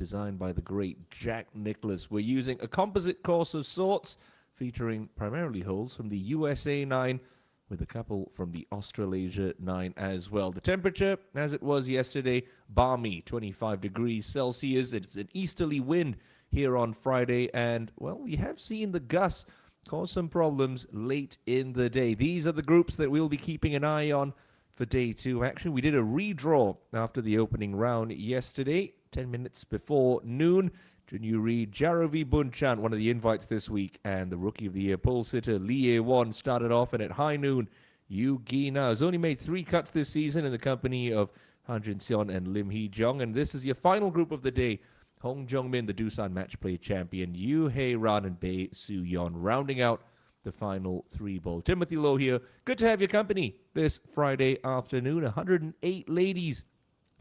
designed by the great Jack Nicklaus. We're using a composite course of sorts, featuring primarily holes from the USA 9, with a couple from the Australasia 9 as well. The temperature, as it was yesterday, balmy, 25 degrees Celsius. It's an easterly wind here on Friday, and, well, we have seen the gusts cause some problems late in the day. These are the groups that we'll be keeping an eye on for day two. Actually, we did a redraw after the opening round yesterday, 10 minutes before noon. Junyu Reid, Jaravi Bunchant, one of the invites this week, and the Rookie of the Year pole sitter Lee Won started off, and at high noon, Yu Gi Na has only made 3 cuts this season in the company of Han Jin-seon and Lim Hee-jung, and this is your final group of the day. Hong Jung-min, the Doosan match play champion, Yu Hei-ran and Bae Soo-yeon, rounding out the final 3-ball. Timothy Loh here. Good to have your company this Friday afternoon. 108 ladies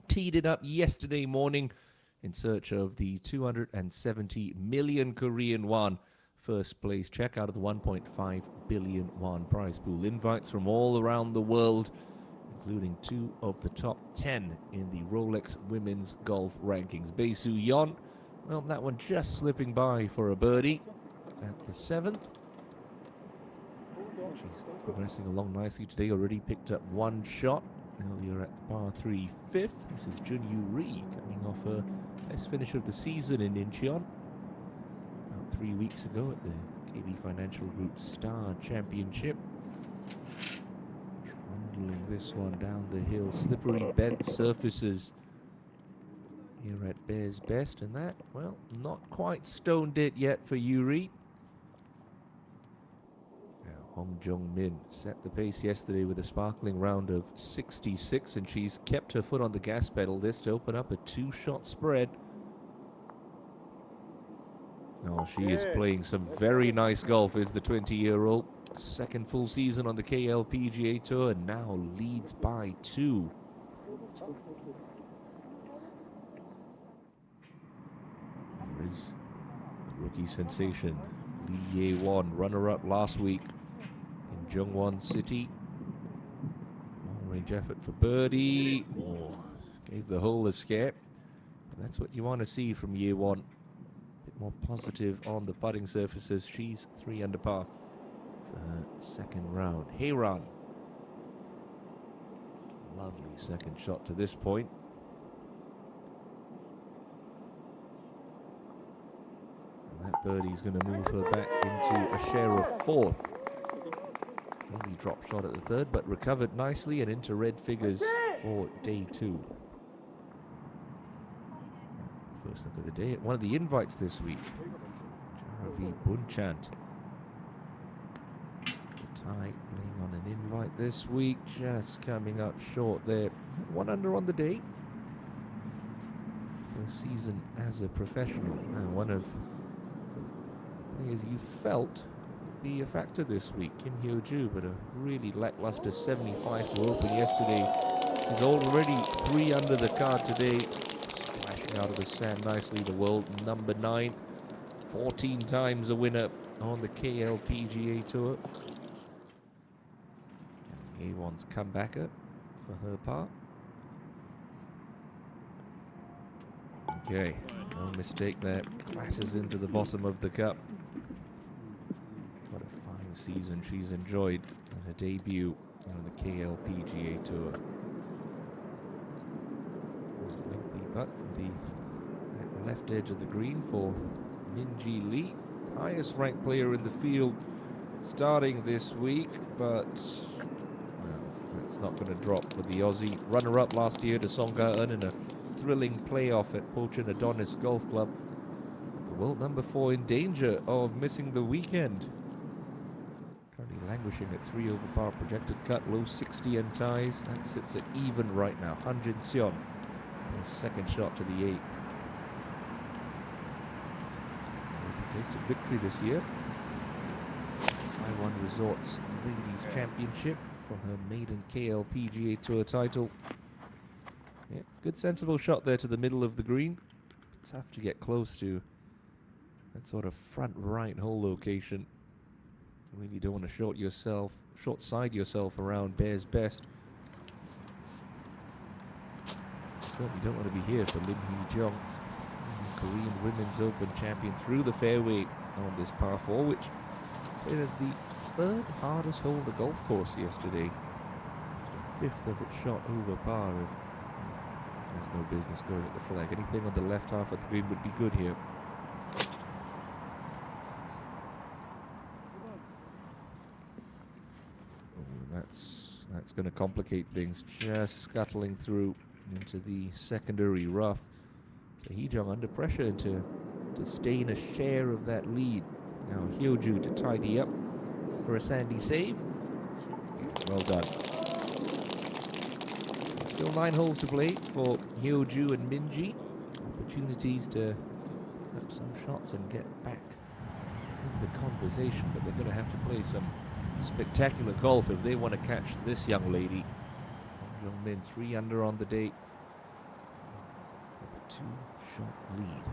teed it up yesterday morning in search of the 270 million Korean won first place check out of the 1.5 billion won prize pool. Invites from all around the world, including 2 of the top 10 in the Rolex Women's Golf Rankings. Bae Soo-yeon, well, that one just slipping by for a birdie at the 7th. She's progressing along nicely today, already picked up 1 shot earlier at the par 3 5th. This is Junyu Reid coming off her best finish of the season in Incheon about 3 weeks ago at the KB Financial Group Star Championship. Trundling this one down the hill, slippery bent surfaces here at Bear's Best, and that, well, not quite stoned it yet for Yuri. Hong Jung-min set the pace yesterday with a sparkling round of 66, and she's kept her foot on the gas pedal this to open up a 2-shot spread. Oh, she is playing some very nice golf, is the 20-year-old. Second full season on the KLPGA Tour, and now leads by 2. There is the rookie sensation, Lee Ye-won, runner-up last week in Jungwon City. Long-range effort for birdie. Oh, gave the hole a scare. And that's what you want to see from Ye-won. A bit more positive on the putting surfaces. She's 3 under par for her second round. Hei-ran. Lovely second shot to this point. And that birdie's going to move her back into a share of 4th. Only drop shot at the 3rd, but recovered nicely and into red figures for day 2. First look of the day at one of the invites this week. Jaravi Bunchant. Tie playing on an invite this week, just coming up short there. 1 under on the day. First season as a professional. Now, one of the players you felt be a factor this week, Kim Hyo-joo, but a really lackluster 75 to open yesterday. She's already 3 under the card today, splashing out of the sand nicely. The world number 9, 14 times a winner on the KLPGA Tour. A1's comebacker for her part. Okay, no mistake there. Clashes into the bottom of the cup. What a fine season she's enjoyed on her debut on the KLPGA Tour. Lengthy putt from the left edge of the green for Min-ji Lee, highest ranked player in the field starting this week, but it's not going to drop for the Aussie. Runner-up last year to Song Ga-eun in a thrilling playoff at Pochin Adonis Golf Club. The world number 4 in danger of missing the weekend. Currently languishing at 3 over par projected cut, low 60 and ties. That sits at even right now. Han Jin-seon, his second shot to the 8th. Already tasted victory this year. I1 Resorts Ladies Championship for her maiden KLPGA Tour title. Yeah, good sensible shot there to the middle of the green. Tough to get close to that sort of front right hole location. You really don't want to short side yourself around Bear's Best. Certainly don't want to be here for Lim Hee-jung. Korean Women's Open champion, through the fairway on this par 4, which it is the third hardest hole on the golf course yesterday. The fifth of it shot over par, and there's no business going at the flag. Anything on the left half of the green would be good here. Oh, that's going to complicate things. Just scuttling through into the secondary rough. So Hee-jung under pressure to stay in a share of that lead. Now Hyo-ju to tidy up for a sandy save. Well done. Still 9 holes to play for Hyo-ju and Min-ji. Opportunities to pick up some shots and get back in the conversation, but they're going to have to play some spectacular golf if they want to catch this young lady. Jung Min 3 under on the day with a 2-shot lead.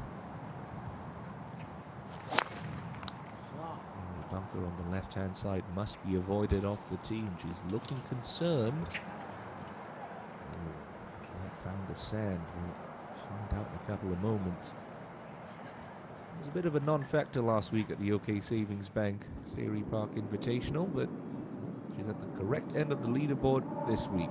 The bunker on the left-hand side must be avoided off the tee, and she's looking concerned. Has that found the sand? We'll find out in a couple of moments. It was a bit of a non-factor last week at the OK Savings Bank Seri Park Invitational, but she's at the correct end of the leaderboard this week.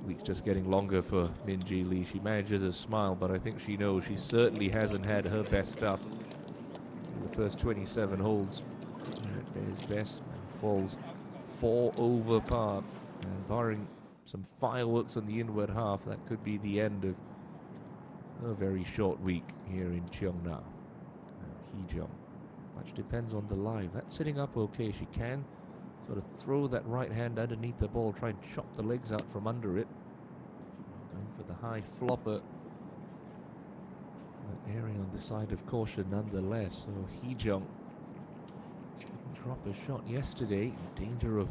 Week's just getting longer for Min-ji Lee. She manages a smile, but I think she knows she certainly hasn't had her best stuff. In the first 27 holes at Bear's best, and falls 4 over par, and barring some fireworks on the inward half, that could be the end of a very short week here in Cheongna. Hee-jung, much depends on the lie. That's sitting up okay. She can sort of throw that right hand underneath the ball, try and chop the legs out from under it. Going for the high flopper, but erring on the side of caution nonetheless. So Hee-jung didn't drop a shot yesterday, in danger of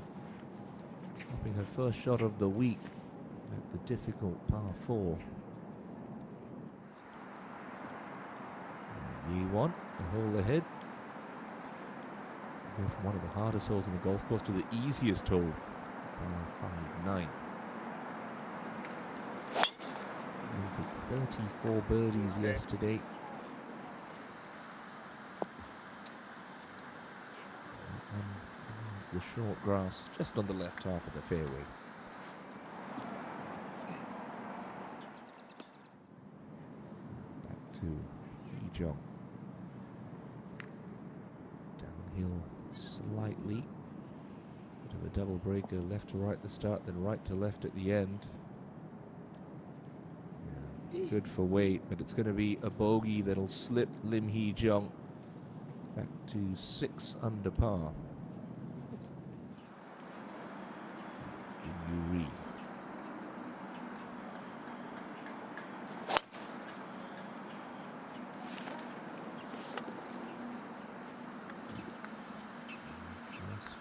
dropping her first shot of the week at the difficult par 4. Yi-won, the hole ahead. Go from one of the hardest holes in the golf course to the easiest hole, par 5, 9th. 34 birdies yesterday. And finds the short grass just on the left half of the fairway. Back to Hee-jung. Downhill slightly. Bit of a double breaker, left to right at the start, then right to left at the end. Yeah, good for weight, but it's going to be a bogey that'll slip Lim Hee-jung back to 6 under par. Jin Yu-ri.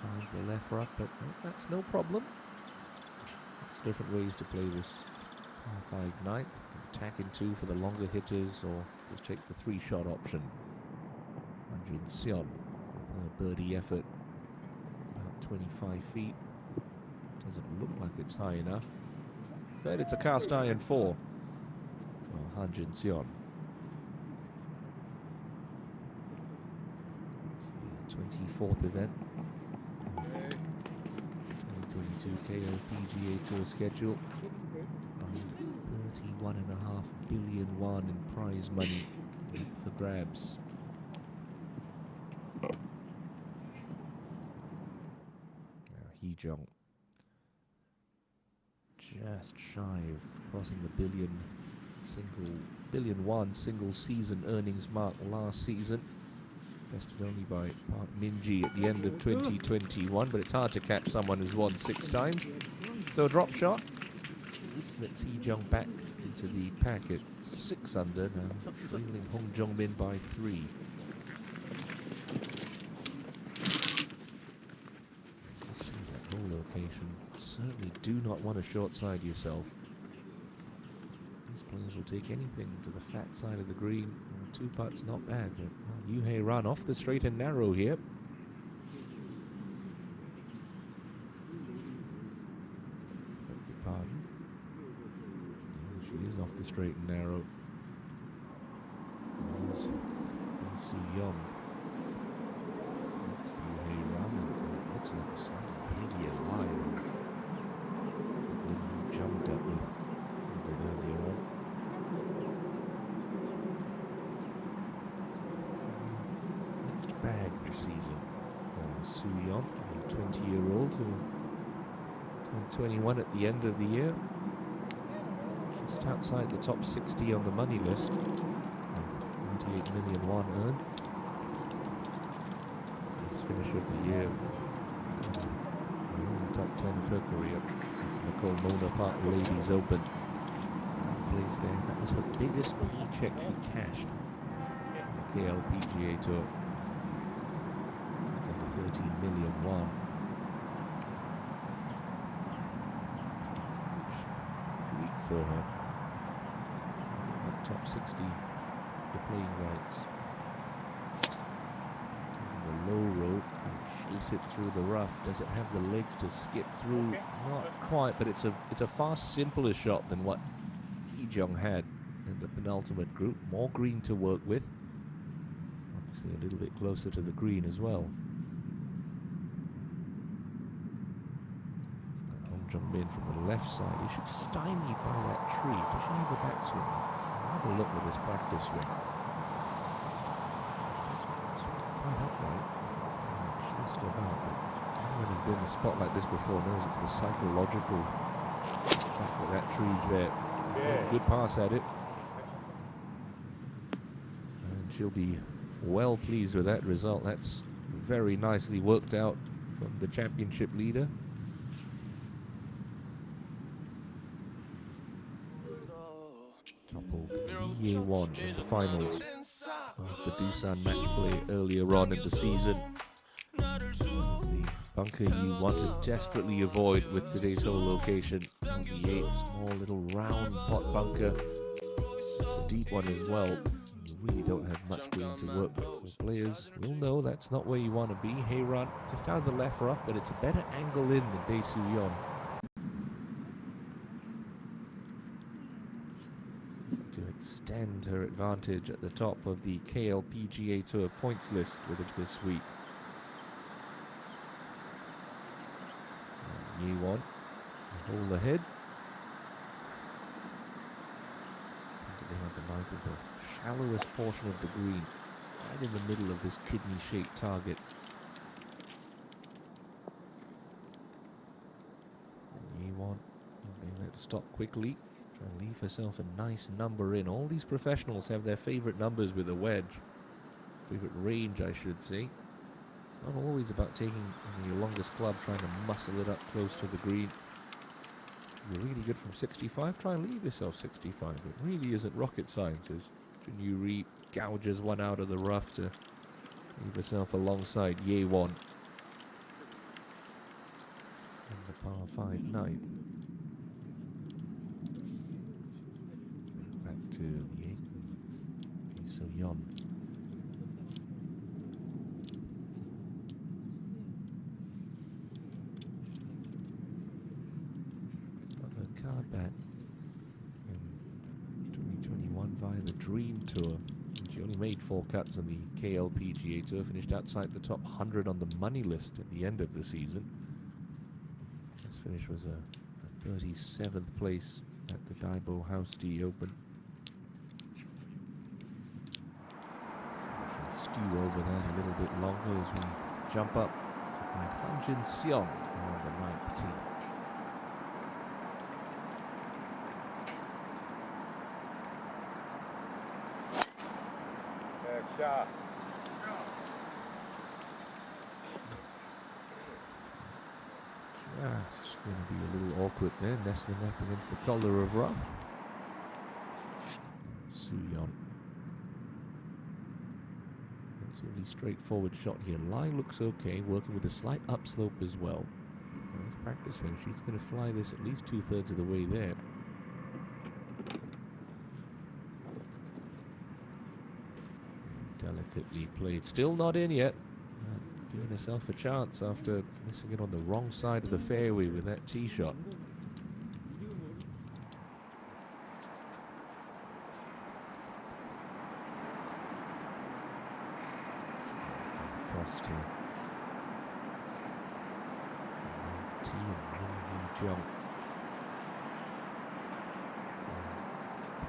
Finds the left rough, but that's no problem. There's different ways to play this par 5 9th. Attack in 2 for the longer hitters, or just take the 3-shot option. Jin Seon with a birdie effort about 25 feet. Doesn't look like it's high enough, but it's a cast iron 4 for Han Jin Seon. It's the 24th event. 2022 KO PGA Tour schedule. 31.5 billion won in prize money for grabs. Now Hee-jung just shy of crossing the billion won single season earnings mark last season. Bested only by Park Min-ji at the end of 2021, but it's hard to catch someone who's won 6 times. So a drop shot slips Hee-jung back into the pack at 6 under, now trailing Hong Jong-min by 3. You see that hole location. Certainly do not want to short side yourself. These players will take anything to the fat side of the green. 2 putts, not bad, but well, Yoo-hae run off the straight and narrow here. Beg your pardon. Yeah, she is off the straight and narrow. Su-yeon. Looks like a slightly heavier line. He jumped up with a bit earlier on. Mixed bag this season for Su-yeon, a 20-year-old who turned 21 at the end of the year. Just outside the top 60 on the money list. 98 million won earned. This finish of the year. Top 10 for Korea. Nicole Mona Park Ladies Open. Place there. That was her biggest paycheck she cashed on the KLPGA Tour. It's under 13 million won. Huge week for her. That top 60, the playing rights. The low rope, chase it through the rough. Does it have the legs to skip through? Not quite, but it's a far simpler shot than what Hee-jung had in the penultimate group. More green to work with. Obviously a little bit closer to the green as well. Hong Jung-min from the left side. He should stymied by that tree. Does she have a backswing? Have a look at this practice swing. Quite upright. Just about. Anyone who's been in a spot like this before knows it's the psychological fact that tree's there. Yeah. Good pass at it. And she'll be well pleased with that result. That's very nicely worked out from the championship leader. Toppled Ye-won in the finals of the Doosan match play earlier on in the season. The bunker you want to desperately avoid with today's hole location. The 8, small little round pot bunker. It's a deep one as well. You really don't have much green to work with. So players will know that's not where you want to be. Hae-ran just out of the left rough, but it's a better angle in than Bae Soo-yeon's. To extend her advantage at the top of the KLPGA Tour points list with it this week. Ye-won, hole ahead. They have the ninth of the shallowest portion of the green, right in the middle of this kidney-shaped target. Ye-won, being able to stop quickly, try and leave herself a nice number in. All these professionals have their favorite numbers with a wedge, favorite range, I should say. It's not always about taking your longest club, trying to muscle it up close to the green. You're really good from 65, try and leave yourself 65. It really isn't rocket science. As Junyu Ri gouges one out of the rough to leave herself alongside Ye-won. And the par 5 ninth. Back to the 8th. Bae Soo-yeon. Card back in 2021 via the Dream Tour. She only made 4 cuts on the KLPGA Tour, finished outside the top 100 on the money list at the end of the season. This finish was a 37th place at the Daibo House D Open. She'll stew over that a little bit longer as we jump up to find Han Jin-seong on the 9th tee. Shot. Just going to be a little awkward there, nestling up against the collar of rough. Su-yeon. Relatively straightforward shot here. Lie looks okay, working with a slight upslope as well. Nice practice swing. She's going to fly this at least 2/3 of the way there. Delicately played. Still not in yet. Giving herself a chance after missing it on the wrong side of the fairway with that tee shot. across to T and Lim Hee Jung.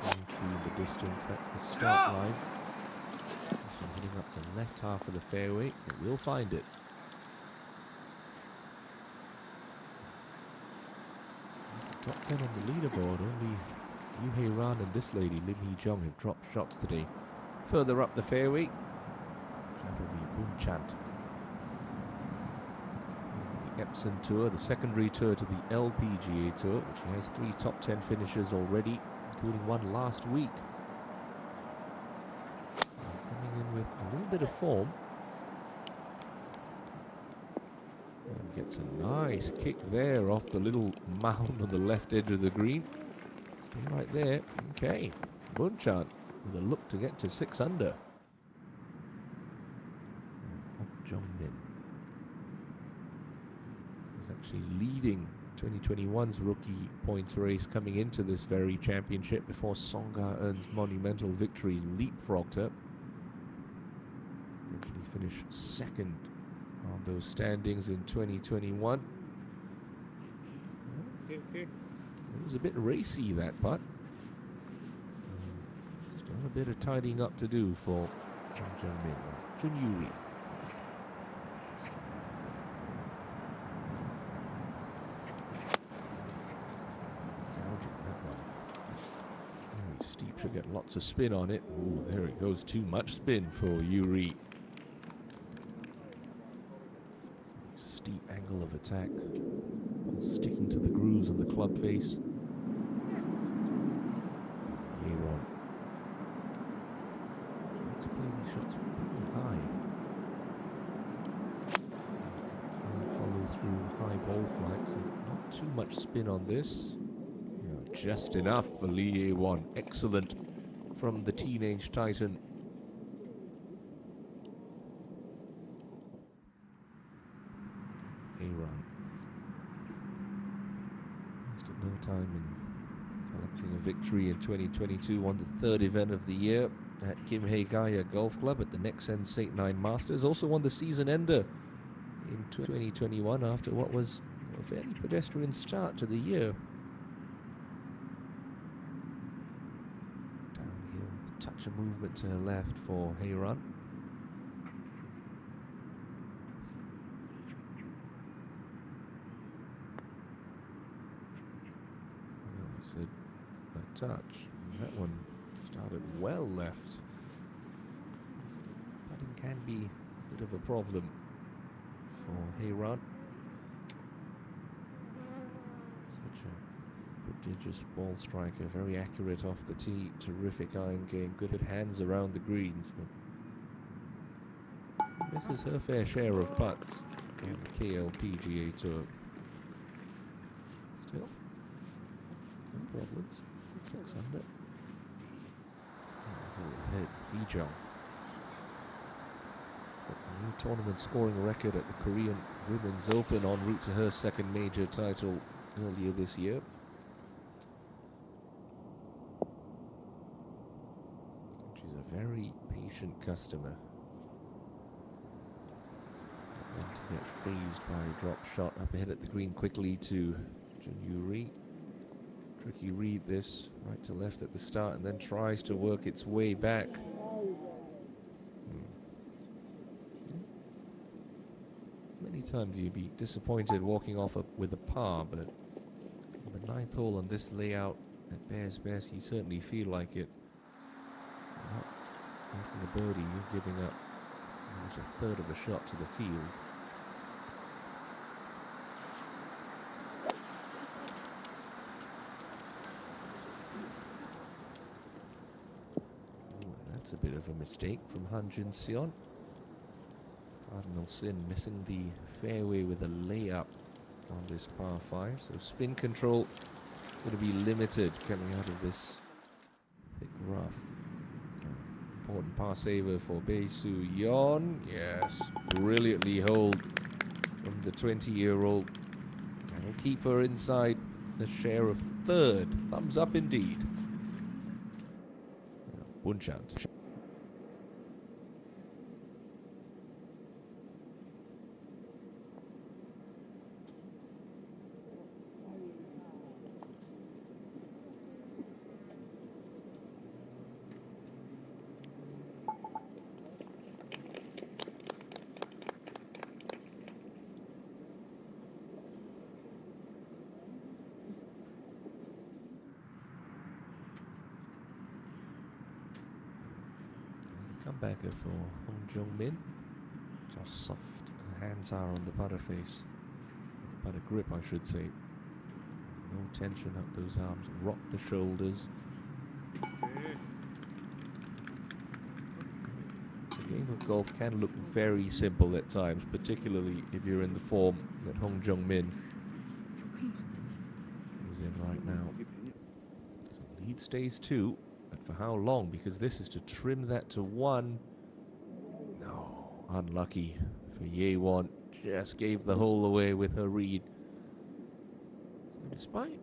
Playing through the distance, that's the start line. This one hitting up the left half of the fairway. It will find it. Top 10 on the leaderboard. Only Yu Hei Ran and this lady, Lim Hee Jung, have dropped shots today. Further up the fairway, Jabovi Bunchant. The Epson Tour, the secondary tour to the LPGA Tour, which has 3 top 10 finishes already, including one last week. Coming in with a little bit of form. And gets a nice kick there off the little mound on the left edge of the green. Stay right there. Okay. Bunchant with a look to get to 6 under. Jung Min is actually leading 2021's rookie points race coming into this very championship before Tsonga Eun's monumental victory leapfrogged her. Eventually finished second on those standings in 2021. It was a bit racy, that putt. Still a bit of tidying up to do for Jung Min. Jun Yuri. Very steep, should get lots of spin on it. Ooh, there it goes. Too much spin for Yuri. Steep angle of attack. Sticking to the grooves on the club face. Aaron. Tries to play these shots pretty high. Follow through high ball flights. So not too much spin on this. Just enough for Lee A1. Excellent from the teenage Titan. Aaron. Wasted no time in collecting a victory in 2022. Won the 3rd event of the year at Kim Hae Gaya Golf Club at the Nexen St. 9 Masters. Also won the season ender in 2021 after what was a fairly pedestrian start to the year. Touch of movement to her left for Heyran. Well, I said a touch. And that one started well left. Putting can be a bit of a problem for Heyran. Such a prodigious ball striker, very accurate off the tee, terrific iron game, good at hands around the greens, but misses her fair share of putts on the KLPGA Tour. Still, no problems. 6 under. Ahead, Hee-jung. A new tournament scoring record at the Korean Women's Open en route to her 2nd major title earlier this year. Very patient customer. Not to get phased by a drop shot up ahead at the green quickly to Jun Yuri. Tricky read this, right to left at the start, and then tries to work its way back. Many times you'd be disappointed walking off with a par, but on the 9th hole on this layout at Bears Best, you certainly feel like it. Making a birdie, you're giving up almost a 1/3 of a shot to the field. Ooh, that's a bit of a mistake from Han Jun Seon. Cardinal sin, missing the fairway with a layup on this par 5. So spin control going to be limited coming out of this thick rough. Important par saver for Bae Soo Yeon. Yes, brilliantly holed from the 20-year-old. That'll keep her inside the share of 3rd. Thumbs up indeed. Bunchant. Comebacker for Hong Jung-min. How soft her hands are on the putter face. The putter grip, I should say. No tension up those arms. Rock the shoulders. The game of golf can look very simple at times, particularly if you're in the form that Hong Jung-min is in right now. So lead stays 2, but for how long? Because this is to trim that to 1. No, unlucky for Ye-won. Just gave the hole away with her read. So despite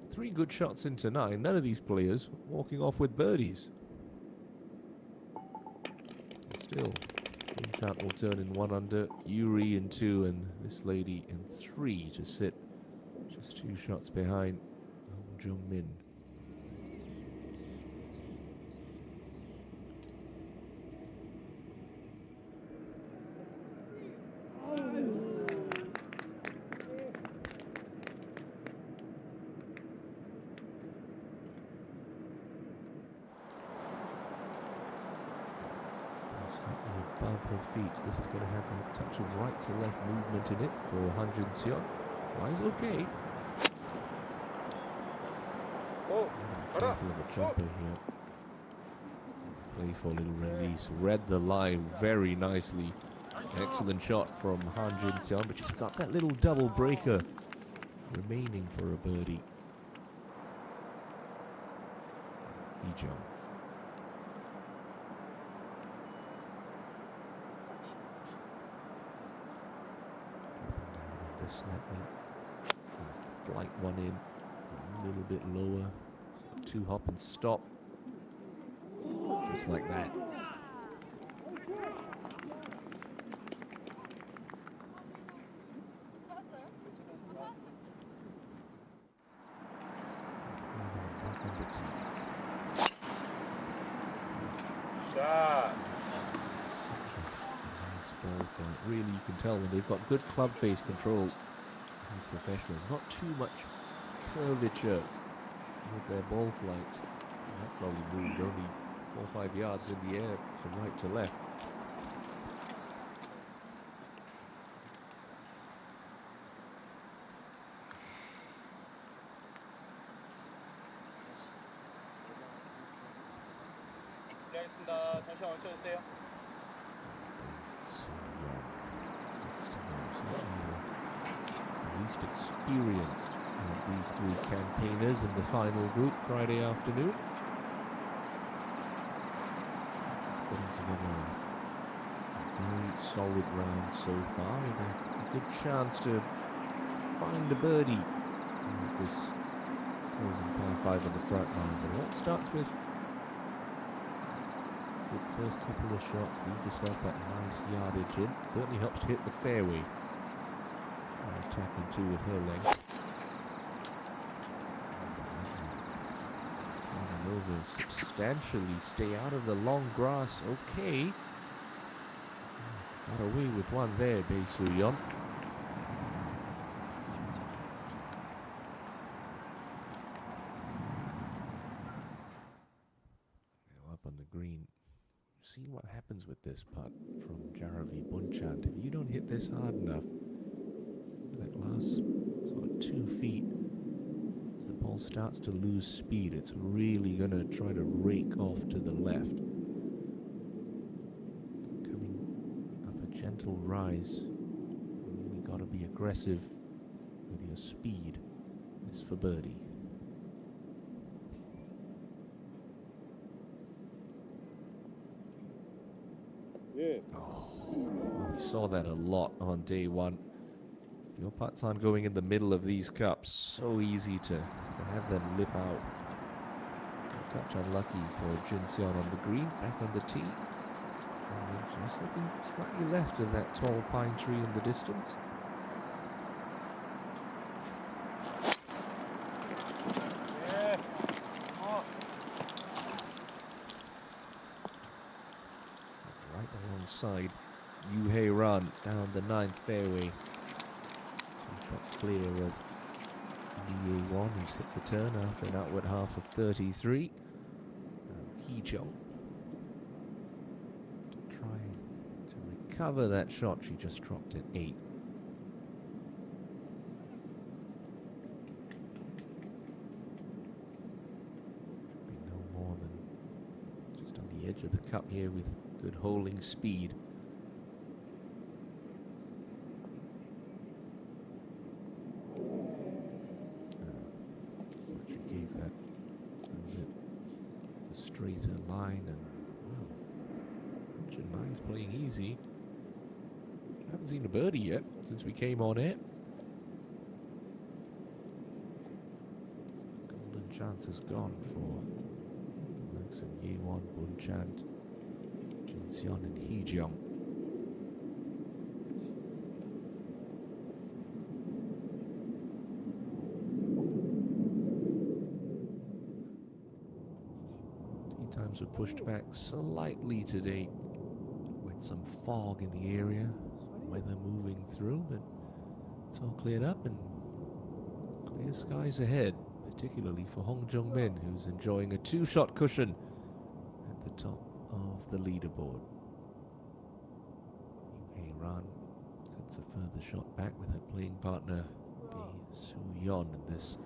3 good shots into 9, none of these players walking off with birdies. And still, Chat will turn in 1 under, Yuri in 2, and this lady in 3 to sit just 2 shots behind Hong Jung-min. Above her feet. This is going to have a touch of right to left movement in it for Han Jun-seon. Lies okay. Careful of the jumper here. Playful little release. Read the line very nicely. Excellent shot from Han Jun-seon, but she's got that little double breaker remaining for a birdie. Lee-jung. Slightly flight 1 in, a little bit lower, so 2 hop and stop, just like that. Back on the tee. Shot. Ball for really, you can tell when they've got good club face control, these professionals. Not too much curvature with their ball flights. That probably moved only 4 or 5 yards in the air from right to left. Least experienced of these 3 campaigners in the final group Friday afternoon. Just putting together a very solid round so far, with a good chance to find a birdie with this closing par 5 on the front line. But it all starts with good first couple of shots. Leave yourself that nice yardage in. Certainly helps to hit the fairway. Attacking 2 with her length. Turn over substantially. Stay out of the long grass. Okay. Got away with 1 there, Bae Soo-yeon. Now up on the green. You've seen what happens with this putt from Jaravi Bunchand. If you don't hit this hard enough, that last sort of 2 feet, as the ball starts to lose speed, it's really going to try to rake off to the left. Coming up a gentle rise, you really got to be aggressive with your speed. This for birdie. Yeah. Oh, we saw that a lot on day 1. Your putts aren't going in the middle of these cups. So easy to have them lip out. A touch unlucky for Jun-seon on the green. Back on the tee. Just looking slightly left of that tall pine tree in the distance. Yeah. Oh. Right alongside Yoo Hae-ran down the 9th fairway. Shots clear of Ye-won, who's hit the turn after an outward half of 33. Hee-jung. recover that shot. She just dropped at 8. Be no more than just on the edge of the cup here with good holding speed. She gave that a bit of a straighter line, and well, 109's playing easy. Haven't seen a birdie yet since we came on air. Golden chance is gone for the likes of Yewon, Bunchant, Jinseon and Heejeong. Tee times were pushed back slightly today with some fog in the area. Weather moving through, but it's all cleared up and clear skies ahead, particularly for Hong Jung-min, who's enjoying a 2-shot cushion at the top of the leaderboard. Yu Hei-ran sets a further shot back with her playing partner Bae Soo-yeon in this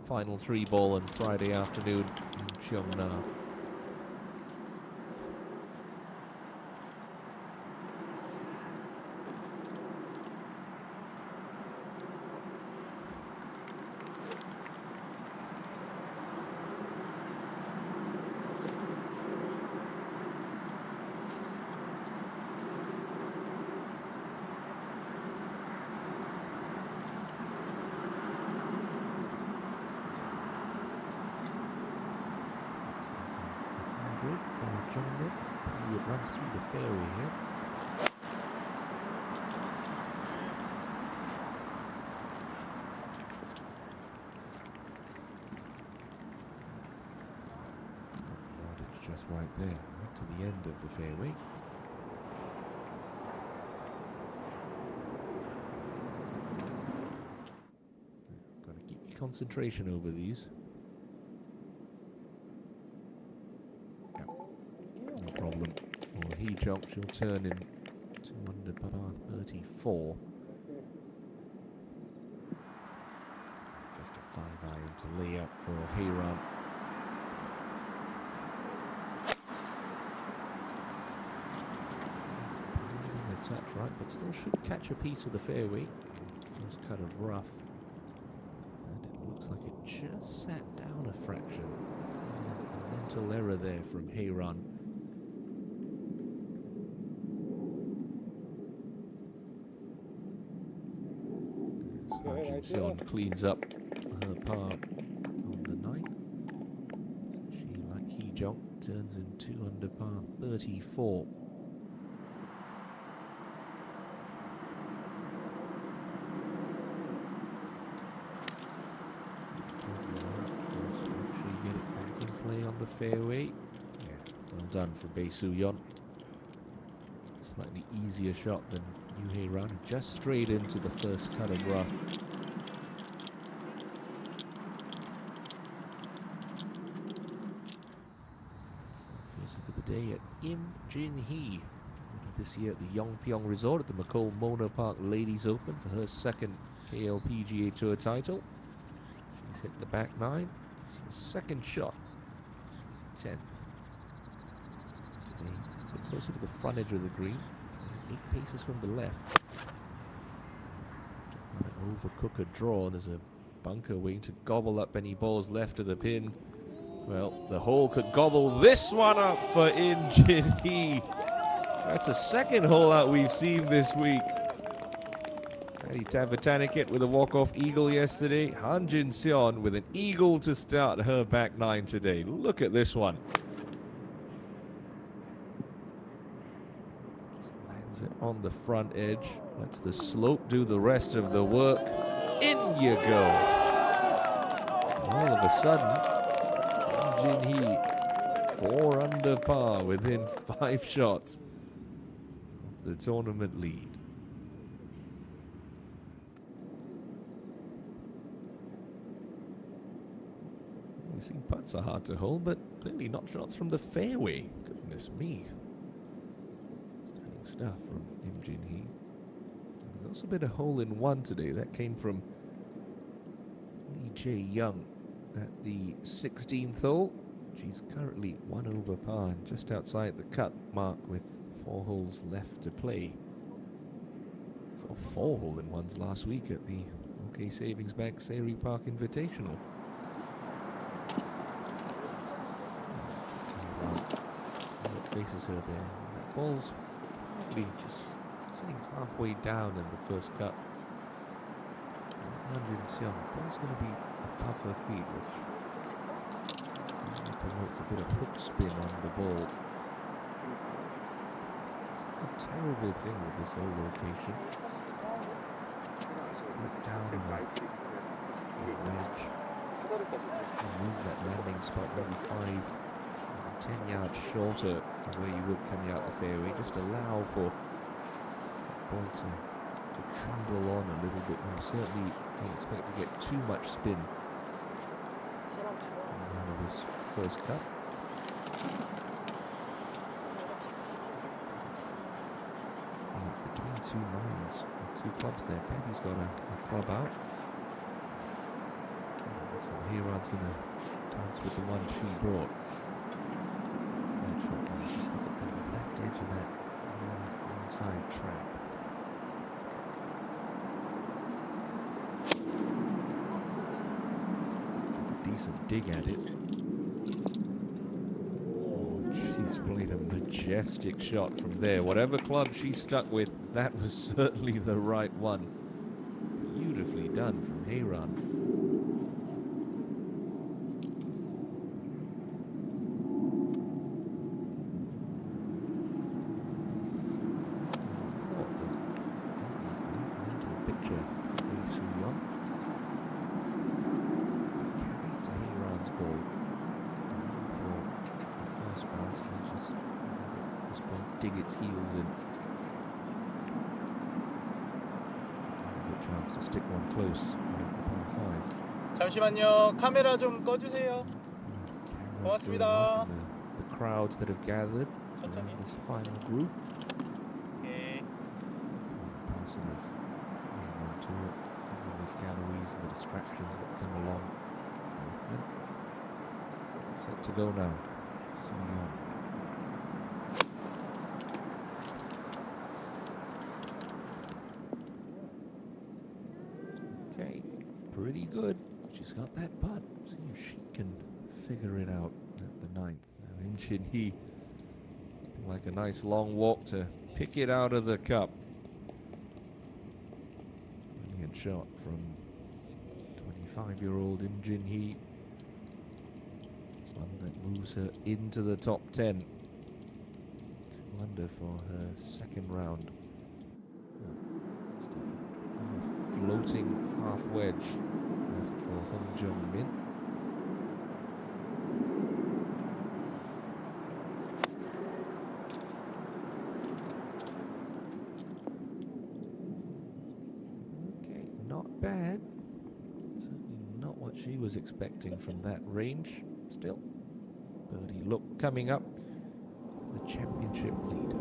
final 3-ball on Friday afternoon in Cheongna. It runs through the fairway here. Got the yardage just right there, right to the end of the fairway. Got to keep your concentration over these. Problem for Heejeong. She'll turn in 2 under par 34. Just a 5-iron to lay up for Hei-ran. A touch right, but still should catch a piece of the fairway. First cut of rough, and it looks like it just sat down a fraction. A mental error there from Hei-ran. Jinseon cleans up her par on the 9th. She, like Heejeong, turns in 2 under par 34. Make sure you get it back in play on the fairway. Yeah, well done for Bae Soo-yeon. Slightly easier shot than Yu Hei-ran, just straight into the first cut of rough. First look of the day at Im Jin-hee, this year at the Yongpyong Resort at the McCall Mona Park Ladies Open for her second KLPGA Tour title. She's hit the back 9. It's her second shot, 10th. Today, a bit closer to the front edge of the green. 8 paces from the left. Don't want to overcook a draw. There's a bunker waiting to gobble up any balls left of the pin. Well, the hole could gobble this one up for Im Jin-hee. That's the second hole out we've seen this week. Patty Tavatanikit with a walk-off eagle yesterday. Han Jinseon with an eagle to start her back 9 today. Look at this one. It on the front edge, lets the slope do the rest of the work. In you go. All of a sudden, Im Jin-hee 4 under par within 5 shots of the tournament lead. We've seen putts are hard to hold, but clearly not shots from the fairway. Goodness me. stuff from Im Jin Hee. There's also been a hole-in-one today. That came from Lee Jae Young at the 16th hole. She's currently 1 over par and just outside the cut mark with 4 holes left to play. Saw 4 hole-in-ones last week at the OK Savings Bank Sayri Park Invitational. See what faces her there. That ball's probably just sitting halfway down in the first cut. And in Xiong, the ball's going to be above her feet, which promotes a bit of hook spin on the ball. A terrible thing with this whole location. Look down on the wedge. Move that landing spot maybe 5, 10 yards shorter of where you would coming out the fairway. Just allow for the ball to trundle on a little bit more. Certainly don't expect to get too much spin out of this first cut. Between 2 nines, 2 clubs there. Caddy's got a club out. Looks like Hiran's going to dance with the one she brought. Just look at the left edge of that inside trap. Decent dig at it. Oh, she's played a majestic shot from there. Whatever club she stuck with, that was certainly the right one. Beautifully done from Hiran. Dig its heels in. A good chance to stick one close on 5. 잠시만요. 카메라 좀 꺼주세요. 고맙습니다. The crowds that have gathered around this final group. Okay. Passing of onto it, taking the galleries and the distractions that come along. Set to go now. So okay, pretty good. She's got that putt. See if she can figure it out at the 9th. Im Jin Hee, looking like a nice long walk to pick it out of the cup. Brilliant shot from 25-year-old Im Jin Hee. It's one that moves her into the top 10. 2 under for her second round. Floating half wedge left for Hong Jung-min. Okay, not bad. Certainly not what she was expecting from that range. Still, birdie look coming up. The championship leader,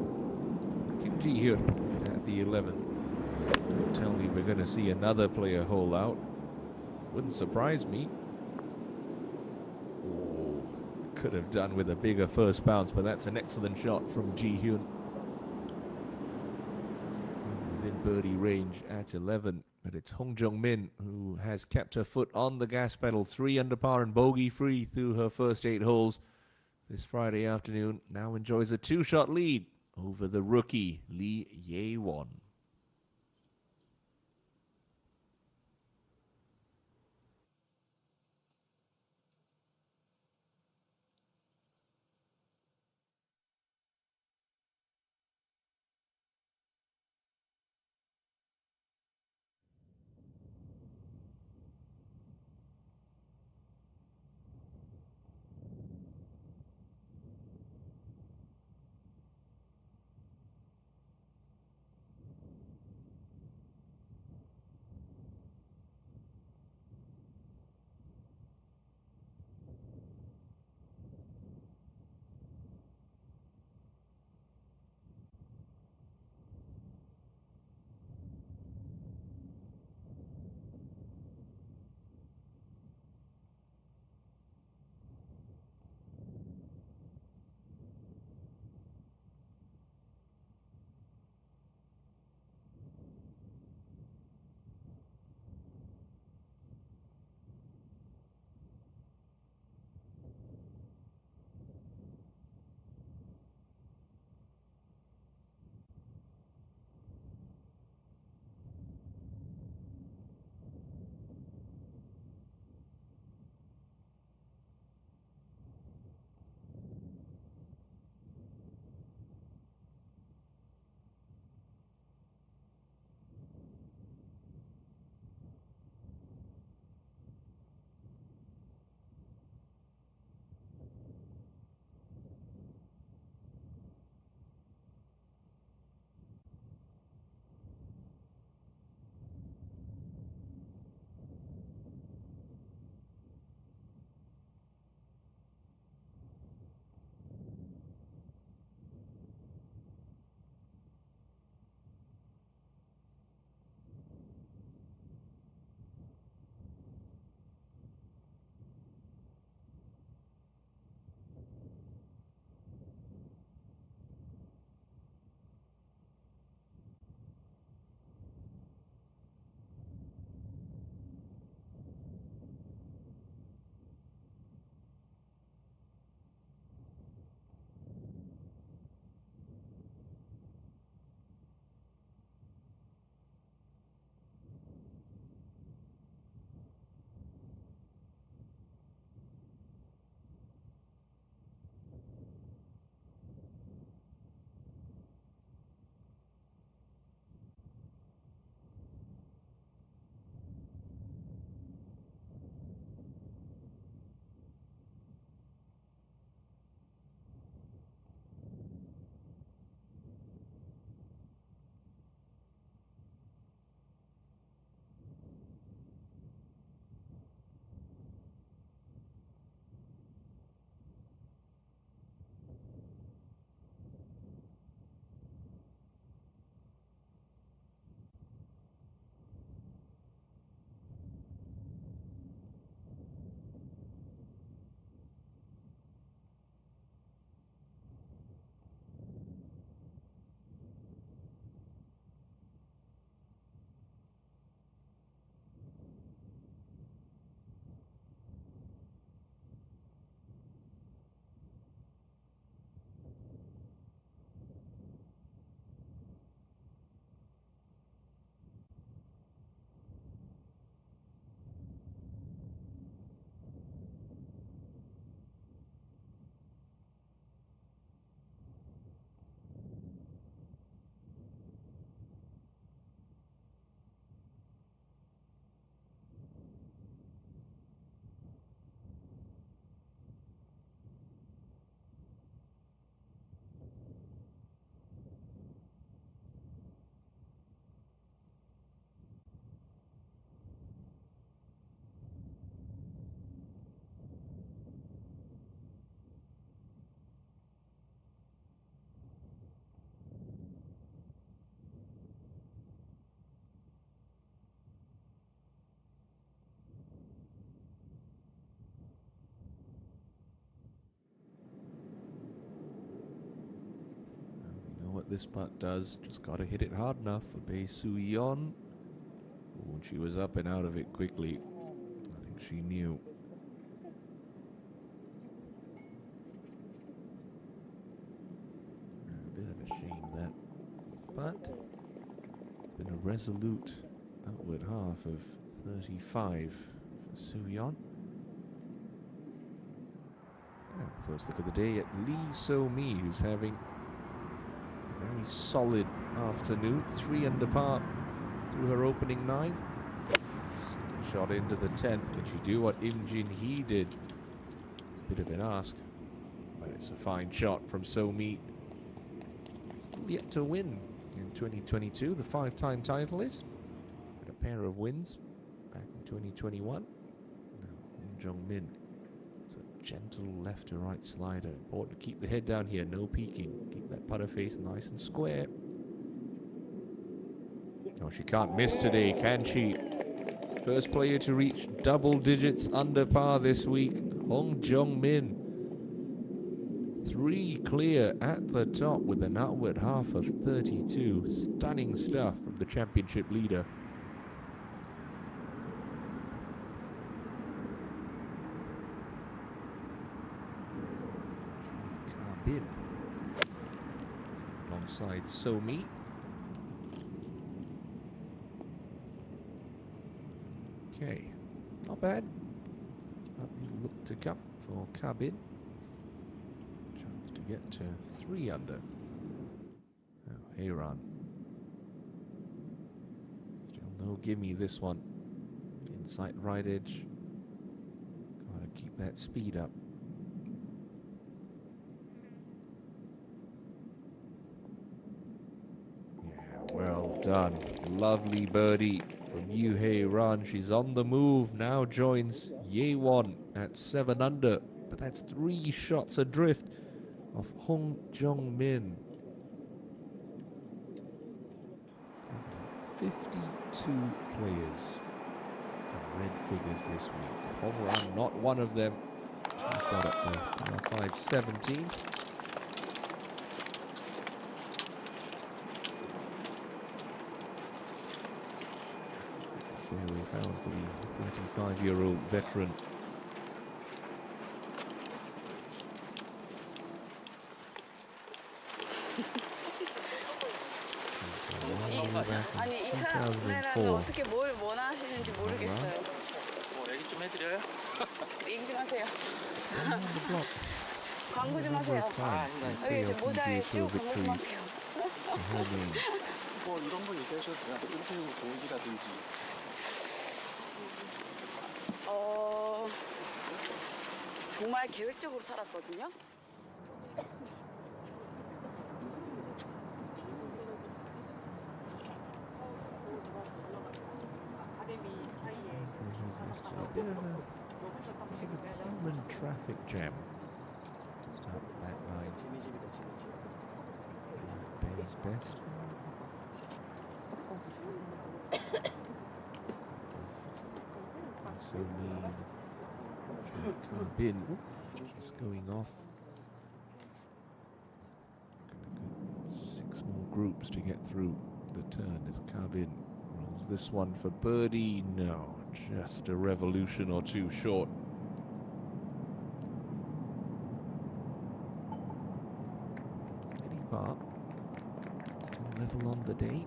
Kim Ji-hyun, at the 11th. Don't tell me we're going to see another player hole out. Wouldn't surprise me. Oh, could have done with a bigger first bounce, but that's an excellent shot from Ji-hyun. Within birdie range at 11, but it's Hong Jung-min who has kept her foot on the gas pedal. 3 under par and bogey-free through her first 8 holes this Friday afternoon. Now enjoys a 2-shot lead over the rookie Lee Ye-won. know what this putt does. Just got to hit it hard enough for Bae Soo-yeon. Oh, and she was up and out of it quickly. I think she knew. A bit of a shame that. But it's been a resolute outward half of 35 for Soo-yeon. First look of the day at Lee So-mi, who's having a very solid afternoon. 3 under par through her opening 9. Second shot into the 10th. Can she do what Im Jin-hee did? It's a bit of an ask, but it's a fine shot from So-mi. Still yet to win in 2022. The 5-time titleist. Had a pair of wins back in 2021. Now, Hong Jung-min. Gentle left to right slider. Important to keep the head down here, no peeking. Keep that putter face nice and square. Oh, she can't miss today, can she? First player to reach double digits under par this week, Hong Jung-min. 3 clear at the top with an outward half of 32. Stunning stuff from the championship leader. Bin alongside So-mi. Okay, not bad. Uphill look to come for Kabin. Chance to get to 3 under. Oh, Heyran. Still no gimme this one. Inside right edge. Gotta keep that speed up. Well done. Lovely birdie from Yoo Hye-ran. She's on the move. Now joins Ye-won at 7 under. But that's 3 shots adrift of Hong Jung-min. 52 players in red figures this week. Hong Ran not one of them. She shot up to 5-17. We found for the 35-year-old veteran. 아니 이 카메라는 어떻게 뭘 원하시는지 모르겠어요. 뭐 얘기 좀 해드려요? 얘기 좀 하세요. 광고 좀 하세요. 여기 지금 모자에 쭉 광고 좀 하세요. 뭐 이런 거 얘기하셔도 돼요. 인터뷰 공지라든지. 정말 계획적으로 살았거든요. A bit of a human traffic jam to start the back 9. Bay's best. So mean. Bin just going off. Got 6 more groups to get through the turn as Kabin rolls this one for birdie. No, just a revolution or 2 short. Steady par. Still level on the day.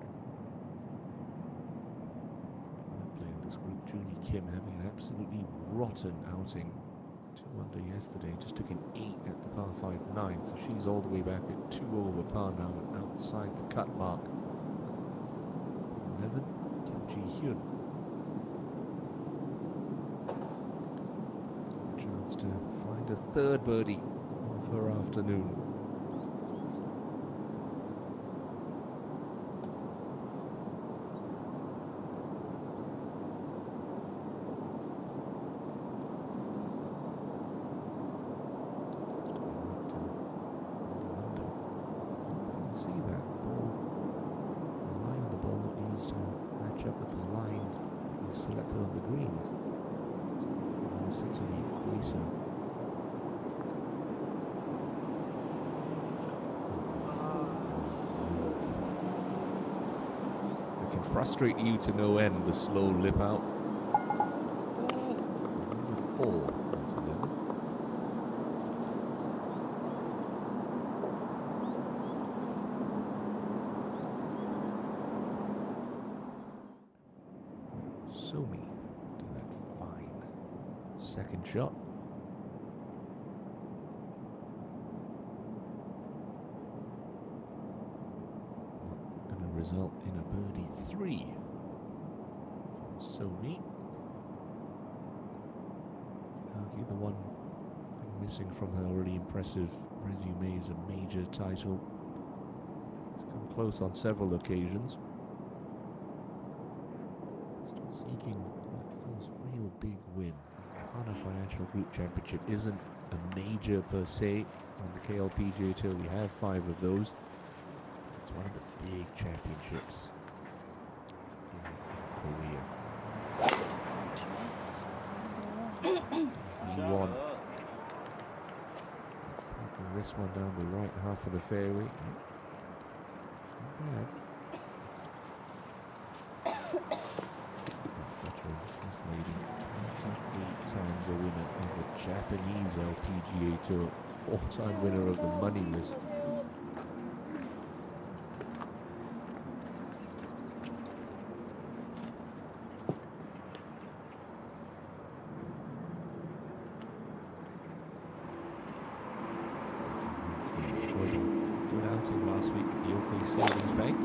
Playing this group, Julie Kim having an absolutely rotten outing. 2 under yesterday, just took an 8 at the par 5 9, so she's all the way back at 2 over par now and outside the cut mark. 11, Kim Ji-hyun. A chance to find a 3rd birdie of her afternoon. See that ball, the line on the ball that needs to match up with the line that you've selected on the greens. It sits on the equator. frustrate you to no end, the slow lip out. Only a 4 out of 11. Somi to that fine second shot. Not going to result in a birdie 3 for Somi. You can argue the one thing missing from her already impressive resume is a major title. She's come close on several occasions. Still seeking that first real big win. The Hana Financial Group Championship isn't a major per se on the KLPGA Tour. We have 5 of those. It's one of the big championships in Korea. He won. Poking this one down the right half of the fairway. Not bad. This lady, 28 times a winner on the Japanese LPGA Tour, 4-time winner of the money list. Good outing last week at the OK Savings Bank.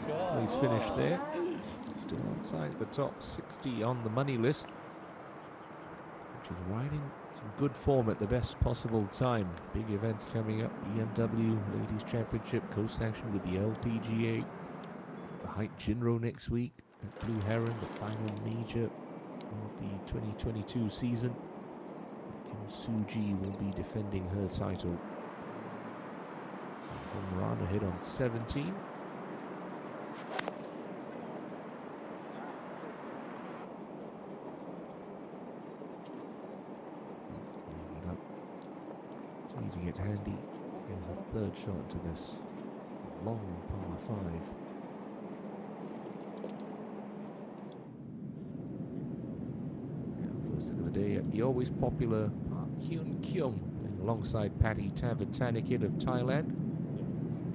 6th place finish there. Still outside the top 60 on the money list, which is riding some good form at the best possible time. Big events coming up. BMW Ladies Championship co-sanctioned with the LPGA. The Height Jinro next week at Blue Heron, the final major of the 2022 season. Kim Soo-ji will be defending her title. Home run a hit on 17. Need to get handy for the 3rd shot to this long par 5. First look of the day at the always popular Park Hyun Kyung, alongside Patty Tavitanikin of Thailand.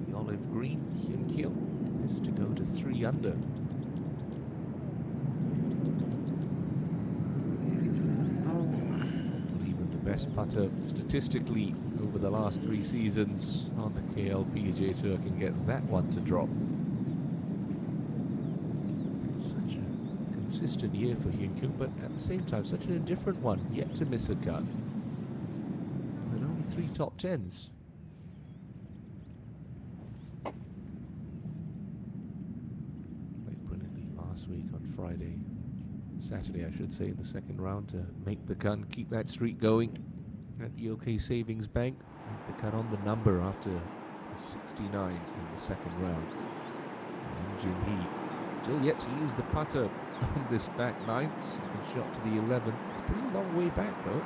The olive green Hyun Kyung is to go to 3 under. Best putter statistically over the last 3 seasons on the KLPGA Tour can get that one to drop. It's such a consistent year for Hyun Kyung, but at the same time such an indifferent one, yet to miss a cut. And only 3 top 10s. Played brilliantly last week on Saturday, I should say, in the 2nd round to make the cut and keep that streak going at the OK Savings Bank. Make the cut on the number after a 69 in the 2nd round. And Jin Hee still yet to use the putter on this back 9. 2nd shot to the 11th. Pretty long way back though.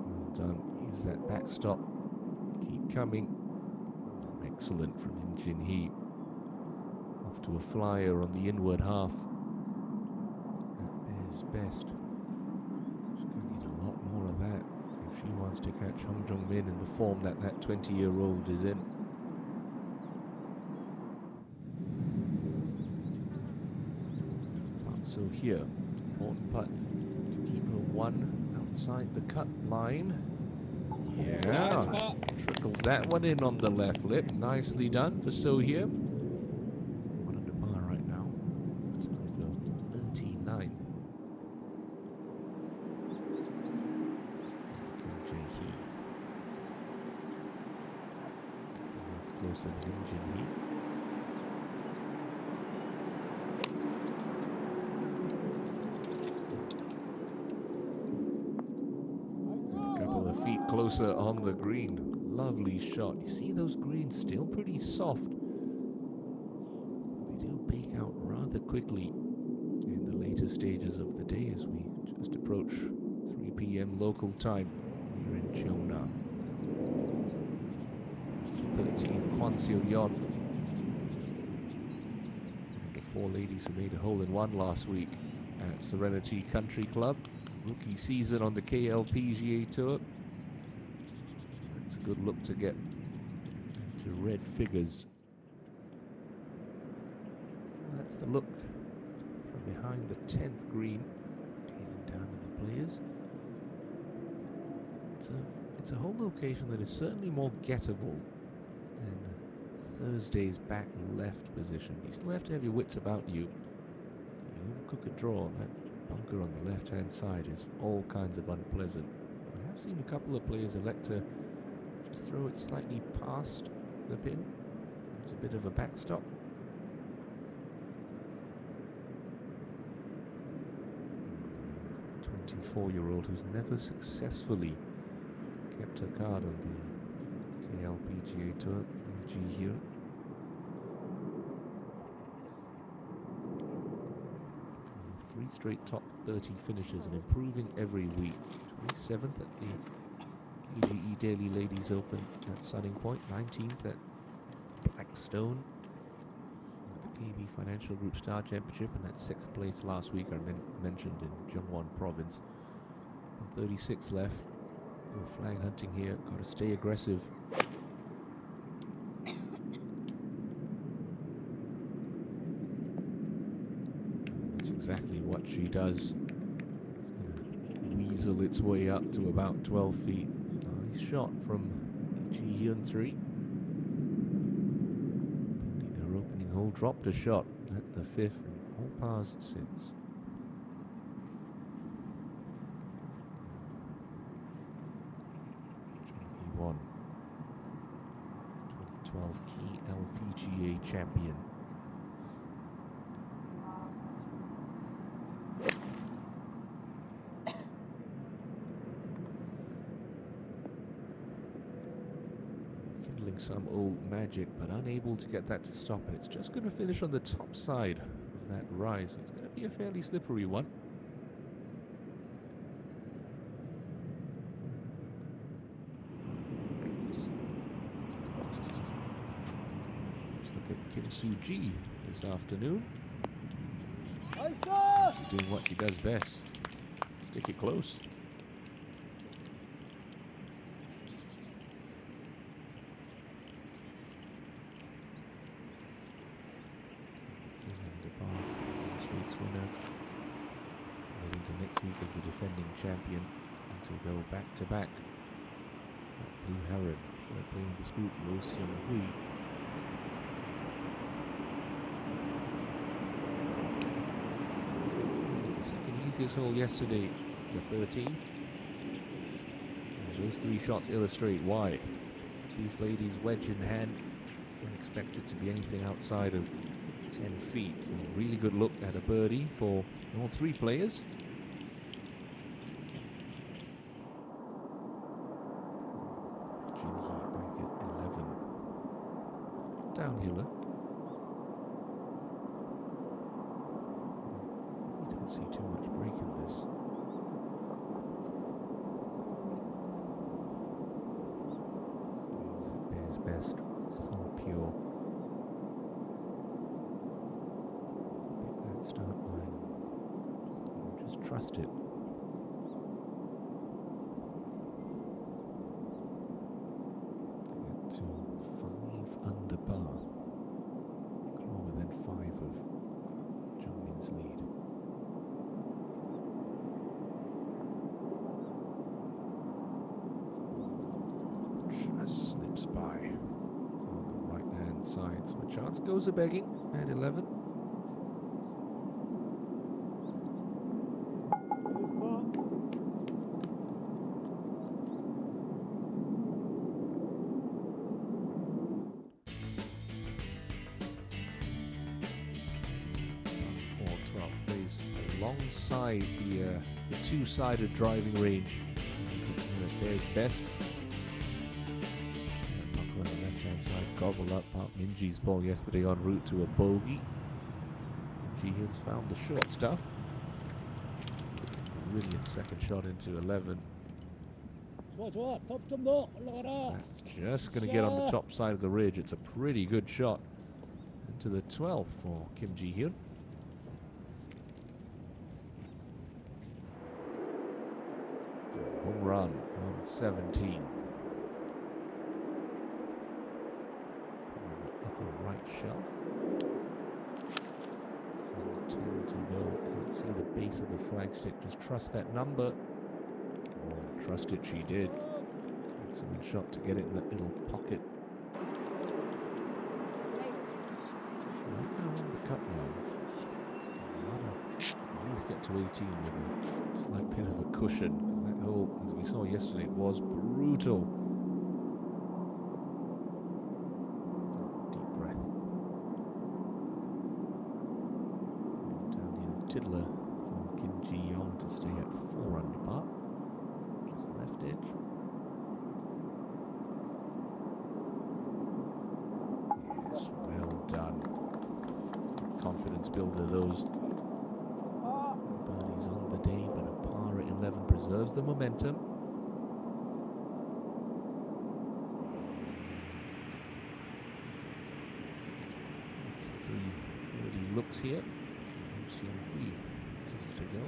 Well done. Use that backstop. Keep coming. Excellent from Jin Hee. Off to a flyer on the inward half. At his best. She's going to need a lot more of that if she wants to catch Hong Jong-min in the form that 20-year-old is in. So here, important putt to keep her 1 outside the cut line. Yeah, trickles that one in on the left lip. Nicely done for So Here. 1 under par right now. Tied for 39th. Kim Jae-hee. That's closer than Jin Hee. Feet closer on the green. Lovely shot. You see those greens still pretty soft. They do bake out rather quickly in the later stages of the day as we just approach 3 p.m. local time here in Cheongna. 13, Kwan Seo Yeon. The four ladies who made a hole in one last week at Serenity Country Club. Rookie season on the KLPGA Tour. That's a good look to get into red figures. That's the look from behind the 10th green. Gazing down at the players. It's a whole location that is certainly more gettable than Thursday's back left position. You still have to have your wits about you. You overcook a draw. That bunker on the left-hand side is all kinds of unpleasant. I have seen a couple of players elect to just throw it slightly past the pin. It's a bit of a backstop. 24-year-old who's never successfully kept her card on the KLPGA Tour, ENG here. Three straight top 30 finishes and improving every week. 27th at the KGE Daily Ladies Open at Sunning Point, 19th at Blackstone at the KB Financial Group Star Championship, and that 6th place last week I mentioned in Jungwon Province. And 36 left. Go flag hunting here, got to stay aggressive. That's exactly what she does. It's going to weasel its way up to about 12 feet. Nice shot from Ji Hyun 3. In her opening hole, dropped a shot at the 5th, and all pars since. He won 2012 KLPGA champion. Kindling some old magic, but unable to get that to stop, and it's just going to finish on the top side of that rise. It's going to be a fairly slippery one. Let's look at Kim Soo-ji this afternoon. She's doing what she does best. Stick it close. Week's winner, heading to next week as the defending champion, and to go back to back. Blue Heron, they're playing this group, Ro Seung Hui. It was the second easiest hole yesterday, the 13th. And those three shots illustrate why. If these ladies wedge in hand, you don't expect it to be anything outside of 10 feet. So a really good look at a birdie for all three players. Jinhee back at 11. Downhiller. You don't see too much break in this. Greens at Bear's best. So pure. Start line. You just trust it. Get to 5 under par. Claw within 5 of Jungmin's lead. Just slips by on the right hand side. So a chance goes a begging at 11. Alongside the two-sided driving range. There's best. Bunker on the left-hand side, gobble up Park Min-ji's ball yesterday en route to a bogey. Ji Hyun's found the short stuff. Brilliant second shot into 11. That's just going to get on the top side of the ridge. It's a pretty good shot. Into the 12th for Kim Ji-hyun. Home run on 17. On the upper right shelf. From 10 to go. Can't see the base of the flagstick. Just trust that number. Oh, trust it, she did. Excellent shot to get it in that little pocket. Right now on the cut line. At least get to 18 with a slight bit of a cushion. Because that hole, as we saw yesterday, was brutal. Deep breath. Downhill tiddler for Kim Ji-young to stay at 4 under par. Just left edge. Yes, well done. Confidence builder, those. Birdies on the day, but a par at 11 preserves the momentum. Three birdie looks here. Has to go.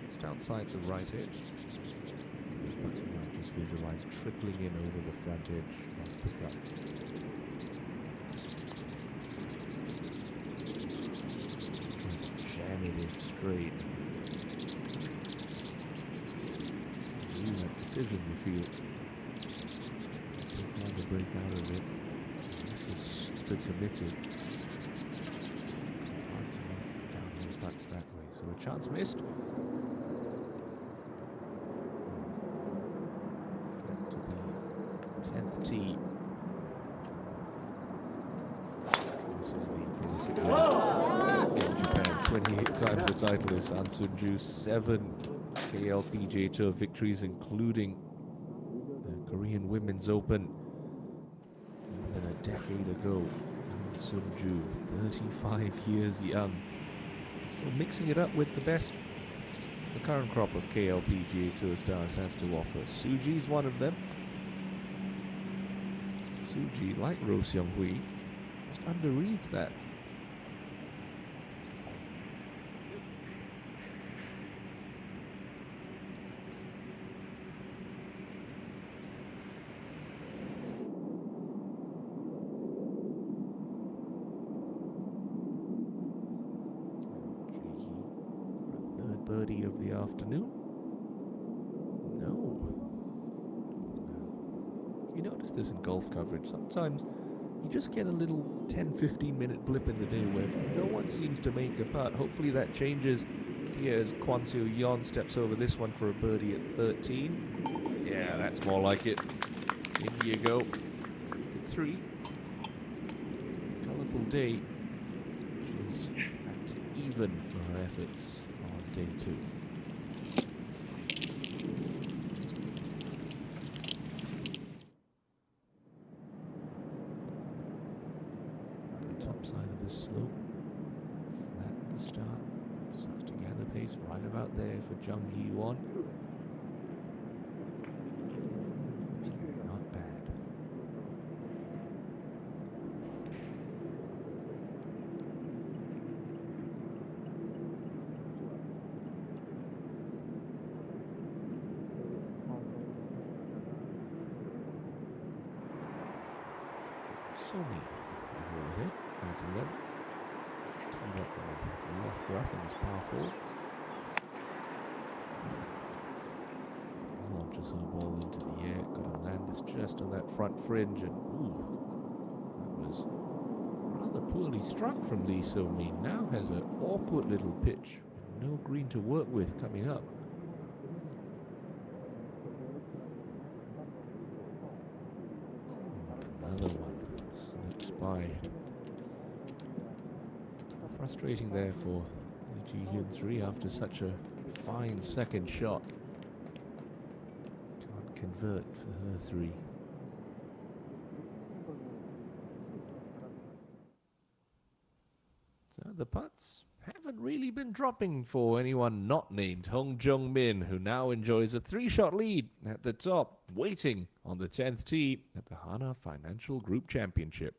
Just outside the right edge. But I just visualize trickling in over the front edge of the cup. Jam it in straight. Ooh, that decision you feel. Take all the break out of it. This is super committed. Hard to make downhill putts that way. So a chance missed. To the 10th tee. This is the prolific winner in Japan. 28 times the titleist, An Sun-ju. 7 KLPGA Tour victories, including the Korean Women's Open more than a decade ago. An Sun-ju, 35 years young. Still mixing it up with the best the current crop of KLPGA Tour stars have to offer. Suji's one of them. Suji, like Roh Seung-hui, just underreads that. Birdie of the afternoon. No. You notice this in golf coverage. Sometimes you just get a little 10-15 minute blip in the day where no one seems to make a putt. Hopefully that changes here as Kwon Seo-yeon steps over this one for a birdie at 13. Yeah, that's more like it. In you go. At 3. Colourful day. She's back to even for her efforts on day 2. The top side of this slope, flat at the start, starts to gather pace right about there for Jung Hee-won. Not bad. Somi overhead, 11. Teed up on the left rough in this par 4. Launches our ball into the air. Got to land this just on that front fringe, and ooh, that was rather poorly struck from Lee So-min. Now has an awkward little pitch, no green to work with coming up. Another one. Slips by. Frustrating there for Ji-hyun 3 after such a fine second shot. Can't convert for her 3. So the putts have a haven't really been dropping for anyone not named Hong Jung-min, who now enjoys a 3-shot lead at the top, waiting on the 10th tee at the Hana Financial Group Championship.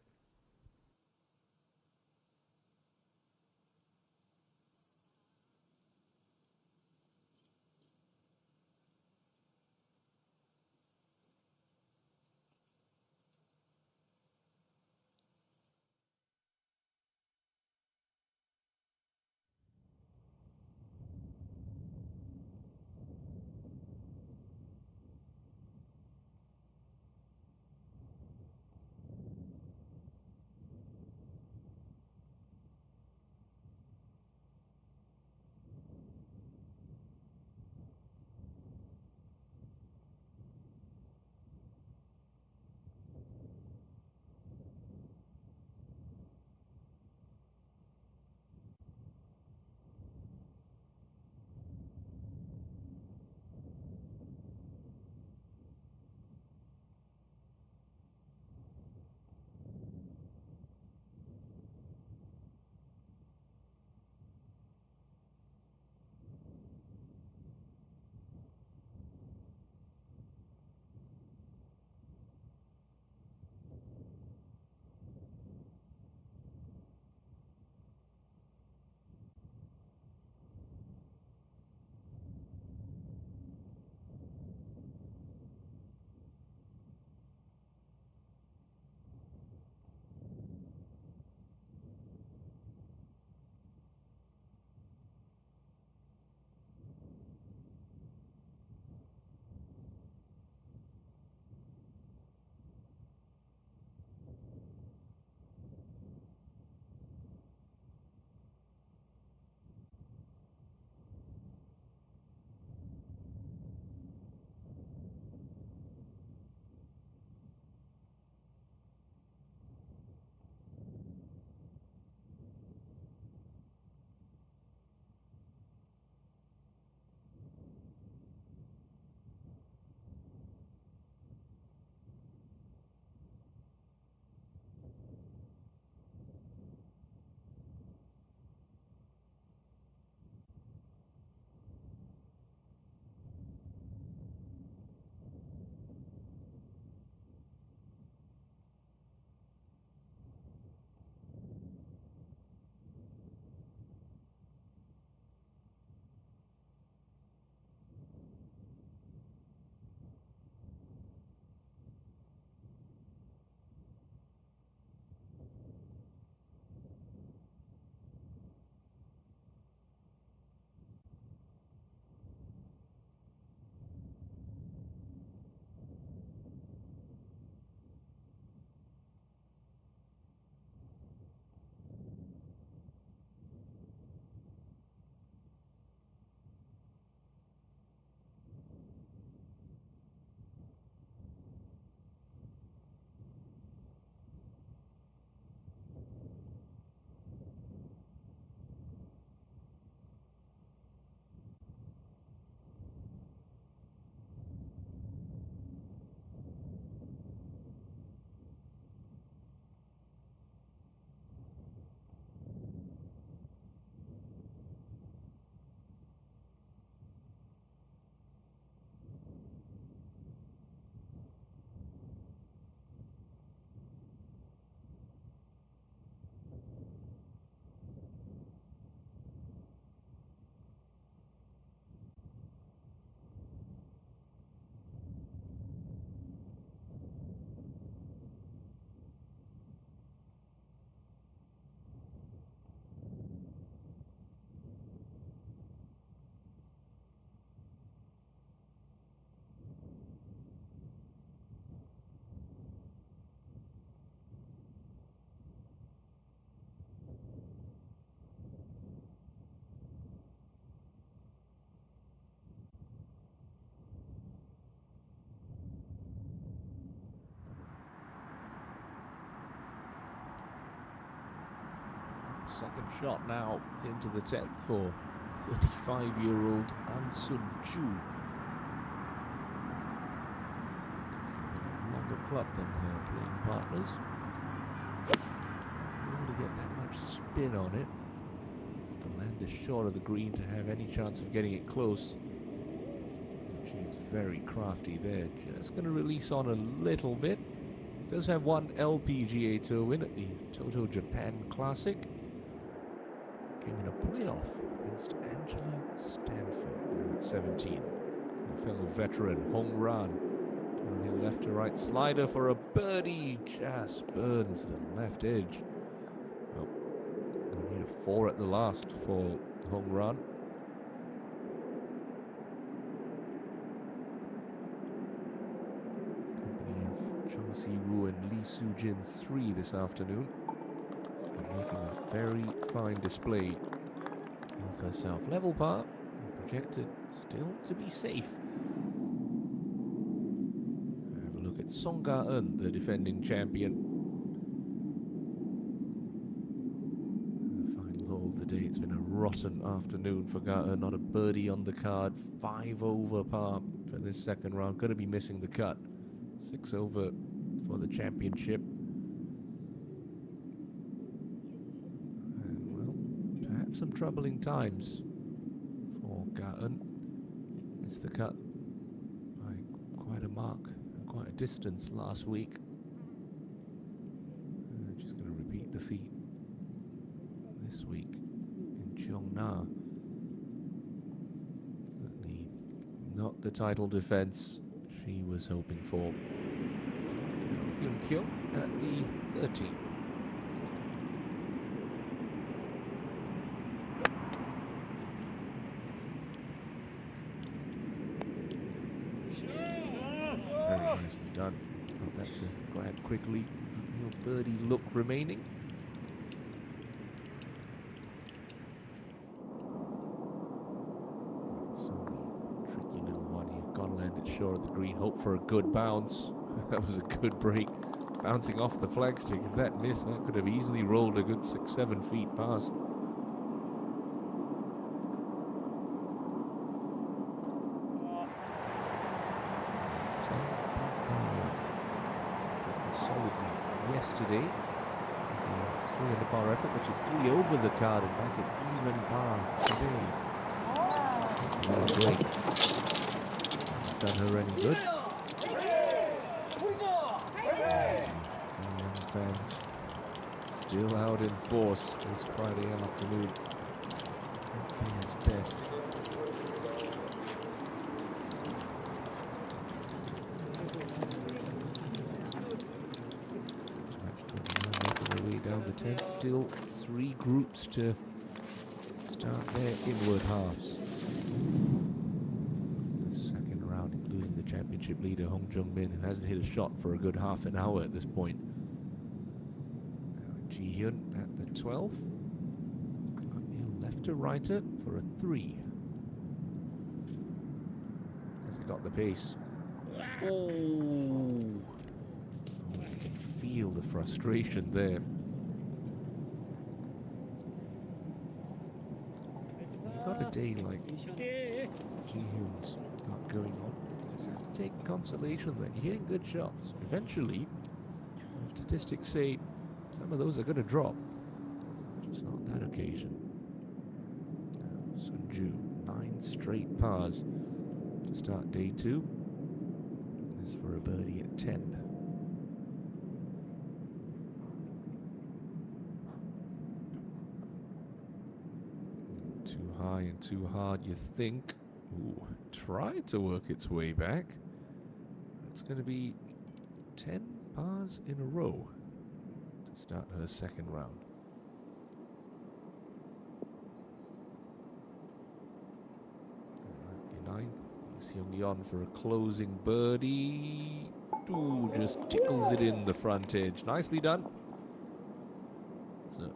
Second shot now into the 10th for 35-year-old An Sun-ju. Longer club than her playing partners. Not able to get that much spin on it. To land the short of the green to have any chance of getting it close. She's very crafty there. Just going to release on a little bit. Does have one LPGA Tour win at the Toto Japan Classic. Came in a playoff against Angela Stanford at 17. A fellow veteran, Hong Ran. Downhill left to right slider for a birdie. Just burns the left edge. Well, we need a 4 at the last for Hong Ran. Company of Chung Si-woo and Lee Soo-jin's 3 this afternoon. And making a very fine display of herself. Level par, projected still to be safe. Have a look at Song Ga-eun, the defending champion. The final hole of the day. It's been a rotten afternoon for Ga-eun. Not a birdie on the card. 5 over par for this second round. Going to be missing the cut. 6 over for the championship. And well, perhaps some troubling times for Ga-eun. It's the cut by quite a mark and quite a distance last week. She's going to repeat the feat this week in Cheongna. Certainly not the title defense she was hoping for. Hyun Kyung at the 13th. Very nicely done. Got that to grab quickly. Uphill birdie look remaining. So tricky little one here. Gotta land it short of the green. Hope for a good bounce. That was a good break. Bouncing off the flagstick. If that missed, that could have easily rolled a good 6-7 feet past. Solidly yesterday. 3 under par effort, which is 3 over the card and back at even par today. Great. Done her any good. Young fans still out in force this Friday afternoon. Can't be his best. Making their way down the 10th. Still 3 groups to start their inward halves. The second round, including the championship leader Hong Jung-min, who hasn't hit a shot for a good half an hour at this point. Ji-hyun at the 12th. Uphill left to righter for a 3. Has he got the pace? Oh! You can feel the frustration there. You've got a day like Ji-hyun's got going on. You just have to take consolation that you're hitting good shots. Eventually, statistics say some of those are going to drop. Just not that occasion. Sunju, 9 straight pars to start day 2. This for a birdie at 10. Too high and too hard, you think. Ooh, tried to work its way back. It's going to be 10 pars in a row to start her second round. At the 9th, Seung-yeon for a closing birdie. Ooh, just tickles it in the front edge. Nicely done. It's a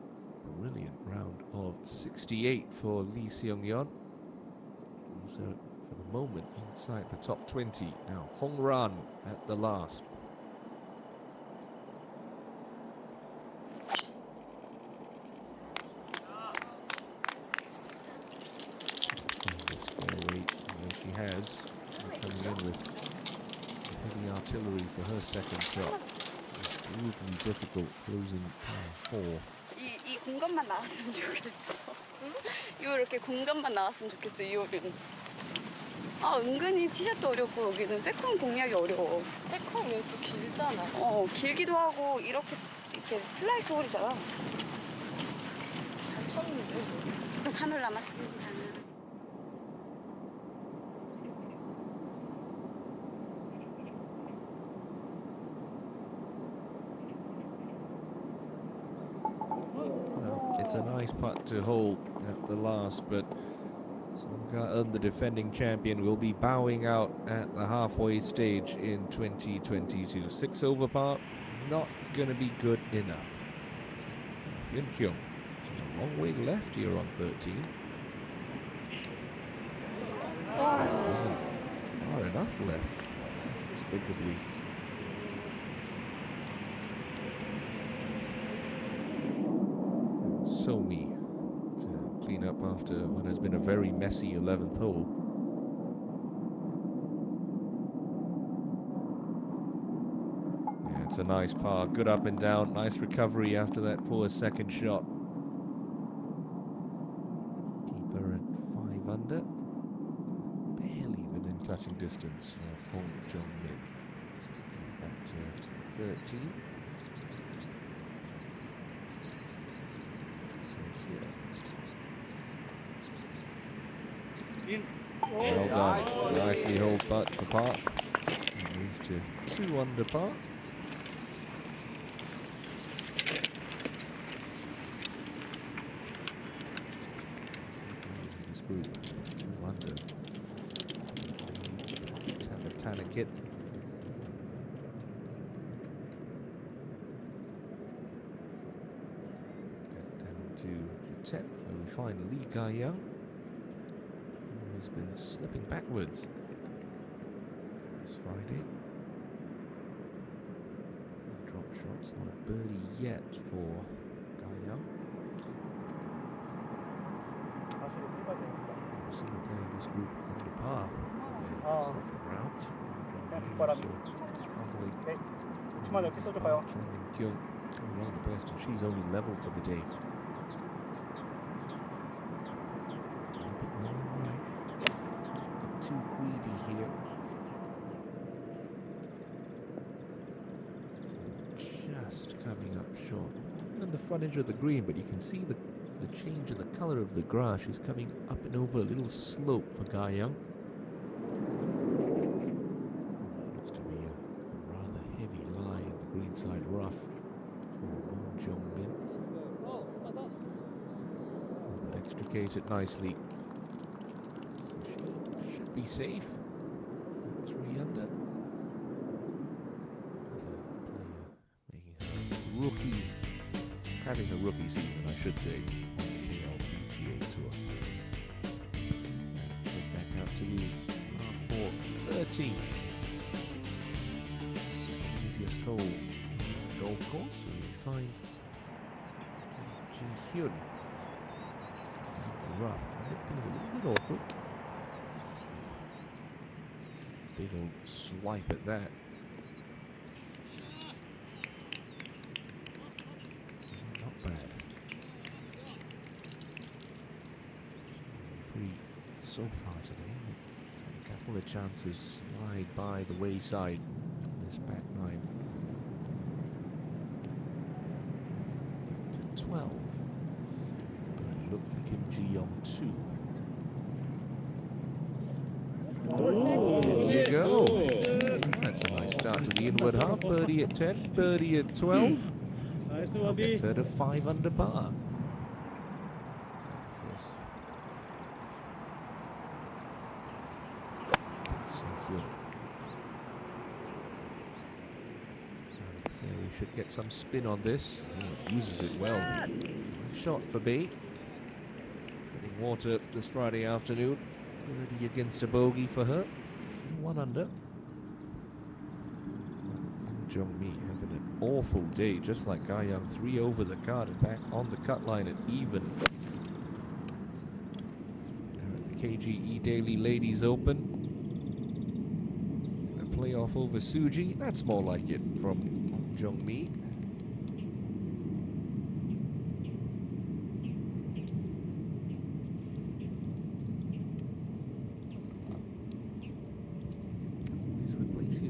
brilliant round of 68 for Lee Seung-yeon. So for the moment inside the top 20. Now Hong Ran at the last. She has. Coming in with heavy artillery for her second shot. It's brutally difficult closing par 4. 이 공간만 나왔으면 좋겠어. 이렇게 공간만 나왔으면 좋겠어, 이 홀은. 아, 은근히 티샷도 어렵고 여기는 세컨 공략이 어려워. 세컨 여기 길잖아. 길기도 하고 이렇게 슬라이스 홀이잖아. 잘 쳤는데. 한 홀 남았습니다. Well, it's a nice putt to hold at the last, but Songka, the defending champion, will be bowing out at the halfway stage in 2022. 6 over par, not going to be good enough. Hyun Kyung, a long way left here on 13. Wasn't far enough left, inexplicably. Somi to clean up after what has been a very messy 11th hole. Yeah, it's a nice par, good up and down, nice recovery after that poor second shot. Keeper at 5 under, barely within touching distance of Hong Jong Min. Back to 13. Well done. Nicely hold putt for Park. He moves to 2 under par. This group 2 under. Tanakit. Down to the 10th, where we find Lee Ga-young, who's been slipping backwards this Friday. Drop shots, not a birdie yet for Ga-young. Single player in this group under par for their second round. Struggling. Chong Min-kyung coming along the best, and she's only level for the day. A little bit long and right. Too greedy here. Just coming up short. On the front edge of the green, but you can see the change in the color of the grass. She's coming up and over a little slope for Ga-young. Looks to be a rather heavy lie in the greenside rough for Wong Jung-min. But extricate it nicely. She should be safe. 3 under. Having a rookie season, I should say, on the PGA Tour. Let's head back out to the for 13th. Easiest hole on the golf course, where we find Ji Hyun. Rough. Things a little bit awkward. Big old swipe at that. So far today, he's had a couple of chances slide by the wayside on this back nine. To 12. Birdie look for Kim Ji-young too. There you go. That's a nice start to the inward half. Birdie at 10, birdie at 12. Gets her to 5 under par. We should get some spin on this. Oh, uses it well. Nice shot for B. Treading water this Friday afternoon. Birdie against a bogey for her. 1 under. Jung-mi having an awful day, just like Ga-young. 3 over the card and back on the cut line at even. The KGE Daily Ladies Open. A playoff over Suji. That's more like it from Jung-mi.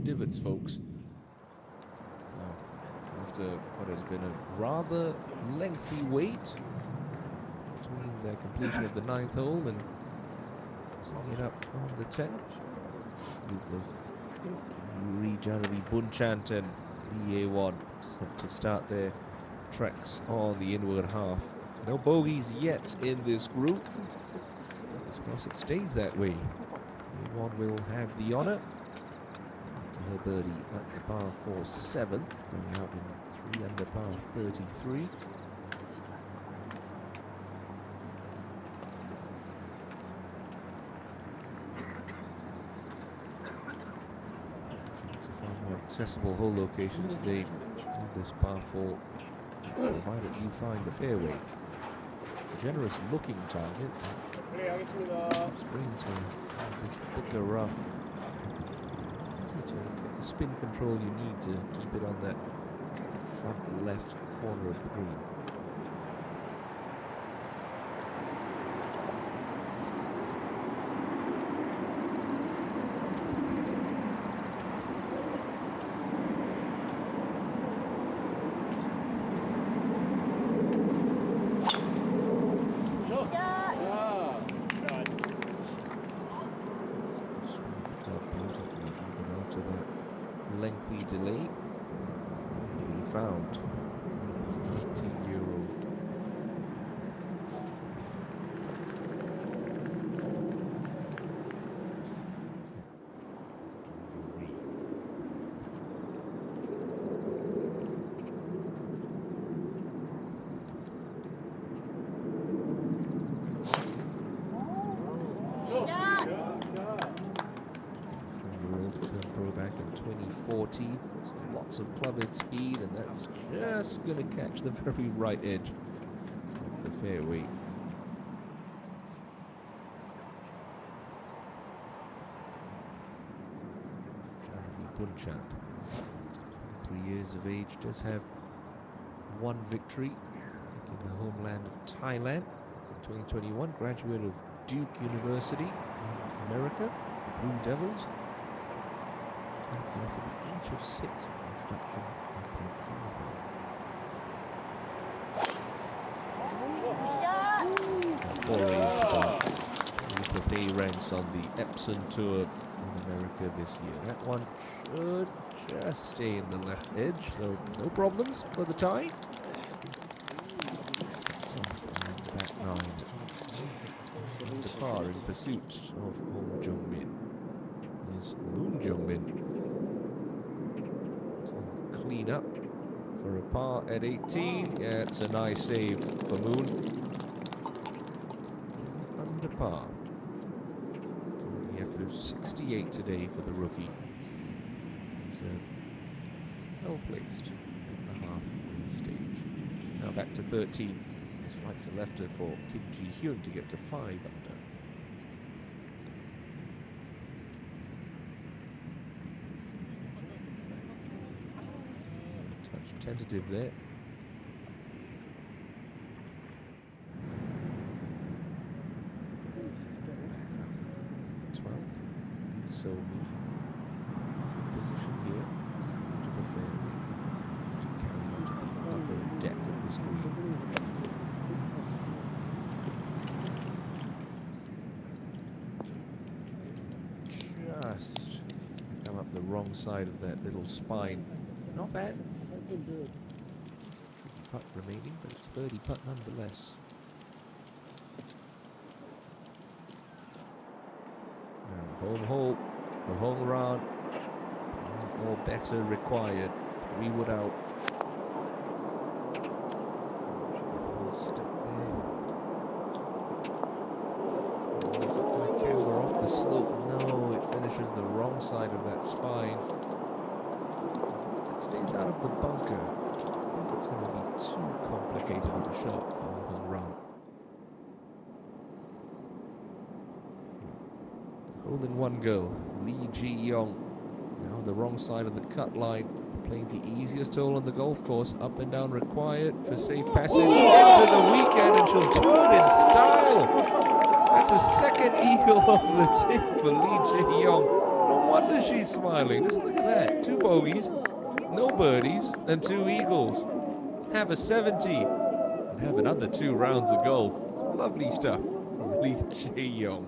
divots, folks. So after what has been a rather lengthy wait between the completion of the 9th hole and teeing it up on the 10th, group of Yuri, Jaravi, Bunchant and Lee A1 set to start their treks on the inward half. No bogeys yet in this group. Fingers crossed it stays that way. A1 will have the honour after her birdie at the par 4 7th, going out in 3 under par 33. It's a far more accessible hole location today on this par 4, provided you find the fairway. It's a generous looking target. Strange to this thicker rough. Easy to get the spin control you need to keep it on that front left corner of the green. Lengthy delay. Finally found 19-year-old. Turned pro back in 2014. So lots of clubhead speed, and that's just going to catch the very right edge of the fairway. Jaravi Bunchant, 23 years of age, does have one victory in the homeland of Thailand in 2021. Graduate of Duke University in America, the Blue Devils. For the age of 6 in the introduction of her father. Foray into the pay ranks on the Epson Tour in America this year. That one should just stay in the left edge, so no problems for the tie. Sets off on the back 9. The par in pursuit of Moon Jung-min is Moon Jung-min. Clean up for a par at 18. Yeah, it's a nice save for Moon. Under par. The effort of 68 today for the rookie. He's well placed at the halfway stage. Now back to 13. It's right to lefter for Kim Ji-hyun to get to 5 under. Tentative there. Back up the 12th. Lee So-mi. Good position here. Into the fairway. To carry onto the upper deck of this green. Just come up the wrong side of that little spine. Not bad. Tricky putt remaining, but it's a birdie putt nonetheless. Now home hole for home run. Or better required. 3 wood out. Stuck there. Is it going to camber off the slope? No, it finishes the wrong side of that spine. Stays out of the bunker. I don't think it's going to be too complicated of a shot for a home run. Hole in one go. Lee Ji-young. Now on the wrong side of the cut line. Playing the easiest hole on the golf course. Up and down required for safe passage into the weekend, and she'll do it in style. That's a second eagle of the day for Lee Ji-young. No wonder she's smiling. Just look at that. 2 bogeys, no birdies, and 2 eagles. Have a 70 and have another 2 rounds of golf. Lovely stuff from Lee Jae-yong.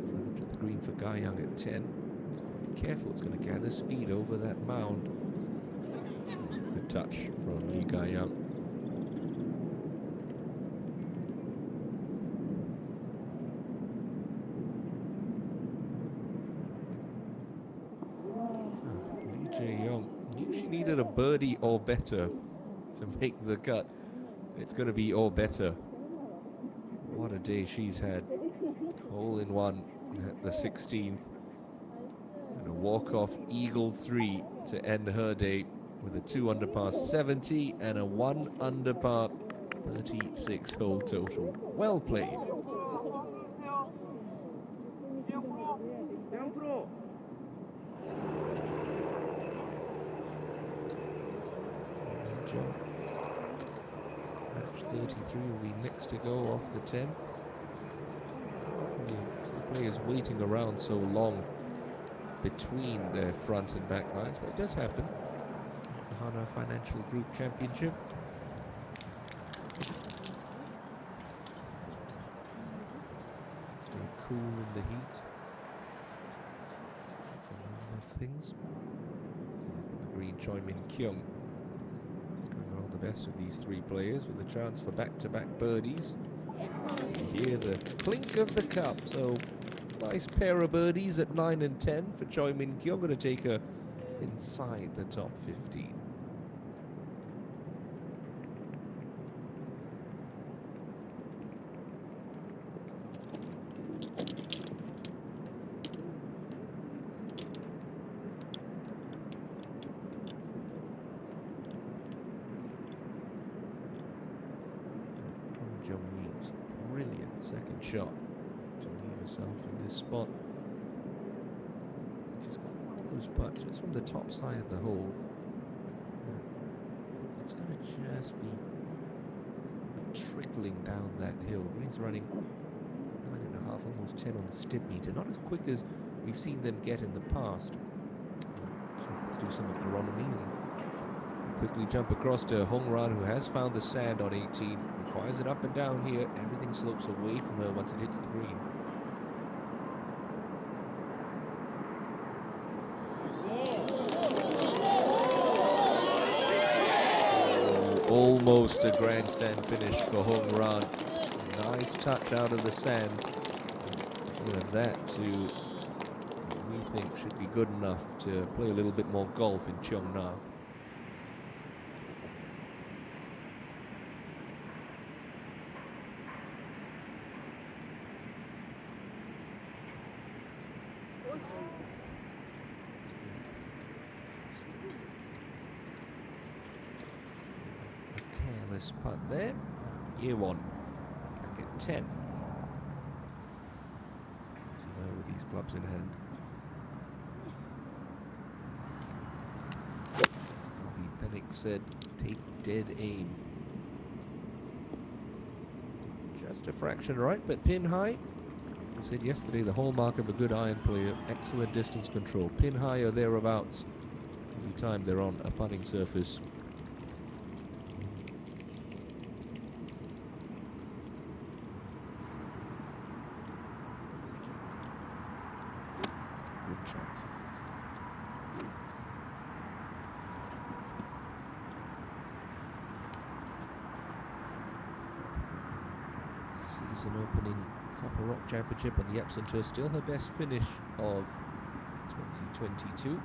Front of the green for Guy Young at 10. He's got to be careful. It's going to gather speed over that mound. Good touch from Lee Guy Young. Knew she needed a birdie or better to make the cut. It's going to be or better. What a day she's had. Hole in one at the 16th. And a walk-off eagle 3 to end her day with a 2 under par 70 and a 1 under par 36 hole total. Well played. Match 33 will be next to go off the 10th. Some players waiting around so long between their front and back lines, but it does happen. The Hana Financial Group Championship. Stay cool in the heat. Of things. The green Choi Min Kyung. The best of these 3 players with a chance for back-to-back birdies. You hear the clink of the cup, so nice pair of birdies at 9 and 10 for Choi Min Kyung. Going to take her inside the top 15. Brilliant second shot to leave herself in this spot. She's got one of those putts just from the top side of the hole. It's going to just be trickling down that hill. Green's running 9.5, almost 10 on the stip meter. Not as quick as we've seen them get in the past. She'll have to do some agronomy and quickly jump across to Hong Ran, who has found the sand on 18. Requires it up and down here. Everything slopes away from her once it hits the green. Almost a grandstand finish for Hong Ran. Nice touch out of the sand. With that to we think should be good enough to play a little bit more golf in Cheongna. Careless putt there. Year 1. Back at 10. Let's see her with these clubs in hand. Avi Pennick said, take dead aim. Just a fraction right, but pin high. I said yesterday, the hallmark of a good iron player, excellent distance control. Pin high or thereabouts every time they're on a putting surface. Good shot. Season opening Copper Rock Championship on the Epsom Tour, still her best finish of 2022.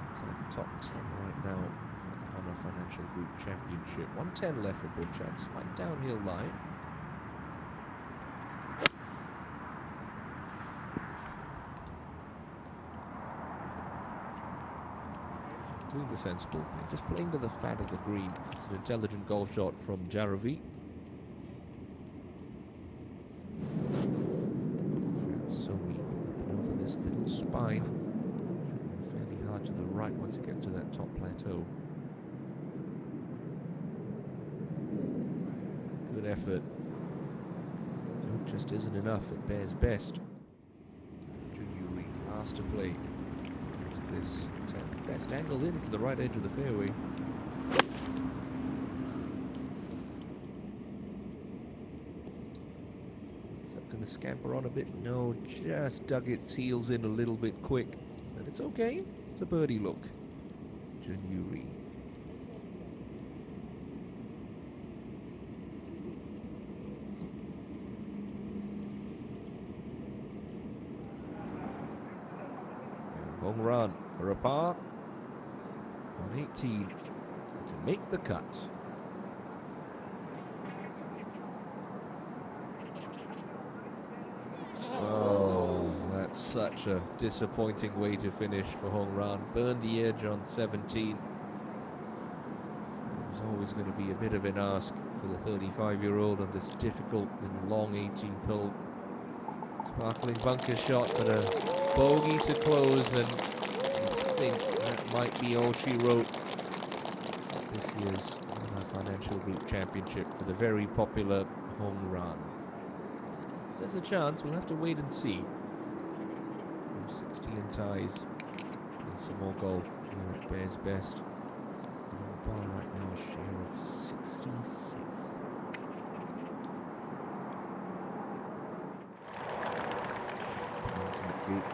Inside the top 10 right now at the Hana Financial Group Championship. 110 left for Bunchan, slight downhill line. Doing the sensible thing, just playing to the fat of the green. It's an intelligent golf shot from Jaravi. This little spine fairly hard to the right once it gets to that top plateau. Good Good effort. Good just isn't enough. It bears best. Junyu Ri, last to play into this 10th. Best angle in from the right edge of the fairway. Is that going to scamper on a bit? No, just dug its heels in a little bit quick. But it's okay. It's a birdie look. Junyu Ri. Long run for a par on 18 to make the cut. Oh, that's such a disappointing way to finish for Hong Ran. Burned the edge on 17. It was always going to be a bit of an ask for the 35-year-old on this difficult and long 18th hole. Sparkling bunker shot, but a bogey to close, and I think that might be all she wrote this year's Financial Group Championship for the very popular Hong Ran. There's a chance, we'll have to wait and see. 60 and ties, play some more golf here at Bears Best. The bar right now a share of 66. Group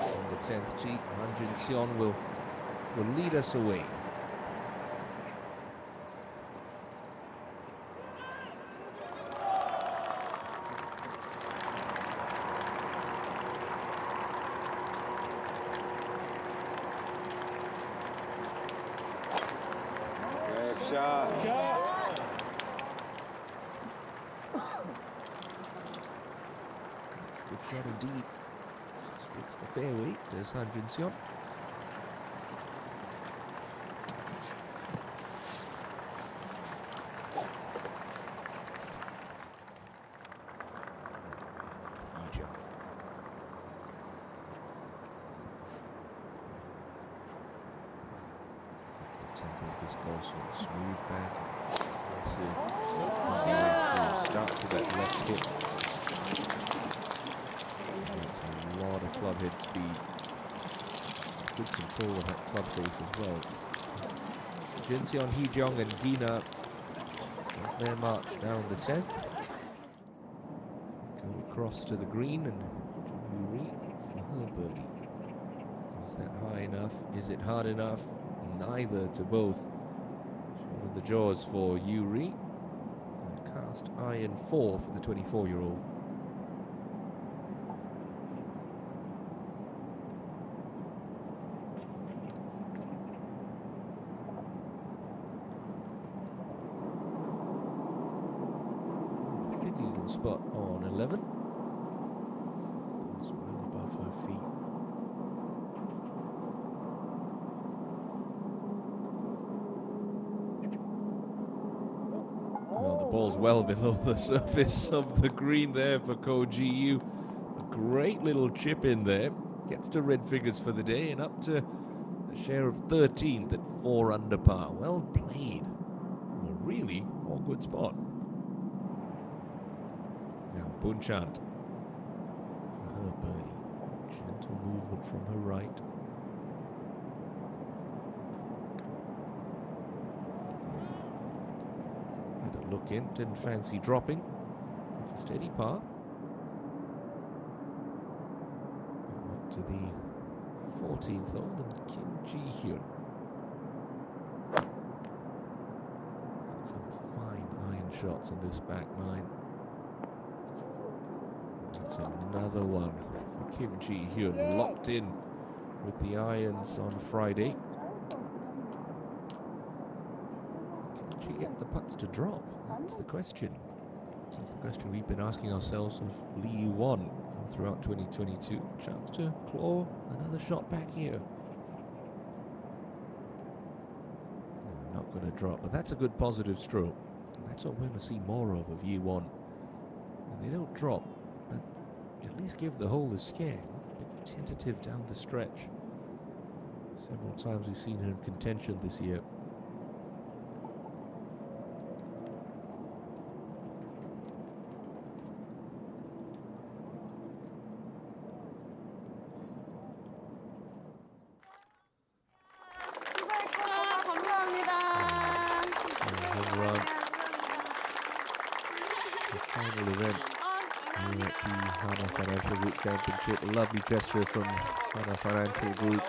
on the 10th tee. Han Jun Seon will lead us away. Good shot. Good shot indeed. Splits the fairway, does Han Jun Seon. Tempo of this golf swing, smooth back, aggressive. Starts with that left hip. That's a lot of club head speed. Good control of that club face as well. Jinseon, Hee-jong and Gina start their march down the 10th. Go across to the green, and Junyu Ri for her birdie. Is that high enough? Is it hard enough? Neither to both. Shot in the jaws for Yu Ri. Cast iron 4 for the 24-year-old. Fiddly little spot on 11. It's well above her feet. Well, the ball's well below the surface of the green there for Ko Ji-yu. A great little chip in there. Gets to red figures for the day and up to a share of 13th at 4 under par. Well played. From a really awkward spot. Now Bunchant for her birdie. Gentle movement from her right. Had a look in, didn't fancy dropping. It's a steady par. Up to the 14th hole, and Kim Ji-hyun. Some fine iron shots in this back nine. That's another one for Kim Ji-hyun, locked in with the irons on Friday. Can she get the putts to drop? That's the question. That's the question we've been asking ourselves of Lee Yu-won throughout 2022. Chance to claw another shot back here. Not going to drop, but that's a good positive stroke. That's what we're going to see more of Yu-won. They don't drop, but at least give the hole a scare. A bit tentative down the stretch. Several times we've seen her in contention this year. the final event here at the Hana Financial Group Championship. A lovely gesture from Hana Financial Group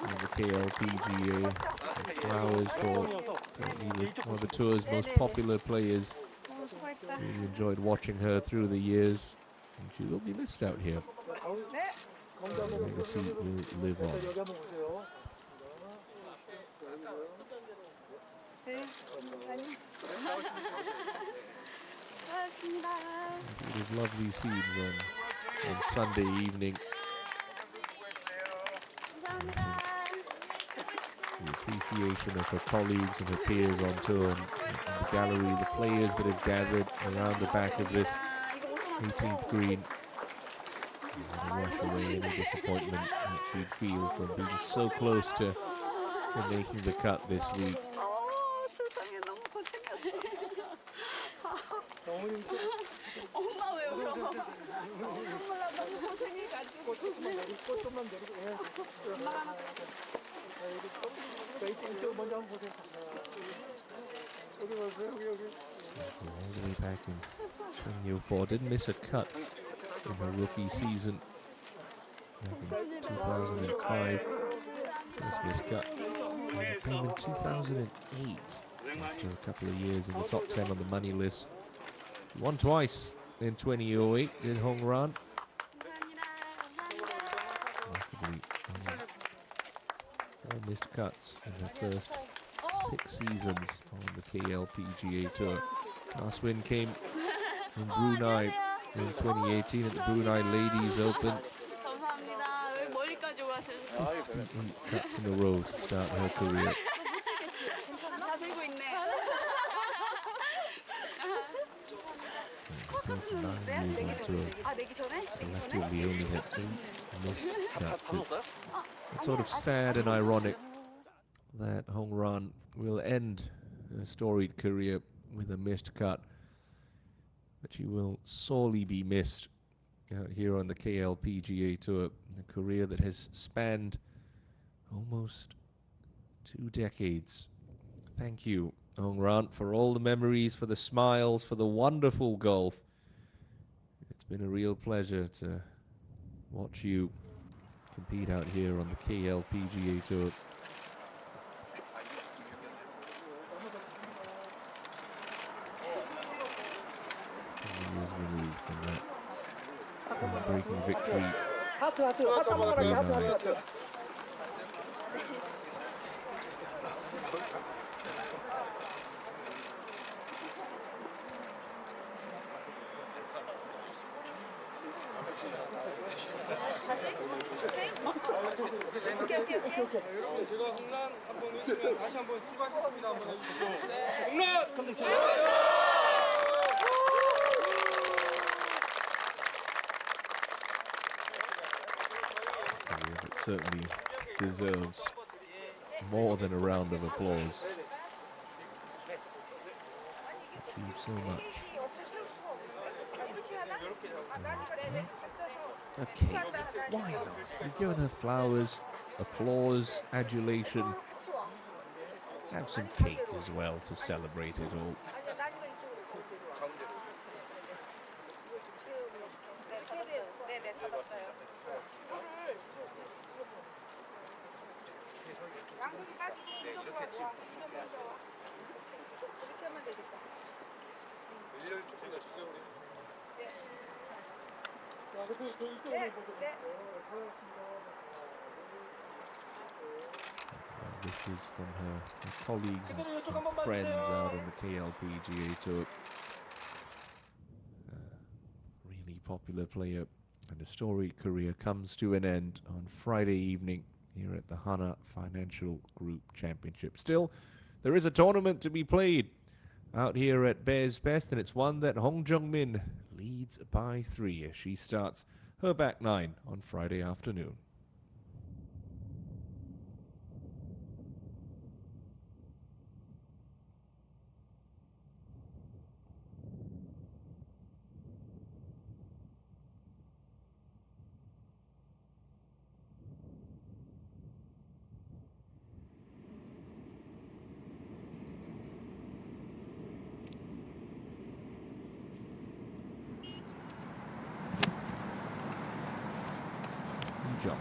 and the KLPGA. Some flowers for one of the tour's most popular players. Really enjoyed watching her through the years, and she will be missed out here. Her legacy will live on. Indeed, lovely scenes on Sunday evening. The appreciation of her colleagues and her peers on tour, and the gallery, the players that have gathered around the back of this 18th green. Wash away any disappointment that she'd feel from being so close to making the cut this week. 세상에 너무 고생했어. 엄마 왜 울어? 엄마 너무 고생해가지고. All the way back in 2004, didn't miss a cut in her rookie season. Back in 2005, first missed cut. And came in 2008 after a couple of years in the top 10 on the money list. She won twice in 2008, did Hong Ran. Remarkably, 4 missed cuts in her first 6 seasons on the KLPGA Tour. Last win came in Brunei in 2018 at the Brunei Ladies Open. 58 cuts in a row to start her career. The first 9 years on tour, collectively only had 8 missed cuts. It's sort of sad and ironic that Hong Ran will end her storied career with a missed cut, but she will sorely be missed out here on the KLPGA Tour. A career that has spanned almost 2 decades. Thank you, Hong Ran, for all the memories, for the smiles, for the wonderful golf. It's been a real pleasure to watch you compete out here on the KLPGA Tour. 7 years removed from that breaking victory. 제가 홈런 한번 놓치면 다시 한번 수고하셨습니다 한번 해주시고 홈런! It certainly deserves more than a round of applause. Achieved so much. A cake. Why not? You've given her flowers, applause, adulation. Have some cake as well to celebrate it all. Wishes from her colleagues and friends out on the KLPGA Tour. Really popular player, and a storied career comes to an end on Friday evening here at the Hana Financial Group Championship. Still, there is a tournament to be played out here at Bears Best, and it's one that Hong Jung-min leads by 3 as she starts her back 9 on Friday afternoon. Hee-jung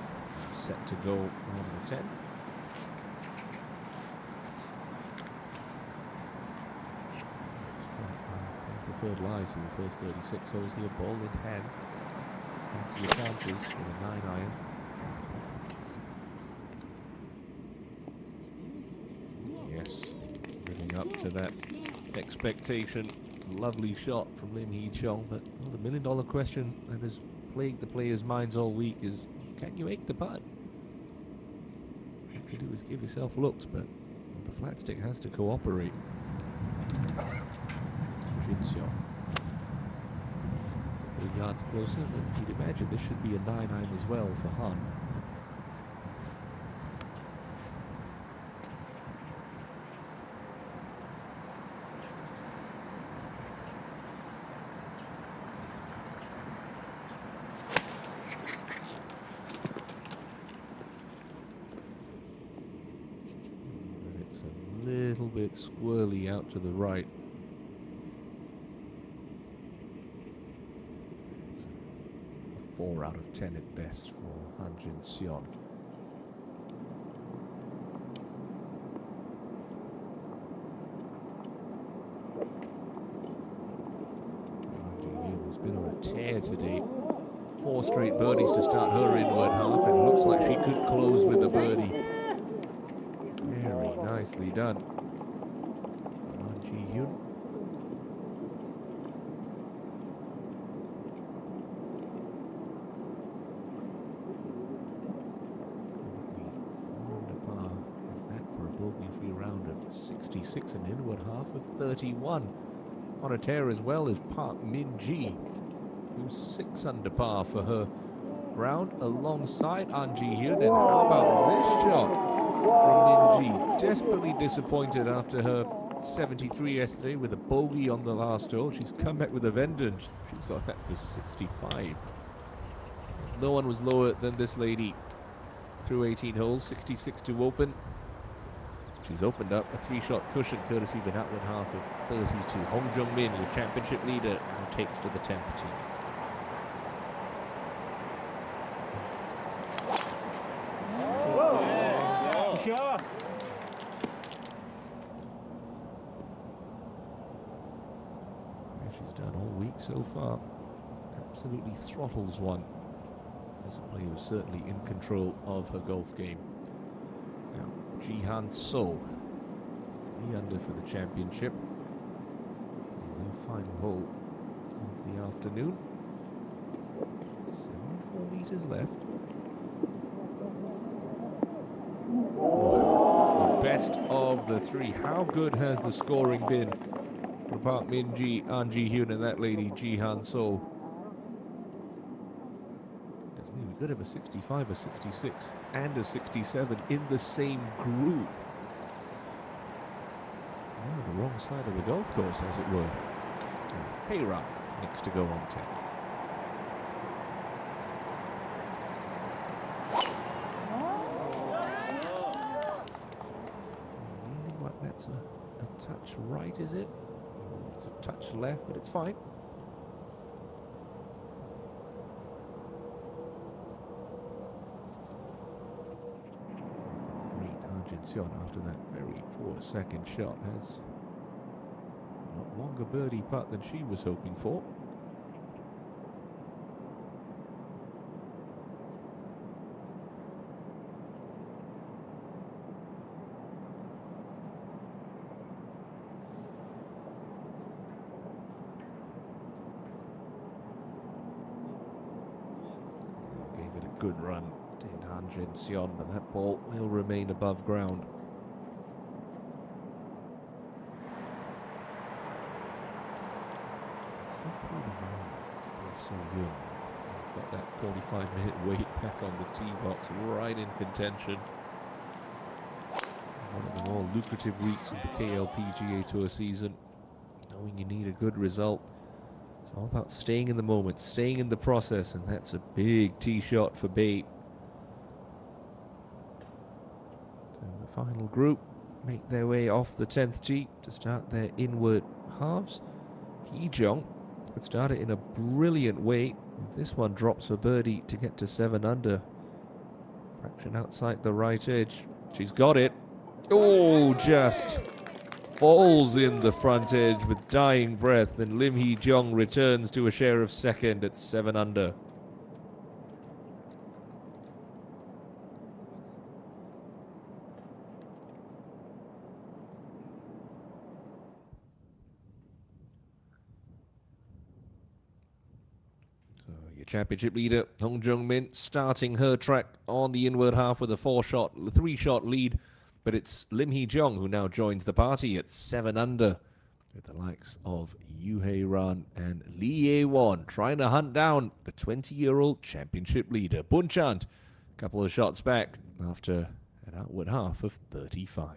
set to go on the 10th. Preferred lies in the first 36 holes here, ball in hand. Fancy your chances with a 9-iron. Yes, living up to that expectation. Lovely shot from Lim Hee-jung, but the million-dollar question that has plagued the players' minds all week is, can you make the putt? What you do is give yourself looks, but the flat stick has to cooperate. Jin-seong. A couple of yards closer, but you'd imagine this should be a 9-iron as well for Han. And it's a little bit squirrely out to the right. It's a 4 out of 10 at best for Han Jin-seong. Has been on a tear today. 4 straight birdies to start her inward half, and looks like she could close with a birdie. Very nicely done. Han Ji-hyun. Under par is that for a bogey-free round of 66, an inward half of 31. On a tear as well as Park Min-ji, who's 6 under par for her round alongside An Ji-hyun. And how about this shot from Min-ji? Desperately disappointed after her 73 yesterday with a bogey on the last hole. She's come back with a vengeance. She's got that for 65. No one was lower than this lady through 18 holes, 66 to open. She's opened up a 3-shot cushion courtesy of an outward half of 32. Hong Jung-min, the championship leader, now takes to the 10th tee. She's done all week so far. Absolutely throttles one. As a player who's certainly in control of her golf game. Now, Jihan Sol, 3 under for the championship. The final hole of the afternoon. 74 meters left. The best of the 3. How good has the scoring been for Park Min-ji, An Ji-hyun, and that lady Jihan Sol? We could have a 65, a 66, and a 67 in the same group. On the wrong side of the golf course, as it were. Heyra next to go on 10. Feeling like that's a touch right, is it? It's a touch left, but it's fine. Jin-seong, after that very poor second shot, has a longer birdie putt than she was hoping for. Gave it a good run. Han Jin-seong, but that ball will remain above ground. It's going to pull the mind so young. He's got that 45-minute wait back on the tee box, right in contention. One of the more lucrative weeks of the KLPGA Tour season. Knowing you need a good result. It's all about staying in the moment, staying in the process, and that's a big tee shot for Bae. Final group make their way off the 10th tee to start their inward halves. Hee-jung could start it in a brilliant way. If this one drops a birdie to get to 7 under, Fraction outside the right edge. She's got it. Oh, just falls in the front edge with dying breath, and Lim Hee Jong returns to a share of second at 7 under. So your championship leader, Hong Jung-min, starting her track on the inward half with a 3-shot lead. But it's Lim Hee Jong who now joins the party at 7 under, with the likes of Yu Hei Ran and Lee Ye-won trying to hunt down the 20-year-old championship leader. Bunchant, a couple of shots back after an outward half of 35.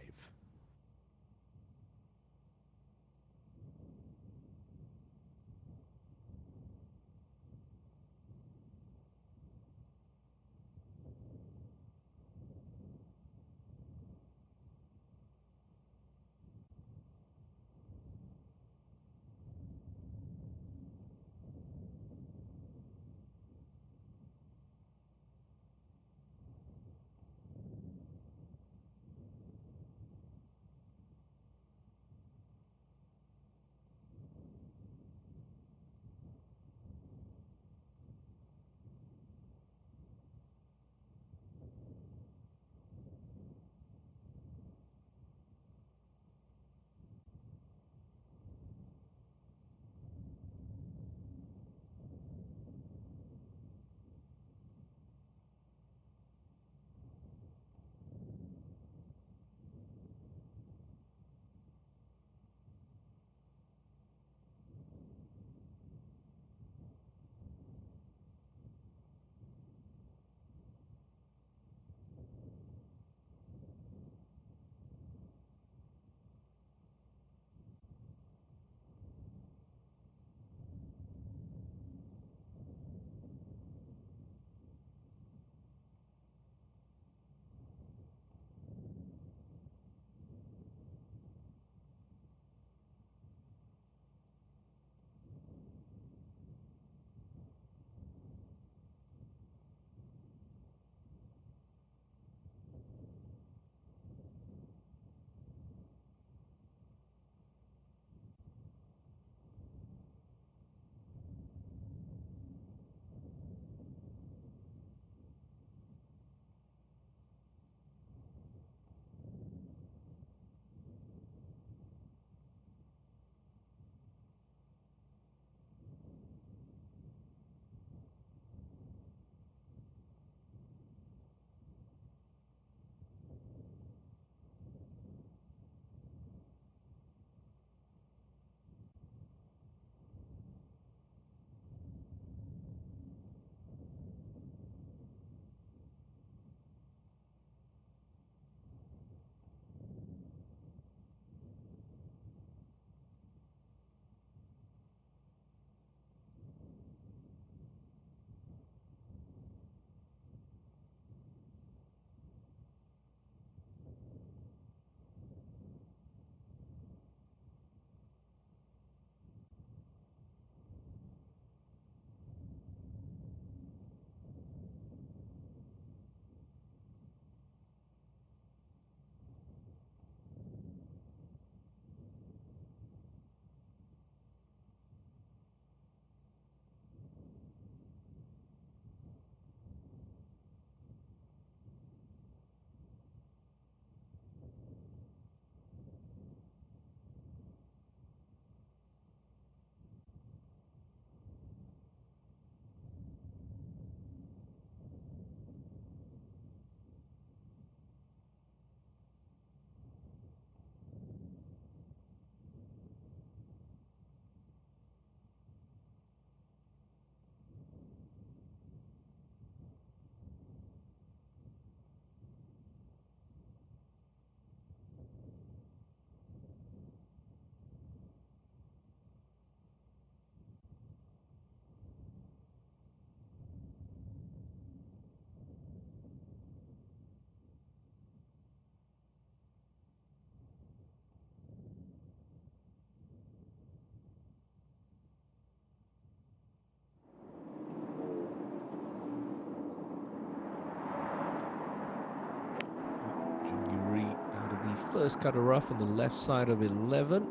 first cut of rough on the left side of 11.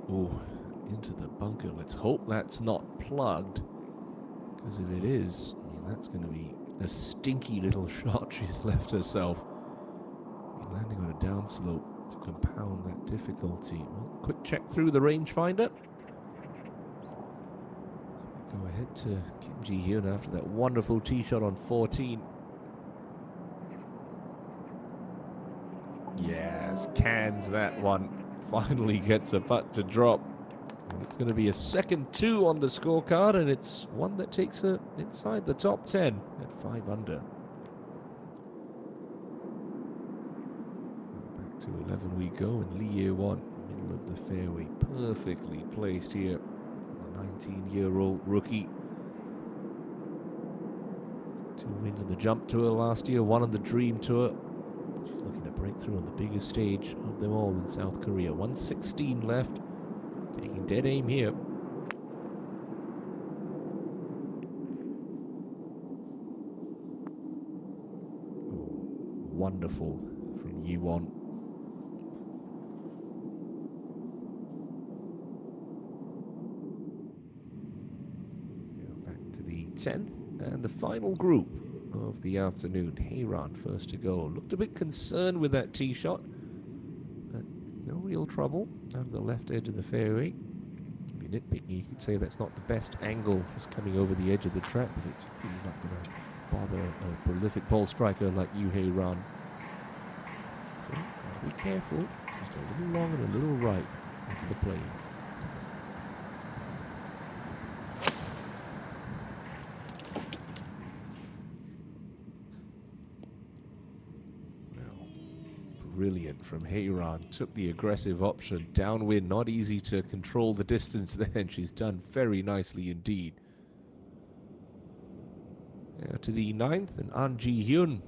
Oh, into the bunker. Let's hope that's not plugged. Because if it is, I mean, that's going to be a stinky little shot she's left herself. Be landing on a downslope to compound that difficulty. Well, quick check through the rangefinder. Go ahead to Kim Ji-hyun after that wonderful tee shot on 14. Yes, cans that one. Finally gets a putt to drop. And it's going to be a second 2 on the scorecard, and it's one that takes her inside the top 10 at 5 under. Back to 11 we go, and Lee Ye-won, middle of the fairway, perfectly placed here. 19-year-old rookie. 2 wins in the Jump Tour last year, 1 on the Dream Tour. She's looking to break through on the biggest stage of them all in South Korea. 116 left. Taking dead aim here. Ooh, wonderful from Yi-won. Back to the 10th and the final group of the afternoon. Heyran first to go. Looked a bit concerned with that tee shot. But no real trouble out of the left edge of the fairway. If you're nitpicking, you could say that's not the best angle. Just coming over the edge of the trap, but it's really not going to bother a prolific ball striker like Yu Heyran. So, gotta be careful. Just a little long and a little right. That's the play. Brilliant from Heyran. Took the aggressive option. Downwind, not easy to control the distance there, and she's done very nicely indeed. To the 9th, and An Ji-hyun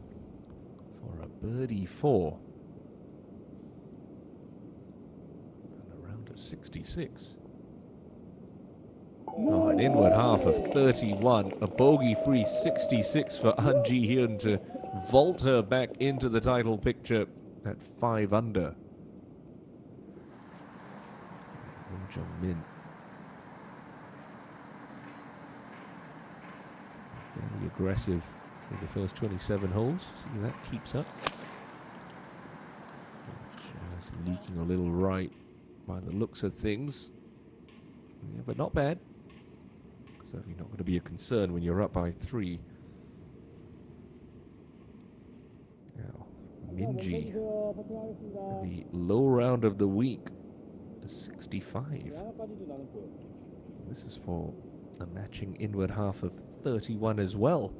for a birdie 4. And a round of 66. Oh, an inward half of 31. A bogey-free 66 for An Ji-hyun to vault her back into the title picture at 5 under. Won Jung-min. Fairly aggressive with the first 27 holes. See, that keeps up. Just leaking a little right by the looks of things. Yeah, but not bad. Certainly not going to be a concern when you're up by 3. Now, Minji, the low round of the week, 65. This is for a matching inward half of 31 as well.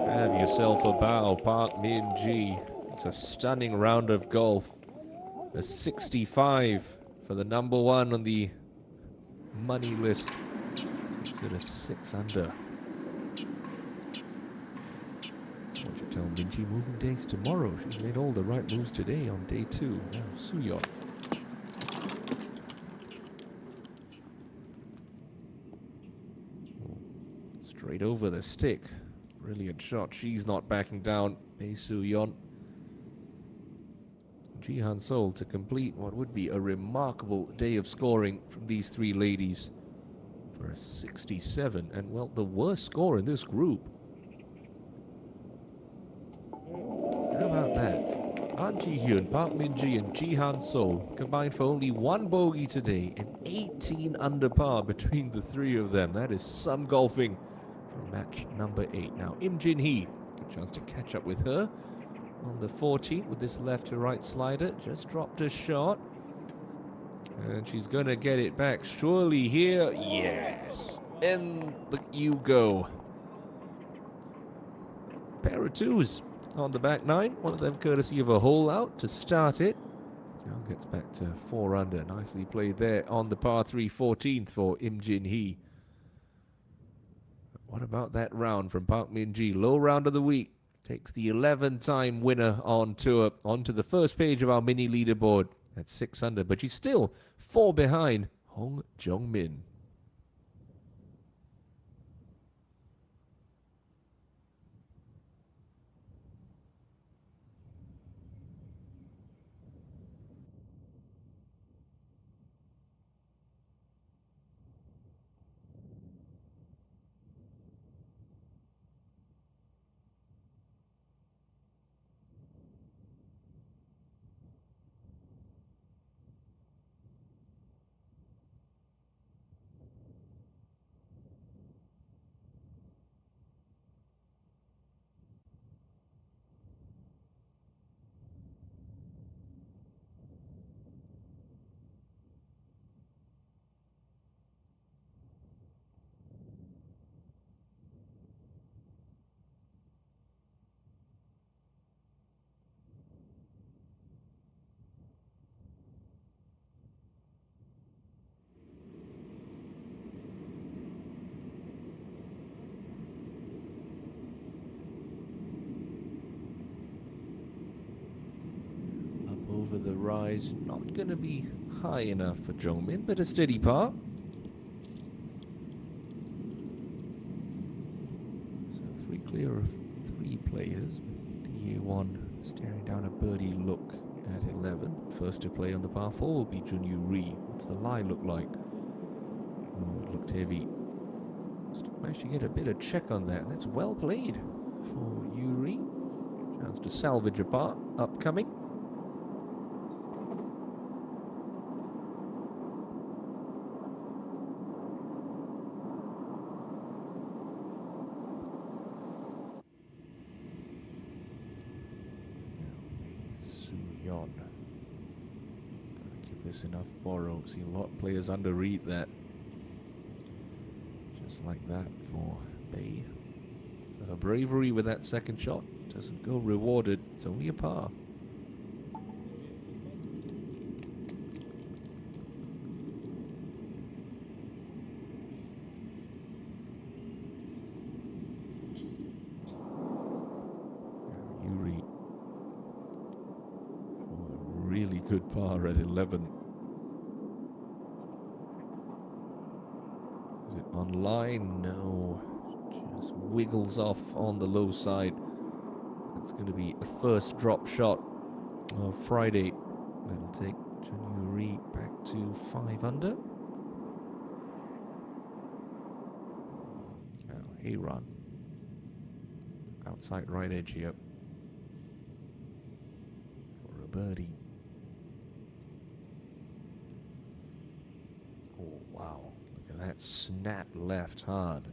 Have yourself a bow, Park Min-ji. It's a stunning round of golf. A 65 for the number 1 on the money list. It's at a 6 under. So what you tell Min-ji, moving days tomorrow. She's made all the right moves today on day 2. Now Suyeon. Straight over the stick. Brilliant shot. She's not backing down. Bae Suyeon. Ji-han Sol to complete what would be a remarkable day of scoring from these 3 ladies for a 67. And, well, the worst score in this group. How about that? An Ji-hyun, Park Min-ji, and Ji-han Sol combined for only 1 bogey today and 18 under par between the 3 of them. That is some golfing for match number 8. Now, Im Jin-hee, a chance to catch up with her on the 14th with this left to right slider. Just dropped a shot. And she's going to get it back surely here. Yes. In you go. Pair of 2s on the back 9. One of them courtesy of a hole out to start it. Now gets back to 4 under. Nicely played there on the par 3 14th for Im Jin-hee. What about that round from Park Min-ji? Low round of the week. takes the 11-time winner on tour onto the first page of our mini leaderboard at 6 under, but she's still 4 behind Hong Jong-min. Over the rise, not going to be high enough for Jong-min, but a steady par. So 3 clear of 3 players. Year 1 staring down a birdie look at 11. First to play on the par 4 will be Junyu Ri. What's the lie look like? Oh, it looked heavy. Still managed to get a bit of check on that. That's well played for Yuri. Chance to salvage a par upcoming. Gotta give this enough borrow. See a lot of players underread that. Just like that for Bay. So her bravery with that second shot doesn't go rewarded. It's only a par. Yuri. Really good par at 11. Is it on line? No. Just wiggles off on the low side. That's going to be a first drop shot of Friday. That'll take Junyu Ri back to 5 under. Oh, he run. Outside right edge here. For a birdie. Oh, wow. Look at that snap left hard.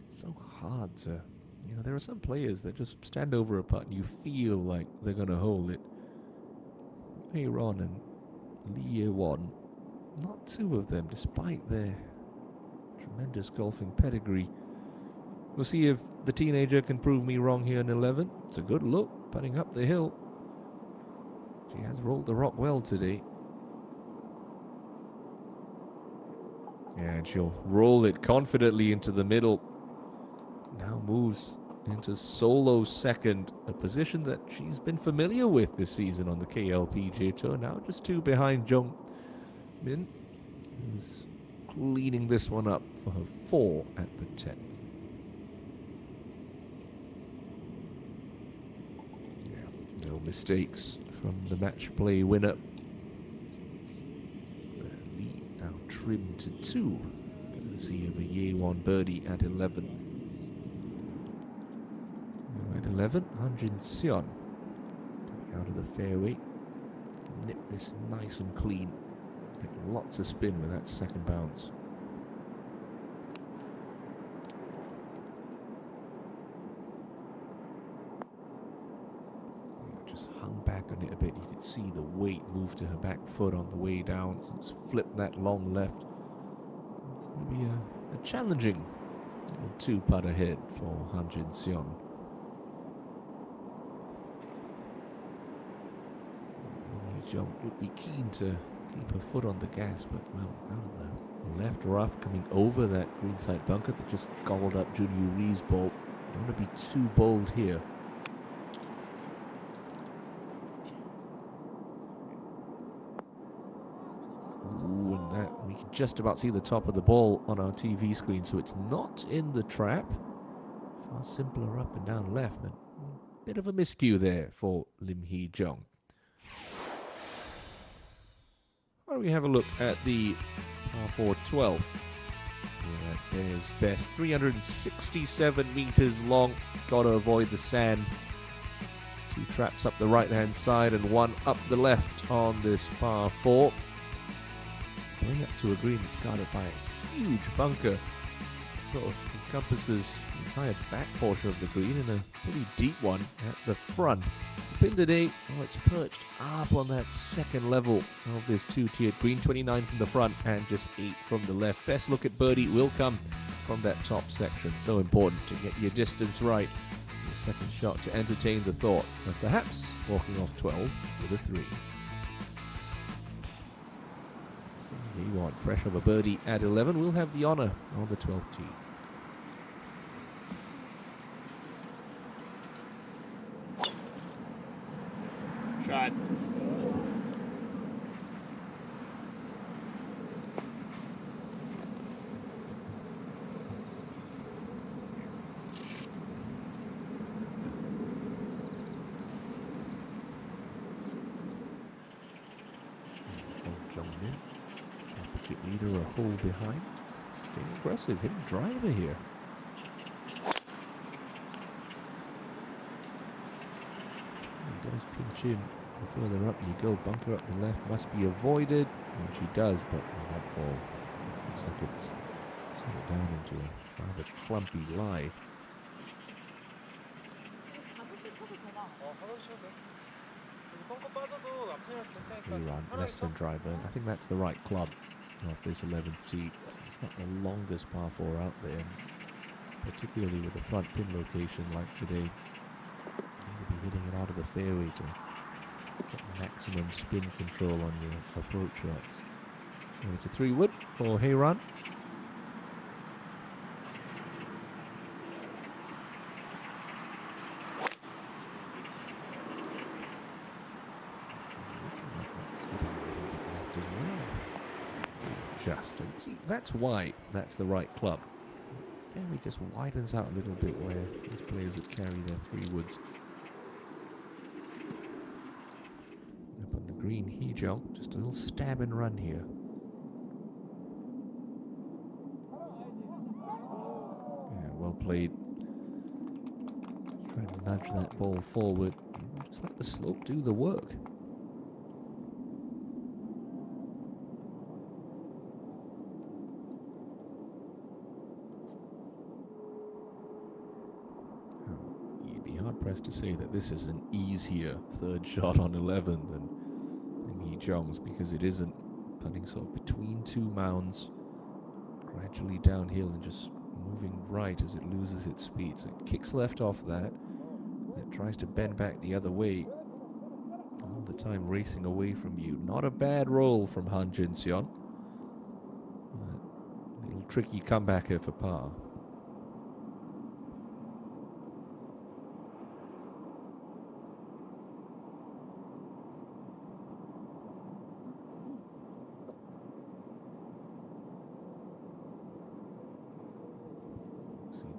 It's so hard to, you know, there are some players that just stand over a putt and you feel like they're going to hold it. Aaron and Lee Ye-won, not two of them, despite their tremendous golfing pedigree. We'll see if the teenager can prove me wrong here in 11. It's a good look, putting up the hill. She has rolled the rock well today. And she'll roll it confidently into the middle. Now moves into solo second, a position that she's been familiar with this season on the KLPGA Tour. Now just 2 behind Jong-min, who's cleaning this one up for her 4 at the 10th. Yeah, no mistakes from the match play winner. Now trimmed to 2. Courtesy of a Ye-won birdie at 11. At 11, Han Jin-seon coming out of the fairway. Nip this nice and clean. Get lots of spin with that second bounce. Yeah, just hung back on it a bit. You could see the weight move to her back foot on the way down. So it's flipped that long left. It's going to be a challenging 2-putt ahead for Han Jin-seon. Jong would be keen to keep her foot on the gas, but well, out of the left rough, coming over that greenside bunker that just gobbled up Junyu Ri's ball. Don't want to be too bold here. Ooh, and that we can just about see the top of the ball on our TV screen, so it's not in the trap. Far simpler up and down left, but a bit of a miscue there for Lim Hee Jong. Why don't we have a look at the par 4 12th? Yeah, there's best 367 meters long. Got to avoid the sand. 2 traps up the right-hand side and 1 up the left on this par 4. Going up to a green that's guarded by a huge bunker. Sort of encompasses the entire back portion of the green and a pretty deep one at the front. Pin today, it's perched up on that second level of this 2-tiered green, 29 from the front and just 8 from the left. Best look at birdie will come from that top section. So important to get your distance right. Your second shot to entertain the thought of perhaps walking off 12 with a 3. So you want fresh of a birdie at 11. We'll have the honor on the 12th tee. Shot. Jungmin, championship leader, a hole behind. Staying aggressive, hitting driver here. He does pinch in. The further up you go, bunker up the left must be avoided, and she does, but that ball looks like it's settled down into a rather clumpy lie. Around less than driver. I think that's the right club off this 11th seat. It's not the longest par 4 out there, particularly with the front pin location like today. You need to be hitting it out of the fairway to get maximum spin control on your approach shots. So it's a 3-wood for Heyran. And see, that's why that's the right club. Fairway just widens out a little bit where these players would carry their 3-woods. Up on the green, Hee Jong, just a little stab and run here. Yeah, well played. Just trying to nudge that ball forward. Just let the slope do the work. Pressed to say that this is an easier third shot on 11 than Hee Jong's, because it isn't. Putting sort of between 2 mounds, gradually downhill and just moving right as it loses its speed. So it kicks left off that. It tries to bend back the other way, all the time racing away from you. Not a bad roll from Han Jin-seon. A little tricky comebacker for par.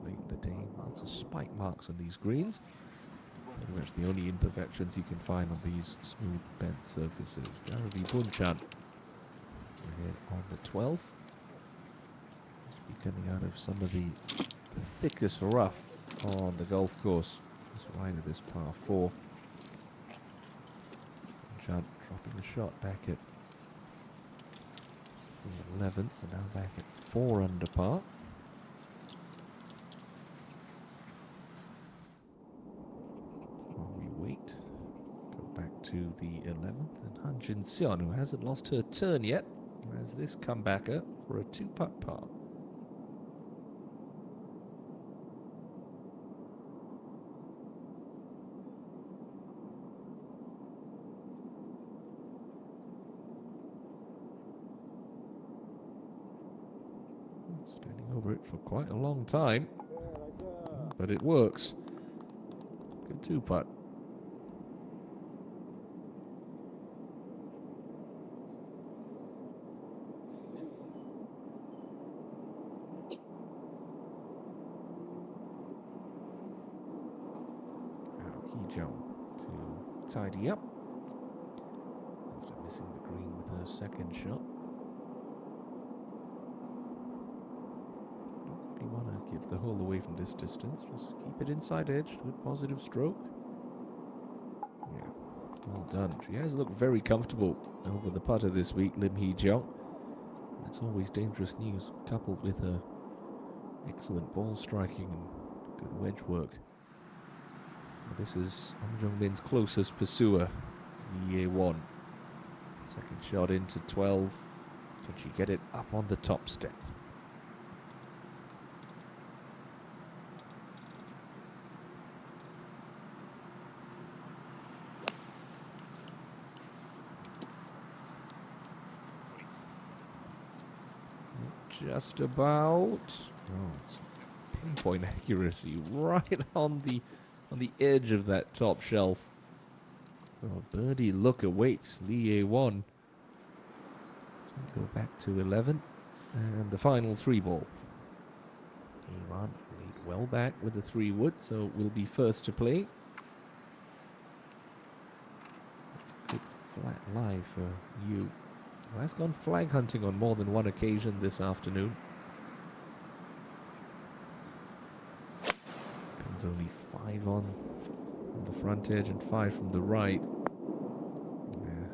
Late in the day, lots of spike marks on these greens. Pretty much the only imperfections you can find on these smooth bent surfaces. Daravi Bunchan ahead on the 12th. Must be coming out of some of the thickest rough on the golf course. Just wide of this par 4. Bunchan dropping the shot back at the 11th, and now back at 4 under par. To the 11th, and Han Jin-seon, who hasn't lost her turn yet, has this comebacker for a 2-putt par. Standing over it for quite a long time. but it works. Good two-putt. Hee-jung to tidy up after missing the green with her second shot. Don't really want to give the hole away from this distance. Just keep it inside edge. Good positive stroke. Yeah, well done. She has looked very comfortable over the putter this week, Lim Hee-jung. That's always dangerous news, coupled with her excellent ball striking and good wedge work. This is Hong Jung-min's closest pursuer, Lee Ye-won. Second shot into 12. Can she get it up on the top step? Just about. Oh, it's pinpoint accuracy right on the edge of that top shelf. Oh, birdie look awaits Lee Ye-won. So we go back to 11 and the final 3-ball. Iran laid well back with the 3-wood, so will be first to play. It's a good flat lie for you. Who has gone flag hunting on more than one occasion this afternoon. Pins only 5 on the front edge and 5 from the right. Yeah,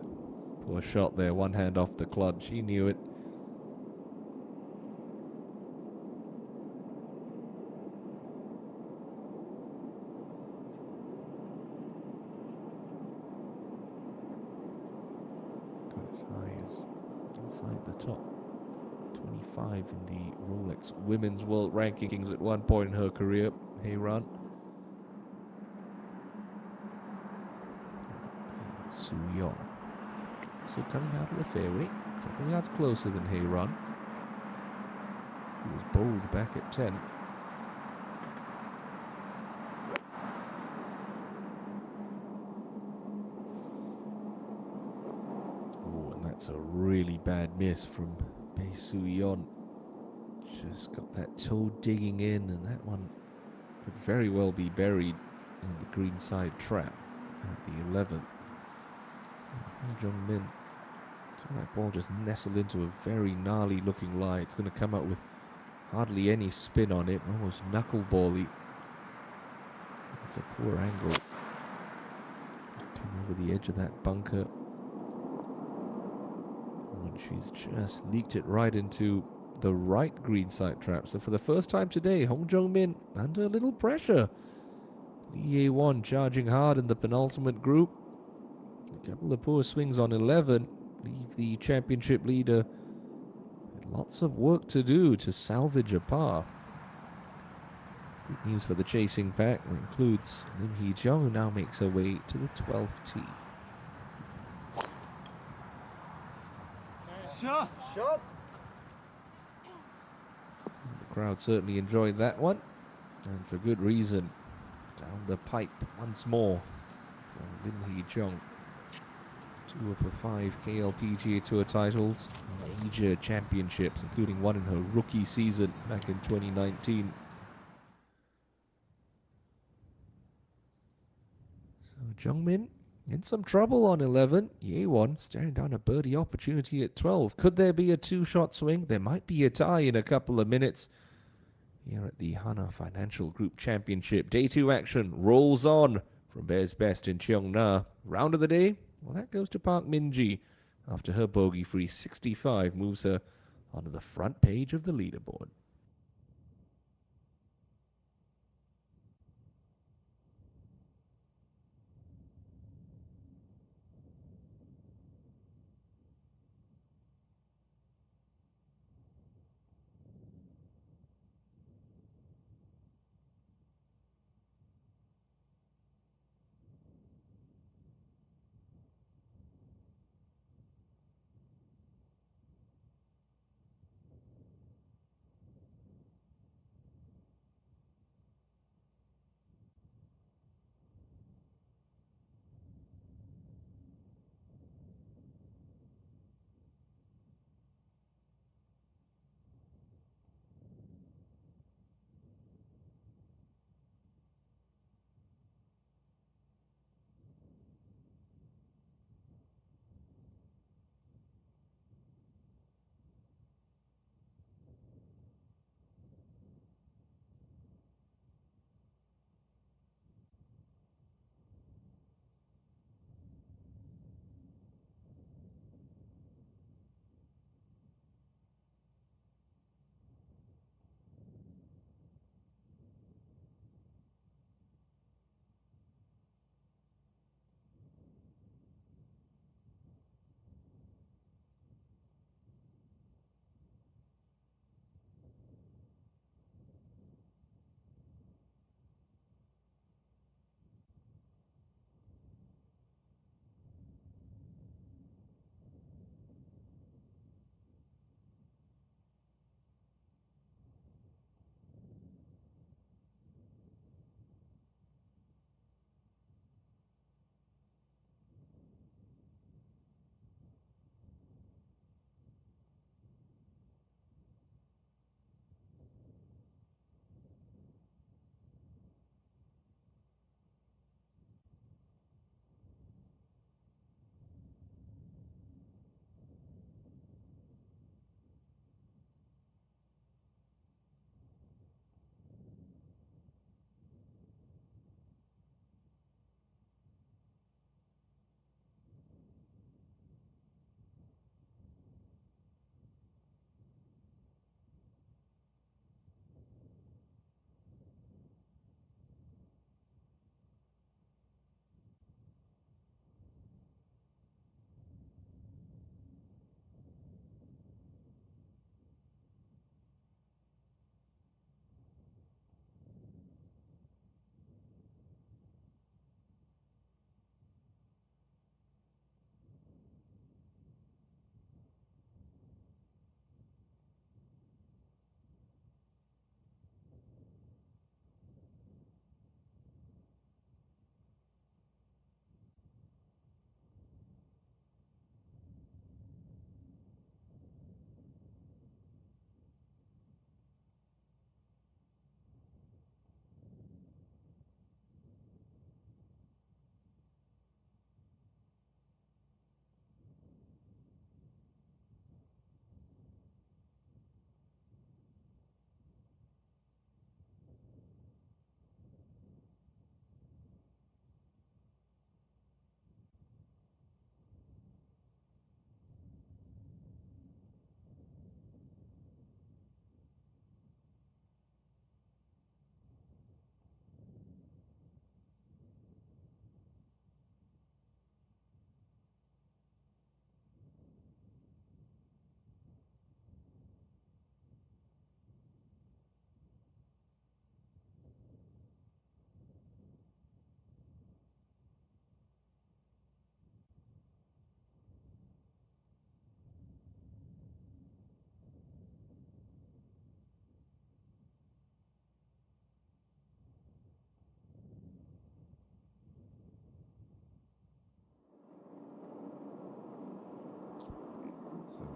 poor shot there, one hand off the club. She knew it. Got as high as inside the top 25 in the Rolex Women's World Rankings at one point in her career. Heyran. Soo-yeon. So coming out of the fairway, a couple of yards closer than Heyran. She was bowled back at 10. Oh, and that's a really bad miss from Bae Soo-yeon. Just got that toe digging in, and that one could very well be buried in the greenside trap at the 11th. Hong Jung-min saw that ball just nestle into a very gnarly looking lie. It's going to come out with hardly any spin on it, almost knucklebally. It's a poor angle. Came over the edge of that bunker. And she's just leaked it right into the right greenside trap. So for the first time today, Hong Jung-min under a little pressure. Lee Ye-won charging hard in the penultimate group. A couple of poor swings on 11 leave the championship leader with lots of work to do to salvage a par. Good news for the chasing pack. That includes Lim Hee-jung, who now makes her way to the 12th tee. Shot! Shot! The crowd certainly enjoyed that one, and for good reason. Down the pipe once more for Lim Hee-jung. 2 of the 5 KLPGA Tour titles, major championships, including one in her rookie season back in 2019. So Jung-min in some trouble on 11. Ye-won staring down a birdie opportunity at 12. Could there be a 2-shot swing? There might be a tie in a couple of minutes. Here at the Hana Financial Group Championship, Day 2 action rolls on from Bear's Best in Cheongna. Round of the day, well, that goes to Park Min-ji after her bogey-free 65 moves her onto the front page of the leaderboard.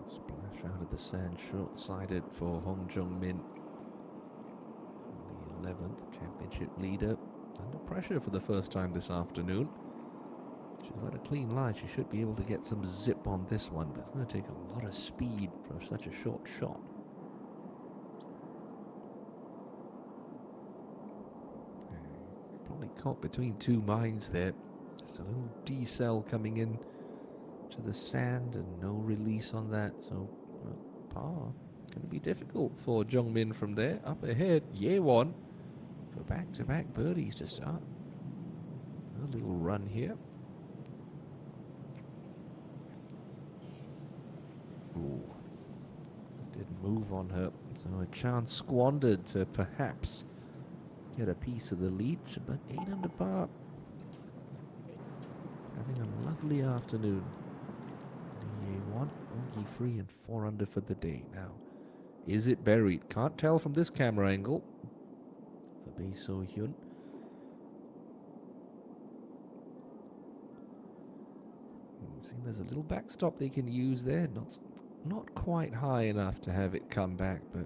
Splash out of the sand, short-sided for Hong Jung-min. The 11th championship leader. Under pressure for the first time this afternoon. She's got a clean line. She should be able to get some zip on this one, but it's going to take a lot of speed for such a short shot. Probably caught between two mines there. Just a little decel coming in to the sand and no release on that. So, well, par. Going to be difficult for Jung-min from there. Up ahead, Ye-won for back-to-back birdies to start. A little run here. Ooh, didn't move on her, so a chance squandered to perhaps get a piece of the lead, but 8 under par. Having a lovely afternoon. A1, bogey free and 4 under for the day. Now, is it buried? Can't tell from this camera angle for Bae So Hyun. Seeing there's a little backstop they can use there. Not quite high enough to have it come back, but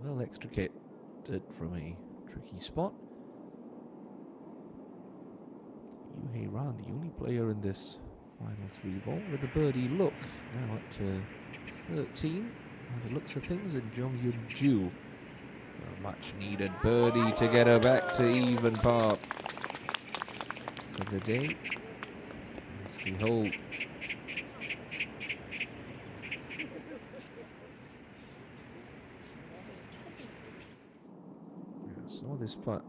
well extricated from a tricky spot. Yoo Hae-ran, the only player in this final 3-ball with a birdie look. Now up to 13. By the looks of things, and Jung Yoon-ju. A much needed birdie to get her back to even par for the day. Nicely hold. Saw this putt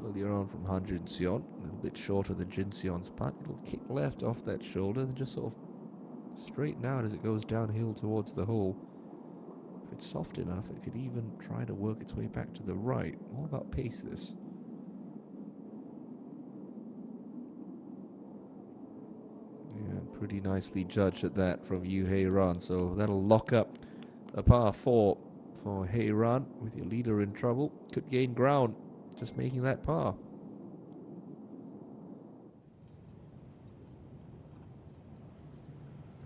earlier on from Han Jun-seon, a little bit shorter than Jin-seon's putt. It'll kick left off that shoulder and just sort of straighten out as it goes downhill towards the hole. If it's soft enough, it could even try to work its way back to the right. All about pace, this. Yeah, pretty nicely judged at that from Yoo Hae-ran, so that'll lock up a par 4 for Hae-ran. With your leader in trouble, could gain ground just making that par.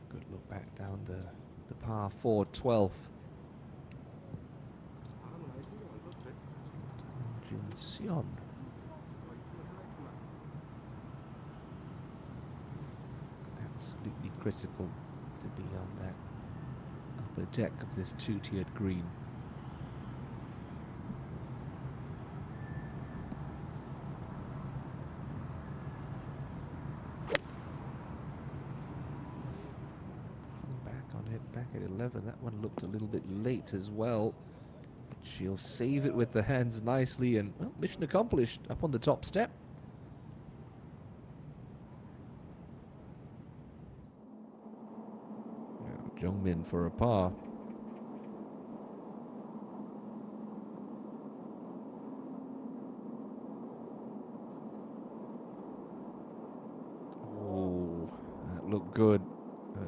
Good look back down the par 4 12th. Jin-seon. Absolutely critical to be on that upper deck of this 2-tiered green. Back at 11, that one looked a little bit late as well, but she'll save it with the hands nicely, and well, mission accomplished up on the top step. Jung-min for a par. Oh, that looked good.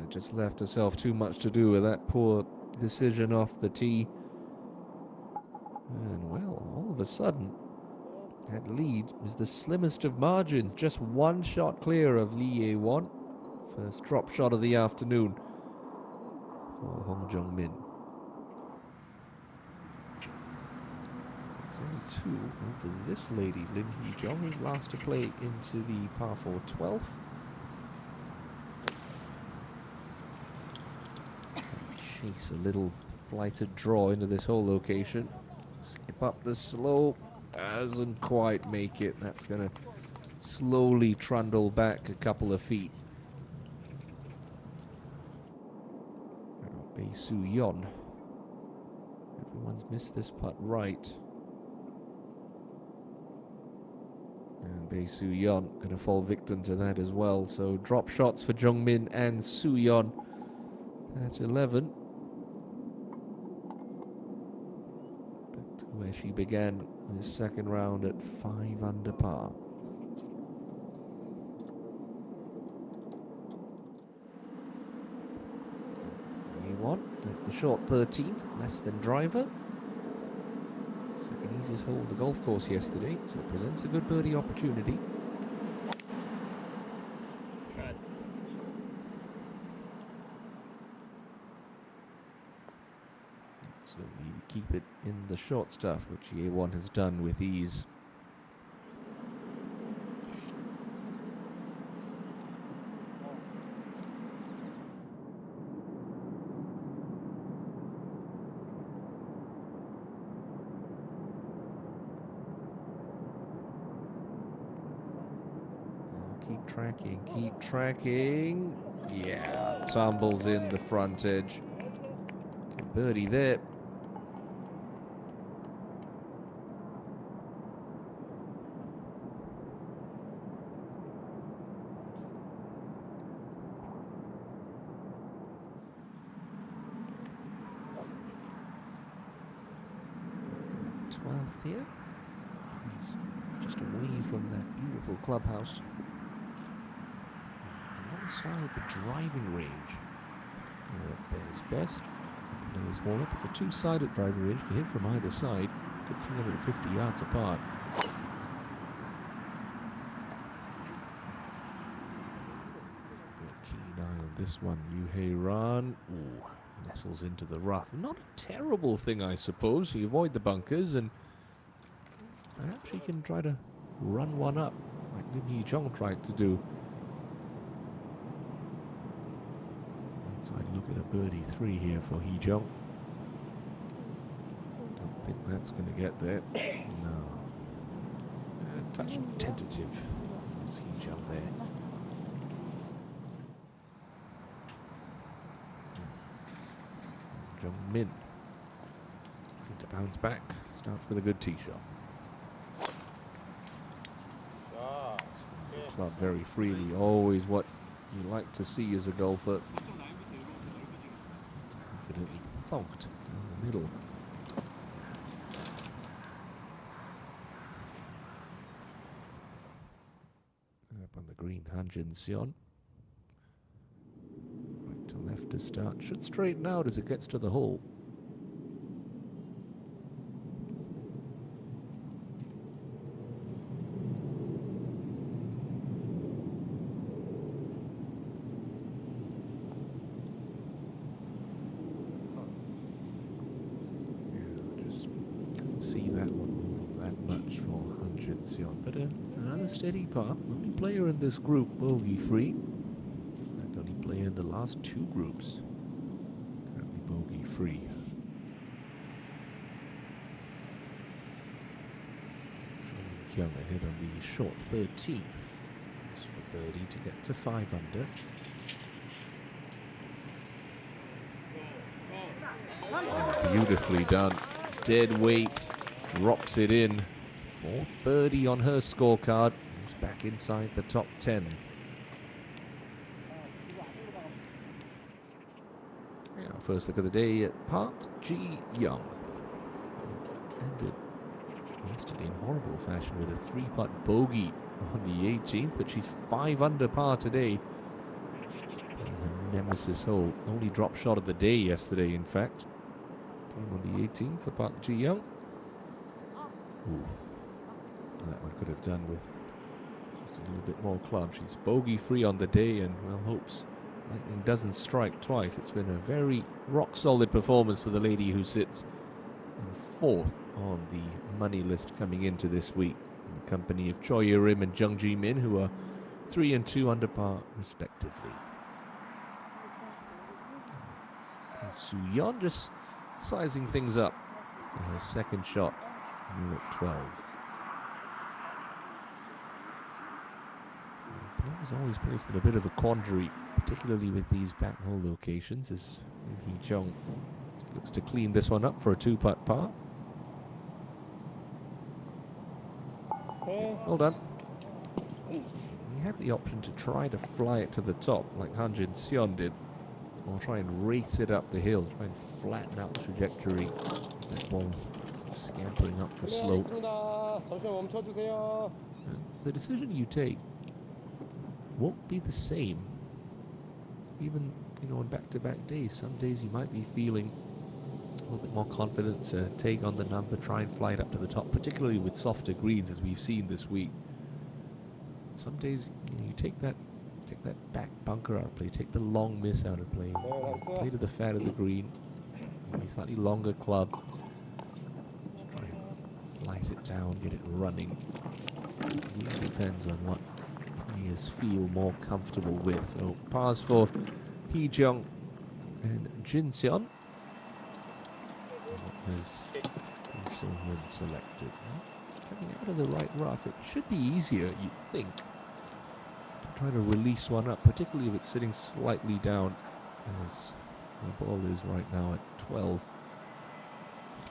Just left herself too much to do with that poor decision off the tee. And well, all of a sudden, that lead is the slimmest of margins. Just one shot clear of Lee Ye-won. First drop shot of the afternoon for Hong Jung-min. It's only 2 over this lady, Lim Hee-jung, who's last to play into the par 4 12th. Chase a little flighted draw into this whole location. Skip up the slope. Doesn't quite make it. That's going to slowly trundle back a couple of feet. Bae So-yeon. Everyone's missed this putt right. And Bae So-yeon going to fall victim to that as well. So drop shots for Jung-min and So-yeon at 11. Where she began this second round at 5 under par. Ye-won at the short 13th, less than driver. Second easiest hole of the golf course yesterday, so it presents a good birdie opportunity. So you keep it in the short stuff, which A1 has done with ease. Keep tracking, keep tracking. Yeah, tumbles in the front edge. Good birdie there. Here. He's just away from that beautiful clubhouse. Alongside the driving range. Here at Bears Best. The players warm up. It's a two-sided driving range. You can hit from either side. Good 350 yards apart. Keen eye on this one. Yuhei Ran. Ooh, nestles into the rough. Not a terrible thing, I suppose. You avoid the bunkers and perhaps he can try to run one up, like Lim Hee-jung tried to do. Inside look at a birdie 3 here for Hee-jung. Don't think that's going to get there. No. Touch tentative. There's Hee-jung there. Jung Min. Looking to bounce back. Starts with a good tee shot. Club very freely, always what you like to see as a golfer. It's confidently thunked down the middle. Up on the green, Han Jin-seon. Right to left to start. Should straighten out as it gets to the hole. See that one moving that much for Han Jin-seon, but another steady par. Only player in this group bogey free, and only player in the last 2 groups currently bogey free. Kyung ahead on the short 13th. That's for birdie to get to 5 under. Oh, beautifully done. Dead weight, drops it in. 4th birdie on her scorecard. Moves back inside the top 10. Yeah, first look of the day at Park Ji-young. Ended yesterday in horrible fashion with a 3-putt bogey on the 18th, but she's 5 under par today. Her nemesis hole, only drop shot of the day yesterday, in fact. Came on the 18th for Park Ji-young. Ooh, that one could have done with just a little bit more club. She's bogey free on the day and, well, hopes lightning doesn't strike twice. It's been a very rock solid performance for the lady who sits in 4th on the money list coming into this week, in the company of Choi Ye-rim and Jung Ji-min, who are 3 and 2 under par respectively. Soo-yeon just sizing things up for her second shot here at 12. Players always placed in a bit of a quandary, particularly with these back hole locations, as Lim Hee-jung looks to clean this one up for a 2-putt par. Well done. You have the option to try to fly it to the top like Han Jin-seon did, or try and race it up the hill, try and flatten out the trajectory. That ball scampering up the slope. The decision you take won't be the same. Even, on back-to-back days. Some days you might be feeling a little bit more confident to take on the number, try and fly it up to the top, particularly with softer greens as we've seen this week. Some days you take that back bunker out play, take the long miss out of play, play to the fat of the green, maybe slightly longer club. Just try and flight it down, get it running. It really depends on what players feel more comfortable with. So pars for Hee Jung and Jin Seon. What has been Sohyun selected? Coming out of the right rough, it should be easier, you'd think, to try to release one up, particularly if it's sitting slightly down, as the ball is right now at 12.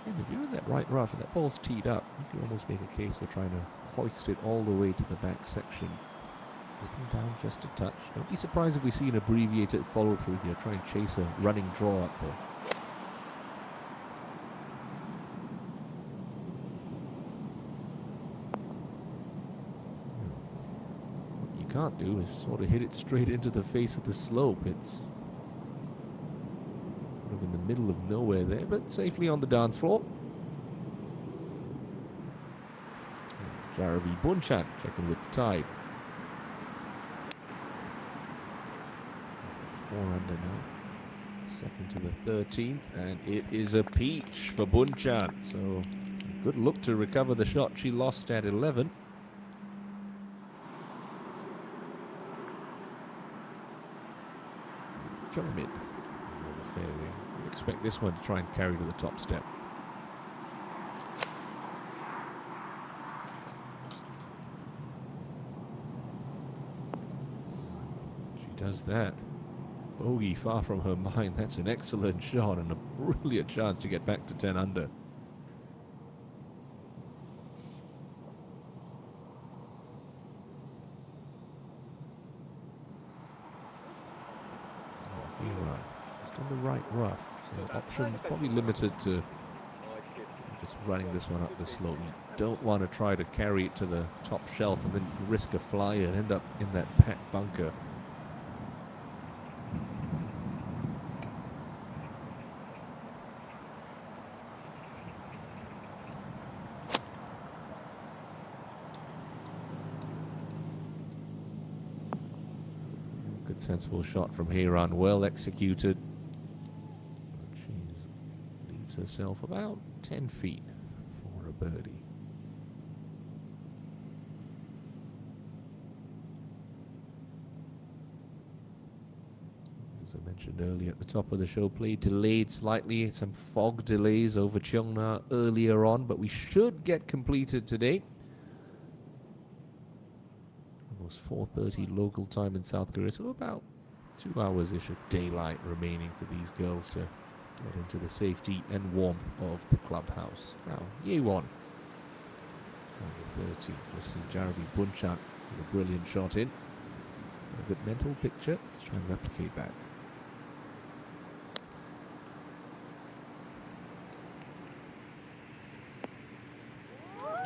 And if you're in that right rough and that ball's teed up, you can almost make a case for trying to hoist it all the way to the back section. Looking down just a touch. Don't be surprised if we see an abbreviated follow through here. Try and chase a running draw up there. What you can't do is sort of hit it straight into the face of the slope. It's sort of in the middle of nowhere there, but safely on the dance floor. Jaravi Bunchan checking with the tide. 4 under now. Second to the 13th, and it is a peach for Bunchan. So a good look to recover the shot she lost at 11. Jump mid, middle of the fairway. I'd expect this one to try and carry to the top step. She does that. Bogey far from her mind. That's an excellent shot and a brilliant chance to get back to 10 under. Just on the right rough. So options probably limited to just running this one up the slope. You don't want to try to carry it to the top shelf and then risk a flyer and end up in that packed bunker. Good sensible shot from Heyran, well executed. She leaves herself about 10 feet for a birdie. As I mentioned earlier at the top of the show, play delayed slightly, some fog delays over Cheongna earlier on, but we should get completed today. Almost 4:30 local time in South Korea, so about 2 hours-ish of daylight remaining for these girls to get into the safety and warmth of the clubhouse. Now, Yewon, number 30, just see Jaravi Bunchan with a brilliant shot in. A good mental picture, let's try and replicate that.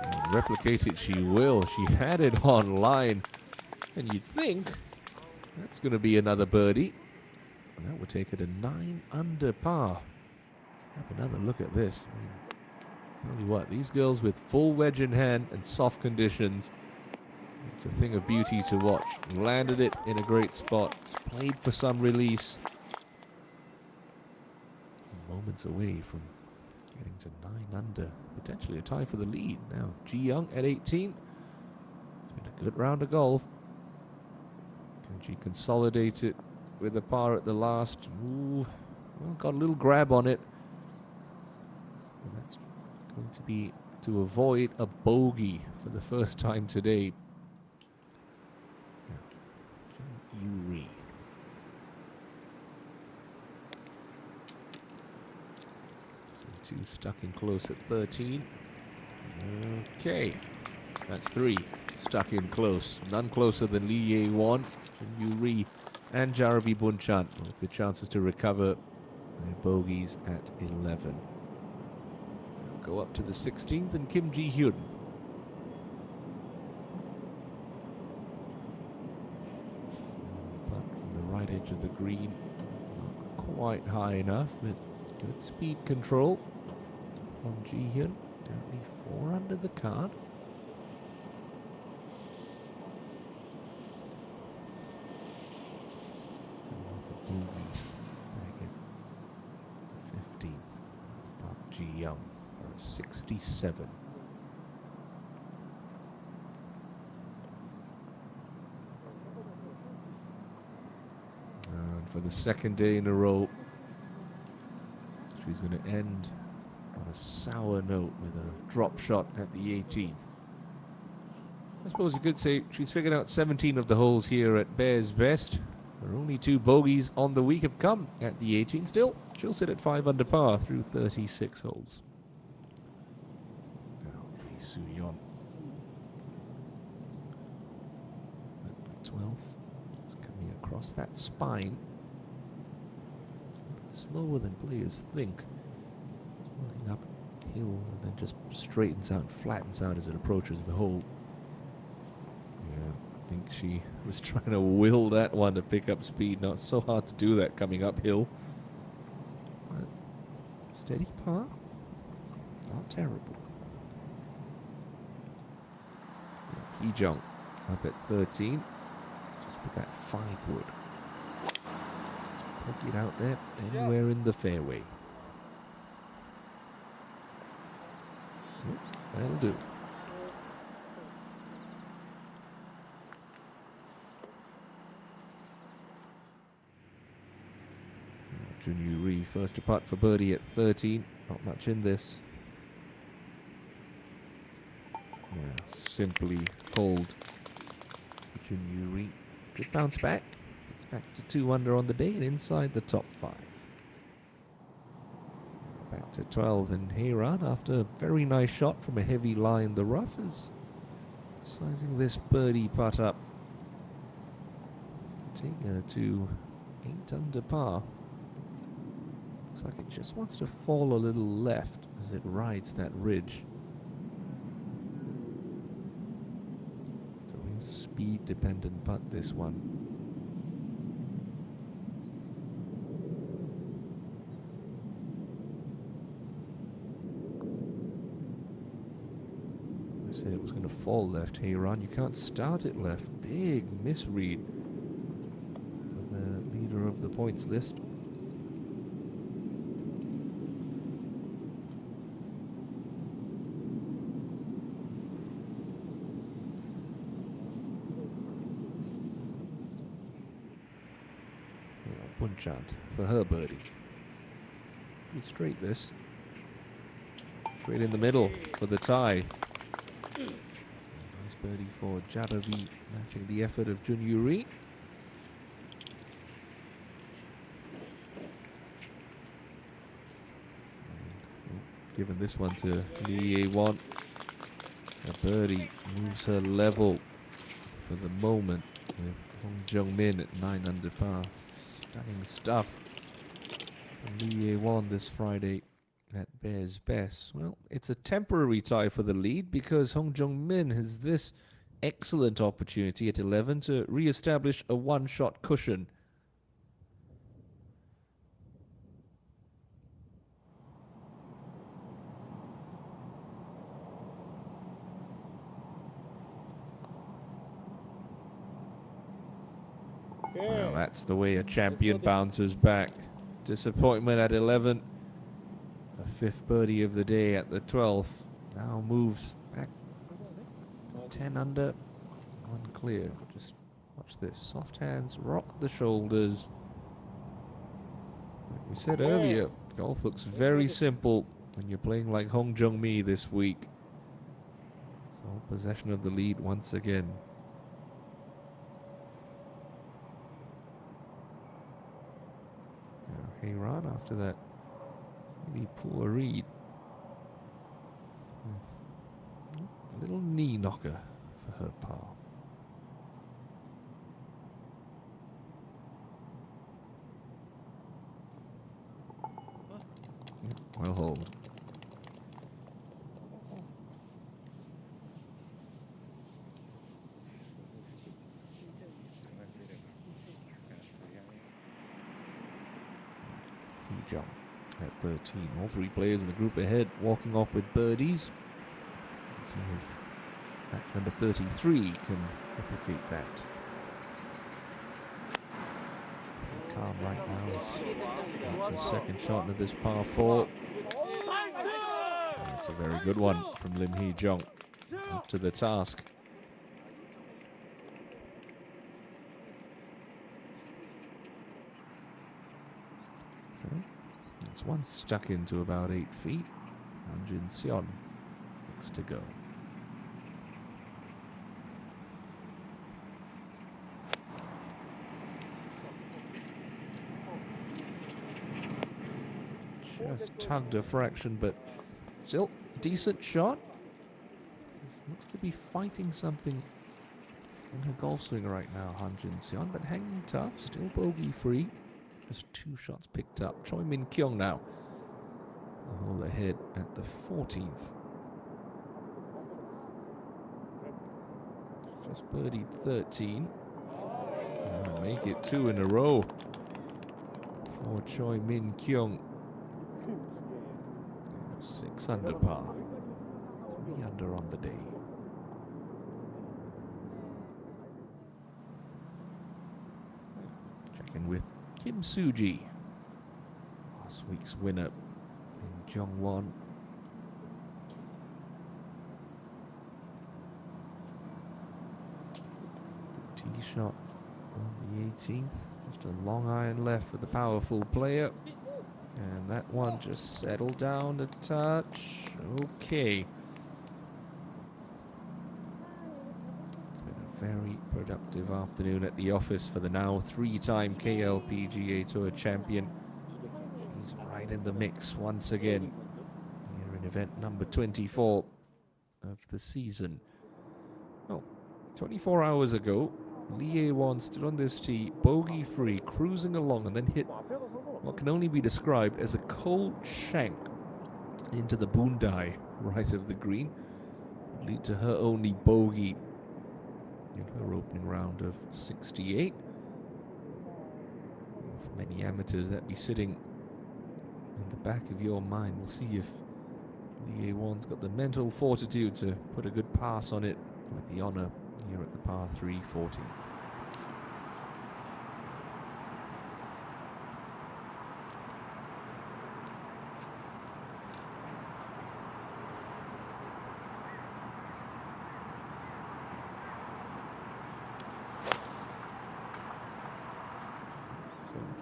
And replicate it she will, she had it on line. And you'd think that's going to be another birdie. And that would take it a 9 under par. Have another look at this. I mean, tell you what, these girls with full wedge in hand and soft conditions, it's a thing of beauty to watch. Landed it in a great spot. Just played for some release. Moments away from getting to 9 under. Potentially a tie for the lead. Now, Ji Young at 18. It's been a good round of golf. She consolidated with a par at the last. Ooh, well, got a little grab on it. And that's going to be to avoid a bogey for the first time today. Yuri. So 2 stuck in close at 13. Okay, that's 3. Stuck in close. None closer than Lee Ye-won, Yuri, and Jaravi Bunchan, with the chances to recover their bogeys at 11. They'll go up to the 16th, and Kim Ji-hyun. But from the right edge of the green, not quite high enough, but good speed control from Ji-hyun. Currently 4 under the card. Back at 15th. Ji Young for a 67. And for the second day in a row, she's going to end on a sour note with a drop shot at the 18th. I suppose you could say she's figured out 17 of the holes here at Bears Best. Her only 2 bogeys on the week have come at the 18th. Still, she'll sit at 5 under par through 36 holes. Now, Lee Soo-yeon at the 12th. Just coming across that spine. A bit slower than players think. Going uphill and then just straightens out and flattens out as it approaches the hole. I think she was trying to will that one to pick up speed. Not so hard to do that coming uphill. But steady par. Not terrible. Hee Jung up at 13. Just with that 5-wood. Just poke it out there anywhere in the fairway. Yep, that'll do. Junyu Ri first to putt for birdie at 13. Not much in this. Yeah, simply hold Junyu Ri. Good bounce back. It's back to 2 under on the day and inside the top 5. Back to 12 and Heyran after a very nice shot from a heavy lie in the rough is sizing this birdie putt up. Take her to 8 under par. Looks like it just wants to fall a little left as it rides that ridge. So real speed dependent putt this one. I said it was going to fall left, Heyran. You can't start it left. Big misread for the leader of the points list. Chant for her birdie. Pretty straight this. Straight in the middle for the tie. Nice birdie for Jadavi, matching the effort of Junyu Ri. Given this one to Lee Ye-won. A birdie moves her level for the moment with Hong Jung-min at 9 under par. Stunning stuff from Lee Ye-won this Friday at Bears Best. Well, it's a temporary tie for the lead because Hong Jung-min has this excellent opportunity at 11 to re-establish a one-shot cushion. Well, that's the way a champion bounces back. Disappointment at 11. A 5th birdie of the day at the 12th. Now moves back 10 under. Unclear. Just watch this. Soft hands, rock the shoulders. Like we said earlier, golf looks very simple when you're playing like Hong Jung-mi this week. Sole possession of the lead once again. Heyran after that really poor read with a little knee knocker for her par. Yeah, well hold. Jump at 13. All 3 players in the group ahead walking off with birdies. Let's see if back number 33 can replicate that. Calm right now as that's his second shot into this par 4. That's a very good one from Lim Hee-jung. Up to the task. So it's one stuck into about 8 feet. Han Jin-seon next to go. Just tugged a fraction, but still decent shot. Looks to be fighting something in her golf swing right now, Han Jin-seon, but hanging tough, still bogey free. Just 2 shots picked up. Choi Min-kyung now. A hole ahead at the 14th. Just birdied 13. Make it 2 in a row for Choi Min-kyung. 6 under par. 3 under on the day. Check in with Kim Soo-ji, last week's winner in Jongwon. Tee shot on the 18th. Just a long iron left for the powerful player. And that one just settled down a touch. Okay. It's been a very productive afternoon at the office for the now 3-time KLPGA Tour champion. He's right in the mix once again here in event number 24 of the season. Well, 24 hours ago, Lee Ae-won stood on this tee, bogey-free, cruising along, and then hit what can only be described as a cold shank into the boondai right of the green. Would lead to her only bogey in her opening round of 68. For many amateurs, that be sitting in the back of your mind. We'll see if Lee Ae-won's got the mental fortitude to put a good pass on it with the honour here at the par 3 14th.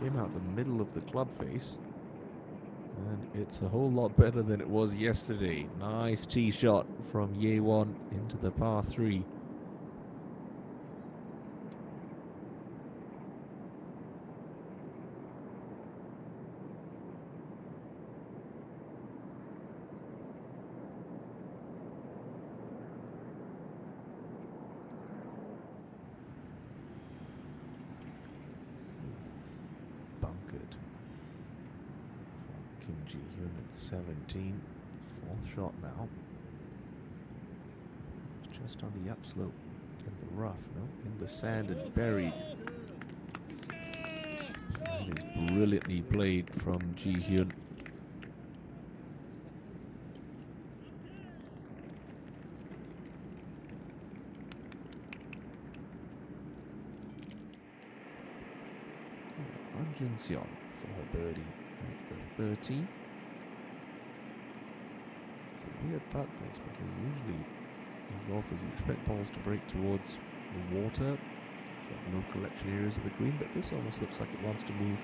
Came out the middle of the club face, and it's a whole lot better than it was yesterday. Nice tee shot from Ye-won into the par 3. Bunkered. Kim Ji-hyun at 17. 4th shot now. It's just on the upslope in the rough, no? In the sand and buried. That is brilliantly played from Ji-hyun. Han Jin-seon for her birdie at the 13th. It's a weird putt this, because usually as golfers you expect balls to break towards the water, no collection areas of the green, but this almost looks like it wants to move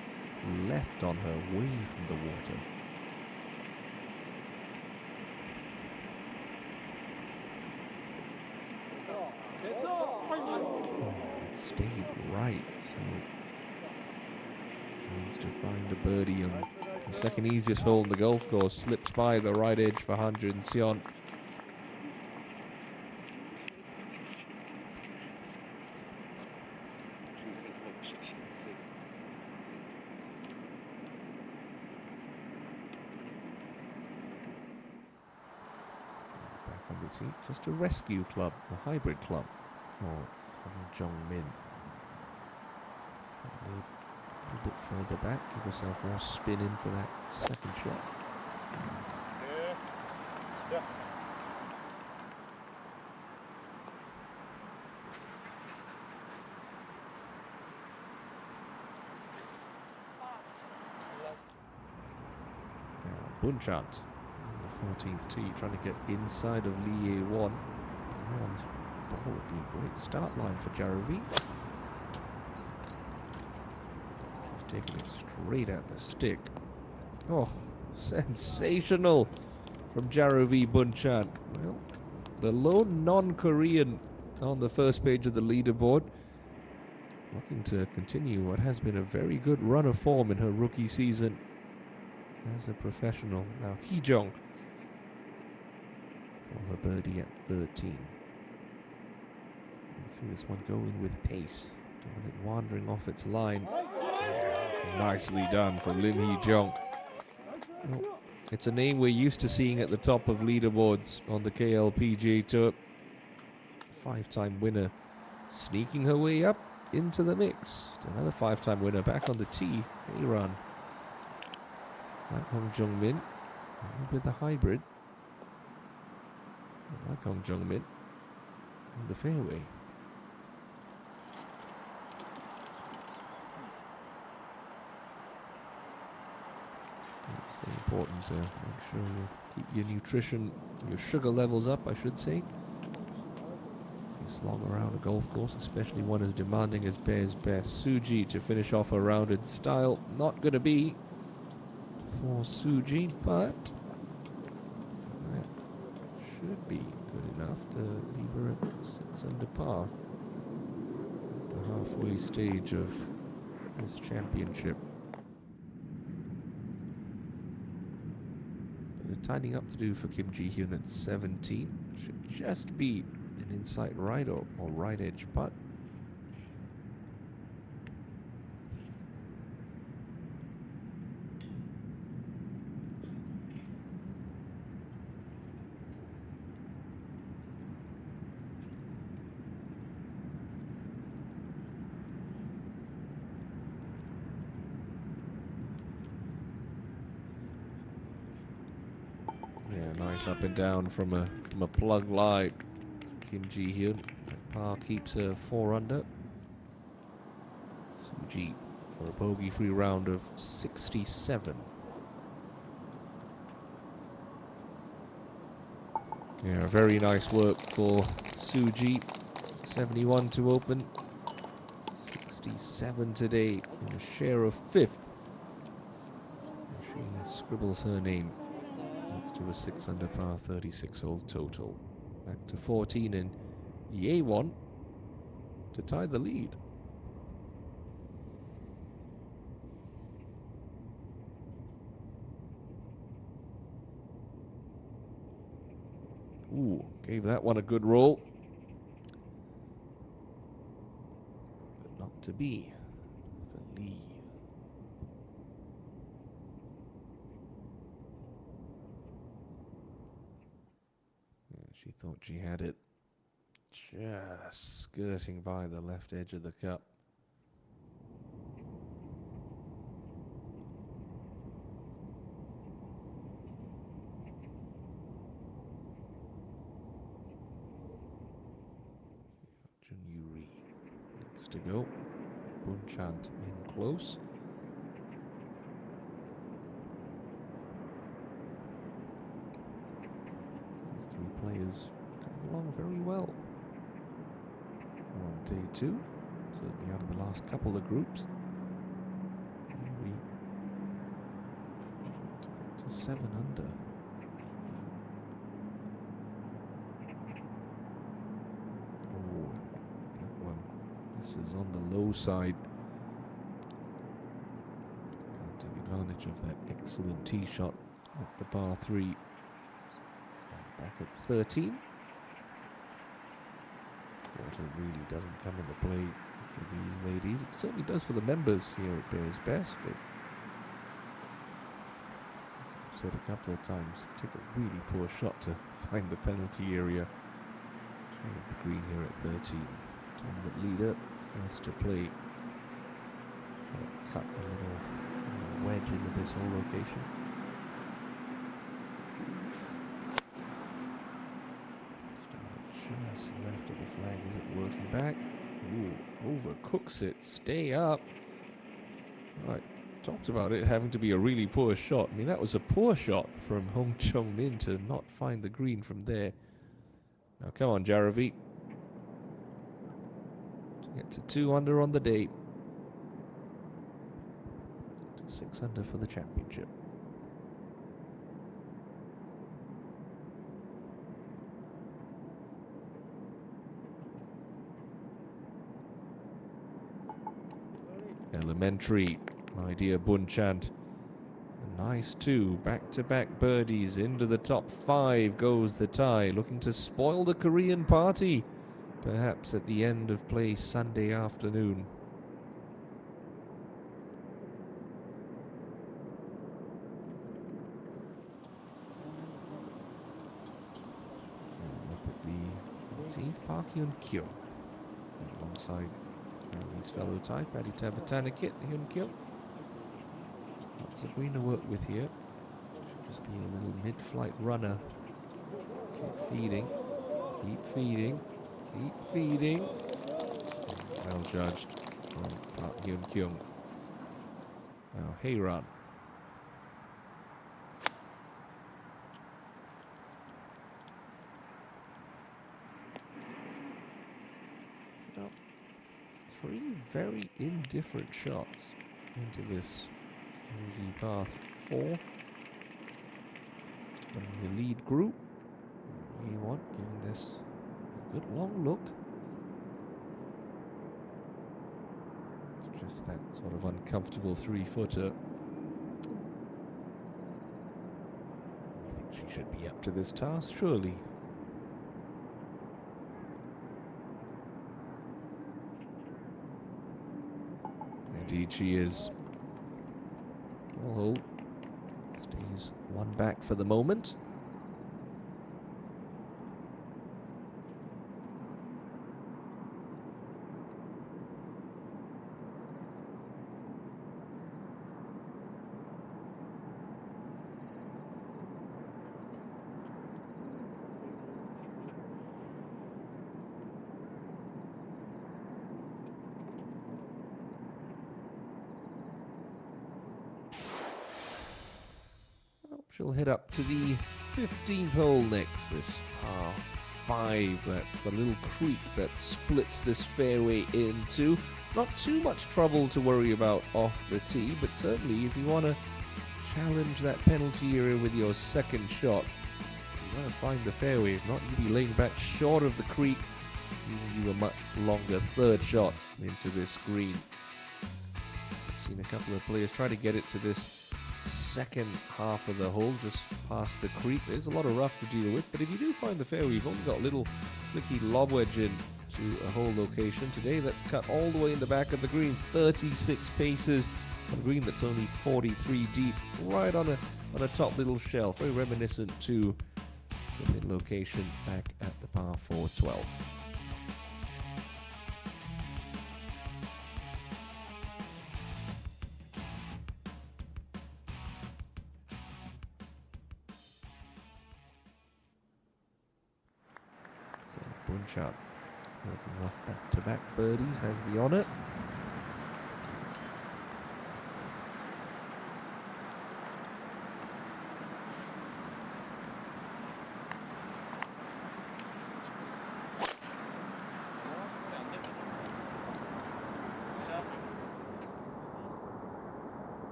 left on her, away from the water. Oh, it stayed right, so chance to find a birdie on the second easiest hole in the golf course. Slips by the right edge for Han Jin-seon. Back on the tee, just a rescue club, a hybrid club for Jong-min. A little bit further back, give herself more spin in for that second shot. Yeah. Now Bunchant, 14th tee, trying to get inside of Lee A1. A1's ball would be a great start line for Jaravi. She's taking it straight at the stick. Oh, sensational from Jaravi Bunchan. Well, the lone non-Korean on the first page of the leaderboard, looking to continue what has been a very good run of form in her rookie season as a professional. Now Hee-jung for her birdie at 13. You see this one going with pace. Don't want it wandering off its line. Yeah, nicely done from Lim Hee-jung. Well, it's a name we're used to seeing at the top of leaderboards on the KLPGA Tour. Five-time winner sneaking her way up into the mix. Another five-time winner back on the tee. A-run. Like Hong Jung-min with the hybrid. Like Hong Jung-min on the fairway. It's important to make sure you keep your nutrition, your sugar levels up, I should say. Slog around a golf course, especially one as demanding as Bear's Best. Suji to finish off a rounded style. Not going to be for Suji, but that should be good enough to leave her at 6 under par at the halfway stage of this championship. Bit of tidying up to do for Kim Ji-hyun at 17. Should just be an inside right or right edge putt. Yeah, nice up and down from a plug lie. Kim Ji-hyun at par keeps her 4 under. Suji for a bogey-free round of 67. Yeah, very nice work for Suji. 71 to open. 67 today in a share of 5th. She scribbles her name next to a 6 under par 36 hole total. Back to 14 and Ye-won to tie the lead. Ooh, gave that one a good roll. But not to be for Lee. Yeah, she thought she had it. Just skirting by the left edge of the cup. Junyuri next to go. Bunchant in close. These three players going along very well. On day 2, certainly out of the last couple of groups. We to 7 under. Oh, that one. This is on the low side. Can't take advantage of that excellent tee shot at the par 3. And back at 13. Water really doesn't come into play for these ladies. It certainly does for the members here at Bear's Best, but as I've said a couple of times, take a really poor shot to find the penalty area. Trying of the green here at 13. Tournament leader, first to play. Trying to cut a little wedge into this whole location. Just left of the flag. Is it working back? Ooh, overcooks it. Stay up. Right, talked about it having to be a really poor shot. I mean, that was a poor shot from Hong Chong-min to not find the green from there. Now, come on, Jaravi. Get to 2 under on the day. 6 under for the championship. Elementary, my dear Bunchant. A nice 2 back-to-back birdies into the top 5 goes the tie, looking to spoil the Korean party, perhaps at the end of play Sunday afternoon. Up at the 18th, Park Hyun-kyo, alongside his fellow Thai, Paddy Tavatanakit, Hyun-kyo. Lots of green to work with here. Should just be a little mid-flight runner. Keep feeding, keep feeding, keep feeding. Well judged from Park Hyun-kyo. Now, Heyran. Now, 3 very indifferent shots into this easy path 4 from the lead group. A1 giving this a good long look. It's just that sort of uncomfortable 3-footer. I think she should be up to this task, surely. Indeed she is. Oh, stays 1 back for the moment. She'll head up to the 15th hole next. This par 5 that's got a little creek that splits this fairway in two. Not too much trouble to worry about off the tee, but certainly if you want to challenge that penalty area with your second shot, you want to find the fairway. If not, you'll be laying back short of the creek, giving you a much longer third shot into this green. I've seen a couple of players try to get it to this second half of the hole, just past the creek. There's a lot of rough to deal with, but if you do find the fairway, you've only got a little flicky lob wedge in to a hole location. Today that's cut all the way in the back of the green, 36 paces on a green that's only 43 deep, right on a top little shelf, very reminiscent to the mid location back at the par 4 12. Bunchart working off back-to-back birdies, has the honour.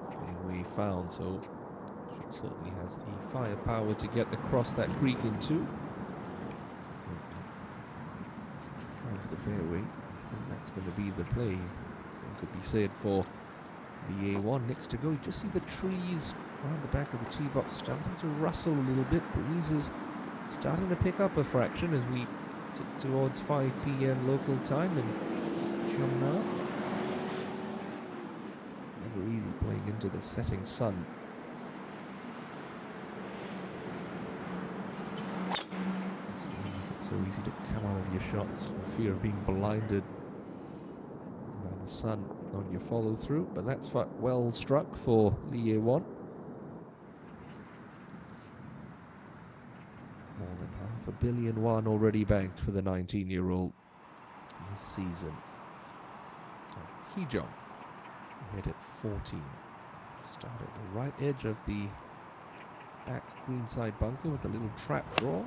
Fairway found, so she certainly has the firepower to get across that creek in two. She finds the fairway, and that's going to be the play. Same could be said for the A1 next to go. You just see the trees around the back of the tee box starting to rustle a little bit. Breeze is starting to pick up a fraction as we tip towards 5 p.m. local time in Hana. Never easy playing into the setting sun. It's so easy to come out of your shots for fear of being blinded by the sun on your follow through, but that's well struck for Lee Ye-won. More than $500 million already banked for the 19-year-old this season. Hee-jong Head at 14. Start at the right edge of the back greenside bunker with a little trap draw.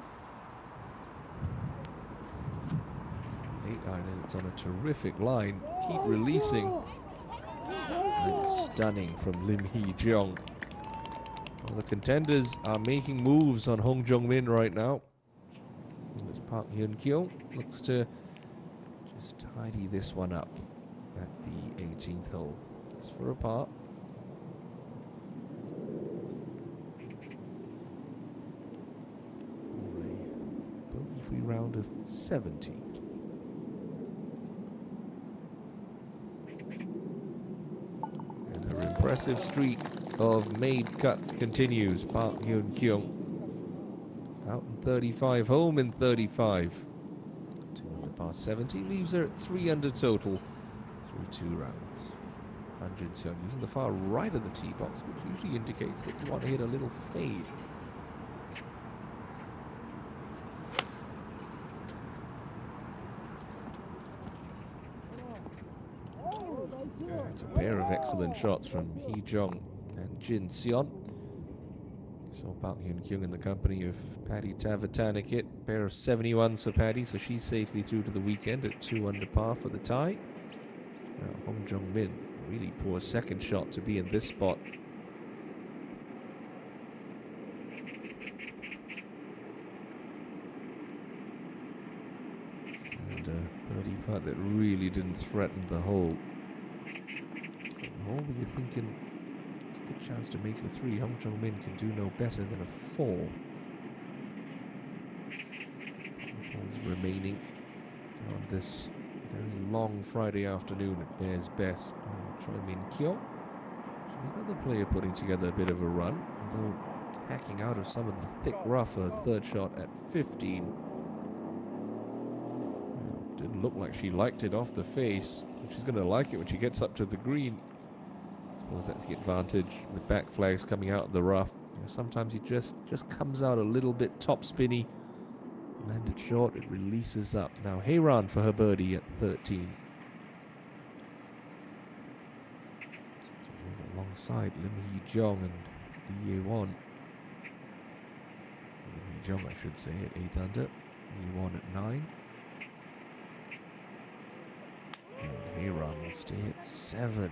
8-iron, and it's on a terrific line. Keep releasing. And it's stunning from Lim Hee-jong. Well, the contenders are making moves on Hong Jong-min right now. And as Park Hyun-kyung looks to just tidy this one up at the 18th hole. It's for a par. For a bogey-free round of 70. And her impressive streak of made cuts continues. Park Hyun-kyung out in 35, home in 35. 2 under par 70 leaves her at 3 under total through 2 rounds. Han Jin-seon using the far right of the tee box, which usually indicates that you want to hit a little fade. It's a pair of excellent shots from Hee-jong and Jin-seon. So Park Hyun-kyung in the company of Paddy Tavatanakit. Pair of 71s for Paddy, so she's safely through to the weekend at 2 under par for the tie. Now Hong Jong-min, really poor second shot to be in this spot. And a birdie putt that really didn't threaten the hole. What were you thinking? It's a good chance to make a 3. Hong Jong-min can do no better than a 4. 5 holes remaining on this very long Friday afternoon at Bears Best. Choi Min-kyung. She's another player putting together a bit of a run, although hacking out of some of the thick rough. Her third shot at 15. Well, didn't look like she liked it off the face. She's going to like it when she gets up to the green. I suppose that's the advantage with back flags coming out of the rough. You know, sometimes it just comes out a little bit top spinny. Landed short, it releases up. Now Heyran for her birdie at 13. So alongside Lim Hee-jong and Lee Ye-won. Lim Hee-jong, I should say, at 8 under. Lee Ye-won at 9. And Heyran will stay at 7.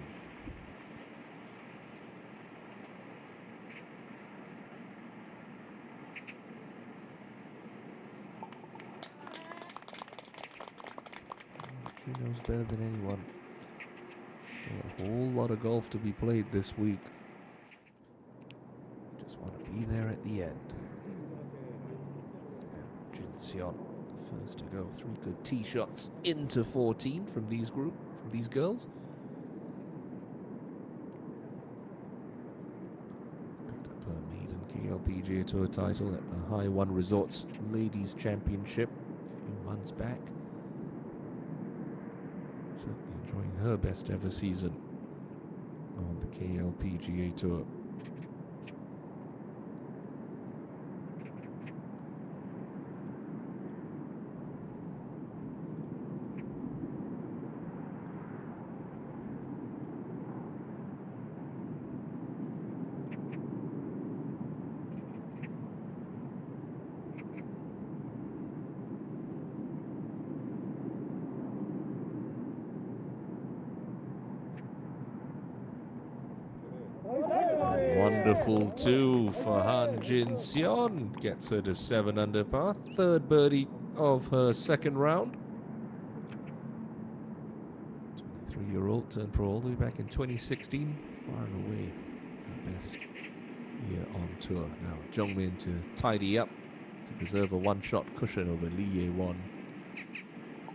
She knows better than anyone. Still a whole lot of golf to be played this week. Just want to be there at the end. Jin-seon, the first to go. 3 good tee shots into 14 from these girls. Picked up her maiden KLPGA Tour title at the High One Resorts Ladies Championship a few months back. Certainly enjoying her best ever season on the KLPGA Tour. Wonderful 2 for Han Jin-seon. Gets her to 7 under par. 3rd birdie of her 2nd round. 23-year-old turned pro all the way back in 2016. Far and away her best year on tour. Now Jong-min to tidy up to preserve a 1-shot cushion over Lee Ye-won.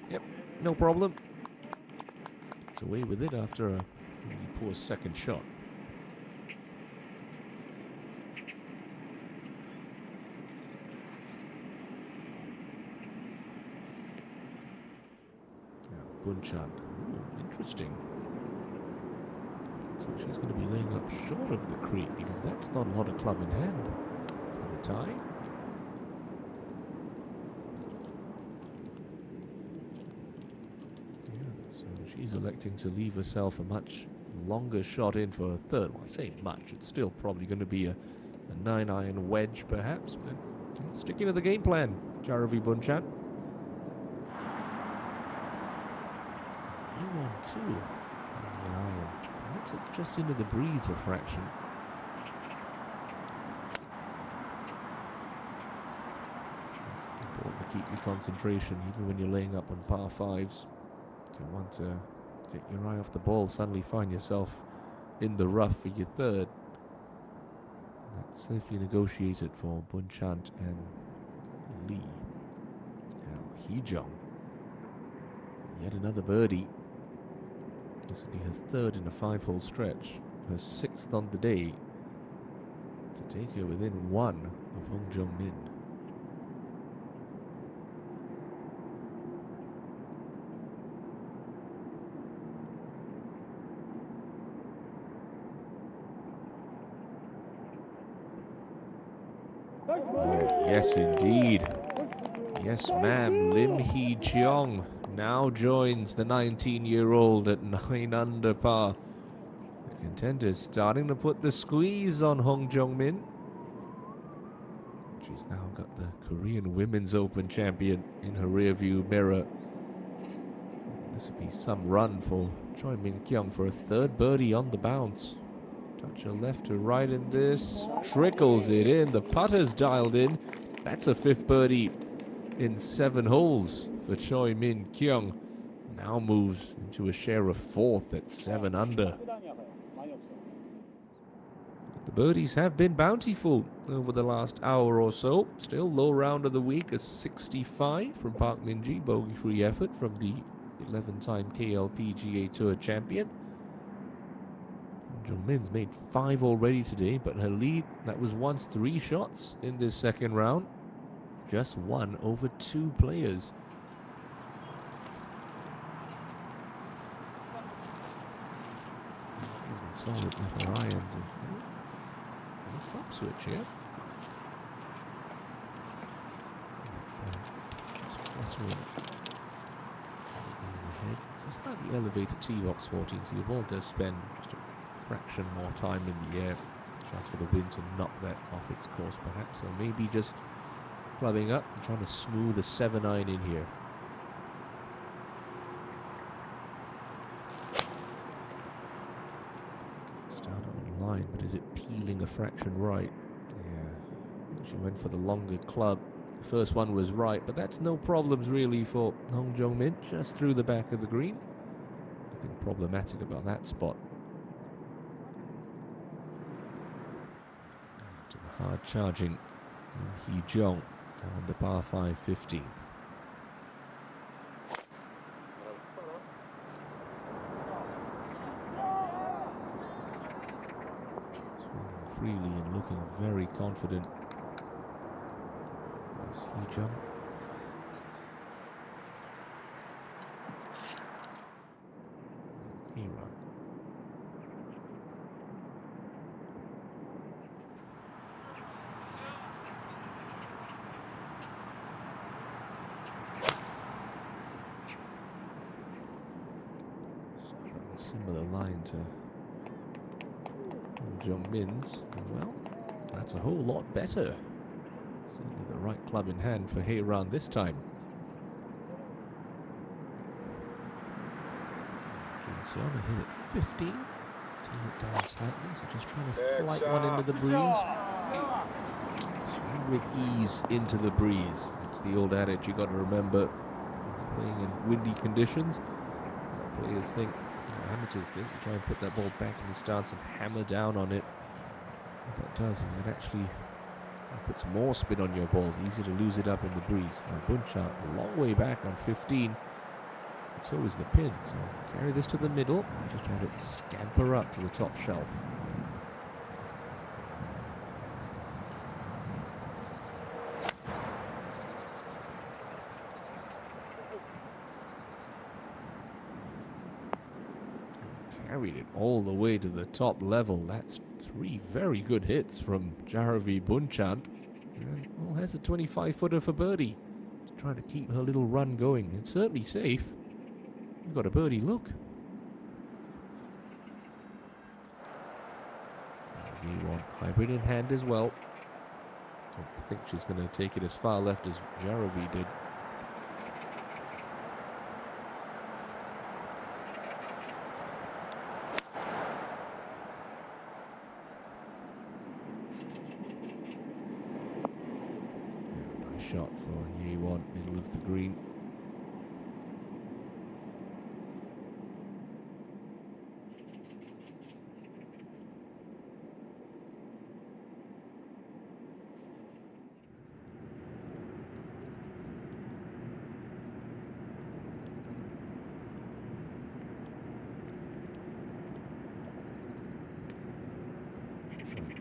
Yep, no problem. Gets away with it after a really poor second shot. Bunchan. Interesting. Looks like she's going to be laying up short of the creek because that's not a lot of club in hand for the tie. Yeah, so she's electing to leave herself a much longer shot in for a third. Well, I say much. It's still probably going to be a 9-iron wedge, perhaps. But sticking to the game plan, Jaravi Bunchant. A1-2 on the iron. Perhaps it's just into the breeze a fraction. Important to keep your concentration even when you're laying up on par fives. You don't want to take your eye off the ball, suddenly find yourself in the rough for your third. That's safely negotiated for Bunchant and Lee. Now Hee-jung, yet another birdie. This will be her third in a 5-hole stretch, her 6th on the day, to take her within one of Hong Jung-min. Oh, yes, indeed. Yes, ma'am. Lim Hee-jeong now joins the 19-year-old at 9 under par. The contender starting to put the squeeze on Hong Jung-min. She's now got the Korean Women's Open champion in her rearview mirror. This will be some run for Choi Min-kyung for a third birdie on the bounce. Touch her left to right in this. Trickles it in. The putter's dialed in. That's a 5th birdie in 7 holes for Choi Min-kyung. Now moves into a share of 4th at 7 under. The birdies have been bountiful over the last hour or so. Still low round of the week, a 65 from Park Min-ji. Bogey-free effort from the 11-time KLPGA Tour champion. Jung-min's made 5 already today, but her lead, that was once 3 shots in this second round. Just 1 over 2 players. She's been solid with her irons. And flop switch here. It's fluttering overhead. It's a slightly elevated tee box 14, so your ball does spend just a fraction more time in the air. Chance for the wind to knock that off its course, perhaps. So maybe just clubbing up and trying to smooth a 7-iron in here. Started on line, but is it peeling a fraction right? Yeah. She went for the longer club. The first one was right, but that's no problems really for Hong Jung-min. Just through the back of the green. Nothing problematic about that spot. To the hard charging Hee-jung. On the par 5 15th. Swinging freely and looking very confident. There's Hee-jung. Hee-run. Similar line to Jung-min's, and well, that's a whole lot better. Certainly the right club in hand for Hee-ran this time. Jinseon hit at 15, teeing it down slightly, so just trying to flight one into the breeze. Swing with ease into the breeze. It's the old adage you got to remember. Playing in windy conditions, players think, amateurs think, you try and put that ball back in the stance and hammer down on it. What that does is it actually puts more spin on your balls. Easy to lose it up in the breeze. Now Bunchant a long way back on 15. And so is the pin. So carry this to the middle and just have it scamper up to the top shelf. Carried it all the way to the top level. That's 3 very good hits from Jaravi Bunchant. And well, has a 25-footer for birdie. Trying to keep her little run going. It's certainly safe. You've got a birdie look. Hybrid in hand as well. Don't think she's going to take it as far left as Jaravi did. Nice shot for Ye1, middle of the green.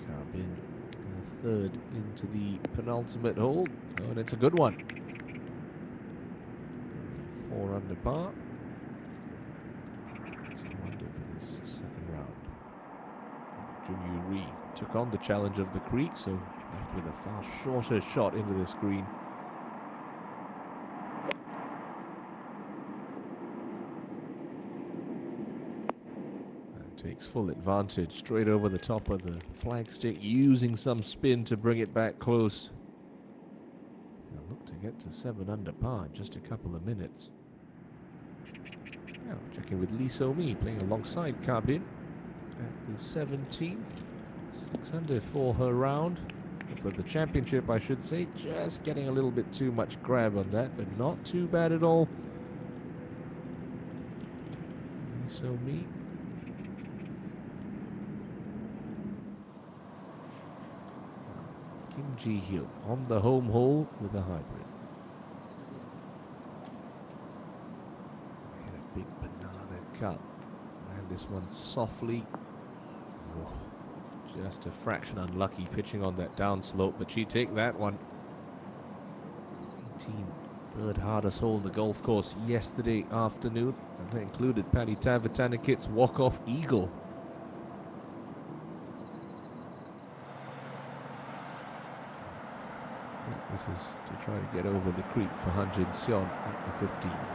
Carbin, third into the penultimate hole. Oh, and it's a good one. 4 under par. 2 under for this second round. Junyu Ri took on the challenge of the creek, so left with a far shorter shot into this green. Takes full advantage straight over the top of the flagstick, using some spin to bring it back close. They'll look to get to 7 under par in just a couple of minutes. Now checking with Lee So-mi, playing alongside Carbin at the 17th. 6 under for her round. For the championship, I should say. Just getting a little bit too much grab on that, but not too bad at all. Lee So-mi. Kim Ji-hyun on the home hole with a hybrid. Hit a big banana cut. And this one softly. Oh, just a fraction unlucky pitching on that downslope, but she take that one. 18, third hardest hole in the golf course yesterday afternoon. And that included Patty Tavatanakit's walk-off eagle. This is to try to get over the creek for Han Jin-seon at the 15th.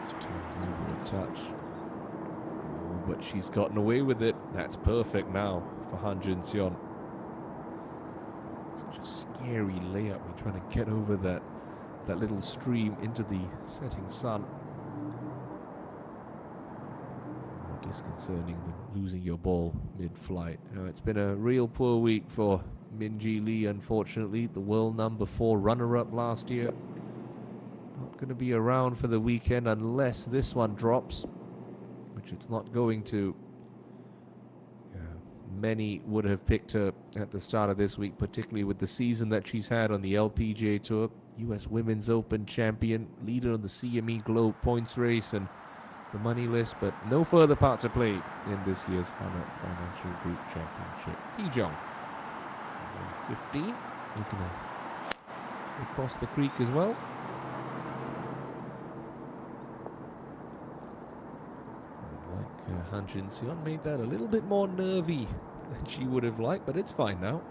Just turning over a touch. Oh, but she's gotten away with it. That's perfect now for Han Jin-seon. Such a scary layup. We're trying to get over that little stream into the setting sun. Disconcerting than losing your ball mid-flight. It's been a real poor week for Min-ji Lee, unfortunately. The world number 4 runner-up last year. Not going to be around for the weekend unless this one drops, which it's not going to. Many would have picked her at the start of this week, particularly with the season that she's had on the LPGA Tour. US Women's Open champion, leader on the CME Globe points race, and the money list, but no further part to play in this year's Hana Financial Group Championship. Hee-jung, 15, looking across the creek as well. Like Han Jin-seon made that a little bit more nervy than she would have liked, but it's fine now.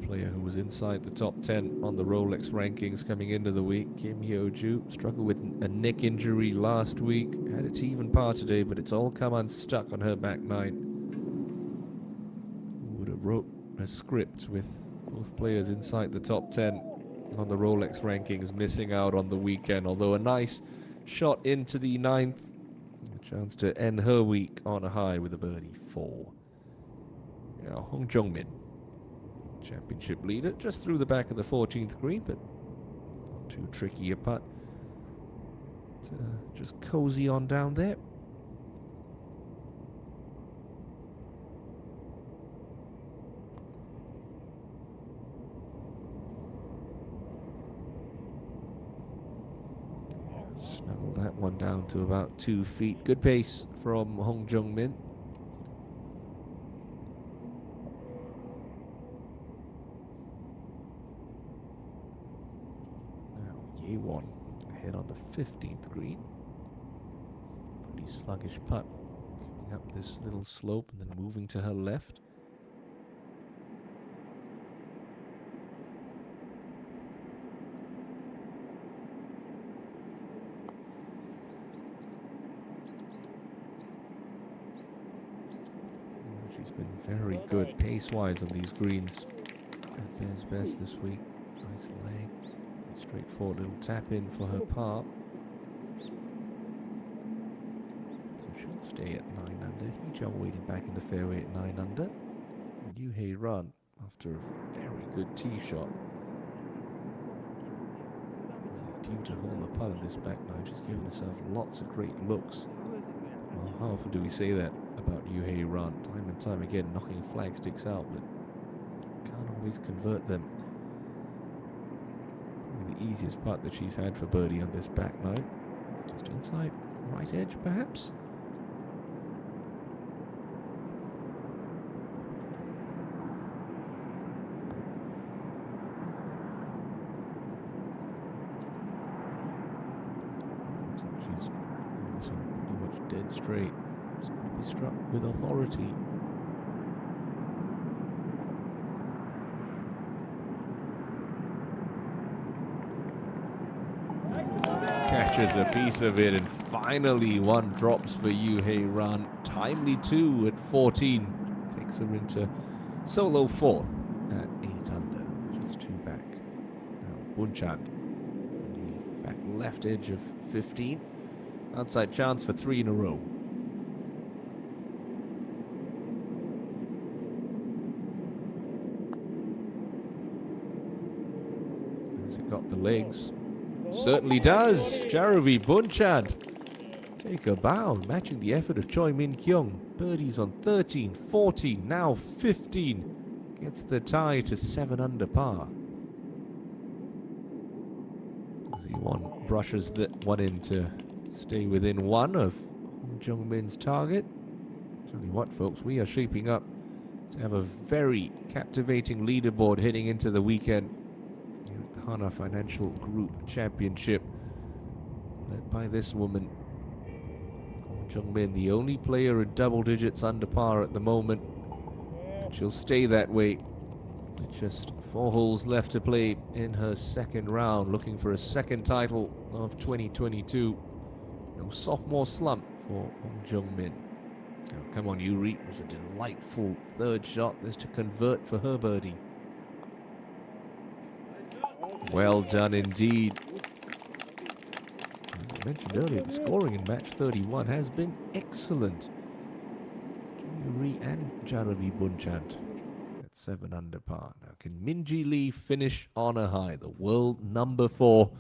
Player who was inside the top 10 on the Rolex rankings coming into the week, Kim Hyo-ju, struggled with a neck injury last week, had it to even par today, but it's all come unstuck on her back 9. Would have wrote a script with both players inside the top 10 on the Rolex rankings missing out on the weekend, although a nice shot into the 9th, a chance to end her week on a high with a birdie 4. Now Hong Jong-min, championship leader, just through the back of the 14th green, but not too tricky a putt. Just cozy on down there. Snuggle that one down to about 2 feet. Good pace from Hong Jong-min. A1 ahead on the 15th green. Pretty sluggish putt. Coming up this little slope and then moving to her left. She's been very good pace-wise on these greens. At Bear's best this week. Nice leg. Straightforward little tap in for her par. So she'll stay at 9 under. Hee-Jung waiting back in the fairway at 9 under. Yoo-Hae Run after a very good tee shot. Really due to hold the putt on this back nine. She's given herself lots of great looks. Well, how often do we say that about Yoo-Hae Run? Time and time again, knocking flag sticks out, but can't always convert them. Probably the easiest putt that she's had for birdie on this back nine. Just inside right edge, perhaps. Looks like she's putting this one pretty much dead straight. It's got to be struck with authority. Catches a piece of it, and finally one drops for Yoo-Hae Run. Timely two at 14. Takes her into solo fourth at 8 under. Just two back. Now Bunchand from the back left edge of 15. Outside chance for 3 in a row. Has it got the legs? Certainly does. Jaravi Bunchand take a bow, matching the effort of Choi Min Kyung. Birdies on 13, 14, now 15. Gets the tie to 7 under par. As he brushes that one in to stay within 1 of Hong Jung-min's target. Tell you what, folks, we are shaping up to have a very captivating leaderboard heading into the weekend. Hana Financial Group Championship, led by this woman, Hong Jung-min, the only player in double digits under par at the moment, and she'll stay that way with just 4 holes left to play in her second round, looking for a second title of 2022. No sophomore slump for Hong Jung-min. Oh, come on, Yuri. There's a delightful third shot. There's to convert for her birdie. Well done indeed. As I mentioned earlier, the scoring in match 31 has been excellent. Yuri and Jaravi Bunchand at 7 under par. Now, can Minji Lee finish on a high? The world number 4.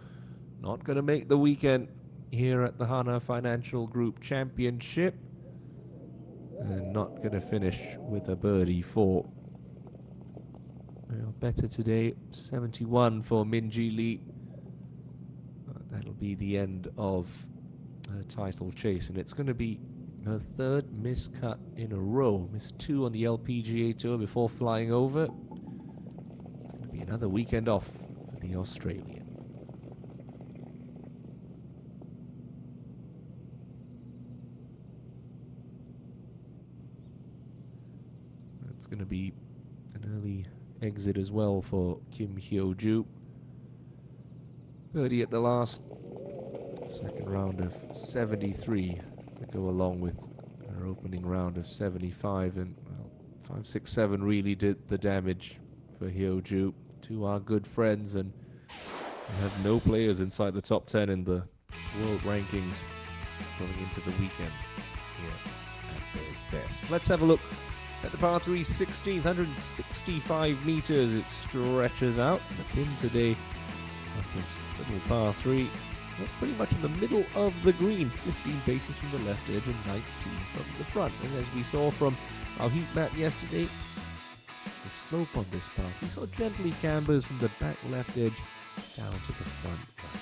Not going to make the weekend here at the Hana Financial Group Championship. And not going to finish with a birdie for. Well, better today, 71 for Minji Lee. That'll be the end of her title chase, and it's going to be her 3rd miscut in a row. Missed 2 on the LPGA Tour before flying over. It's going to be another weekend off for the Australian. It's going to be an early exit as well for Kim Hyo-joo. Birdie at the last, second round of 73 to go along with her opening round of 75, and well, 5, 6, 7 really did the damage for Hyo-joo. 2 are good friends, and we have no players inside the top 10 in the world rankings going into the weekend here at Bear's Best. Let's have a look at the par 3 16th, 165 meters it stretches out. The pin today at this little par 3, pretty much in the middle of the green, 15 paces from the left edge and 19 from the front. And as we saw from our heat map yesterday, the slope on this par 3 sort of gently cambers from the back left edge down to the front right.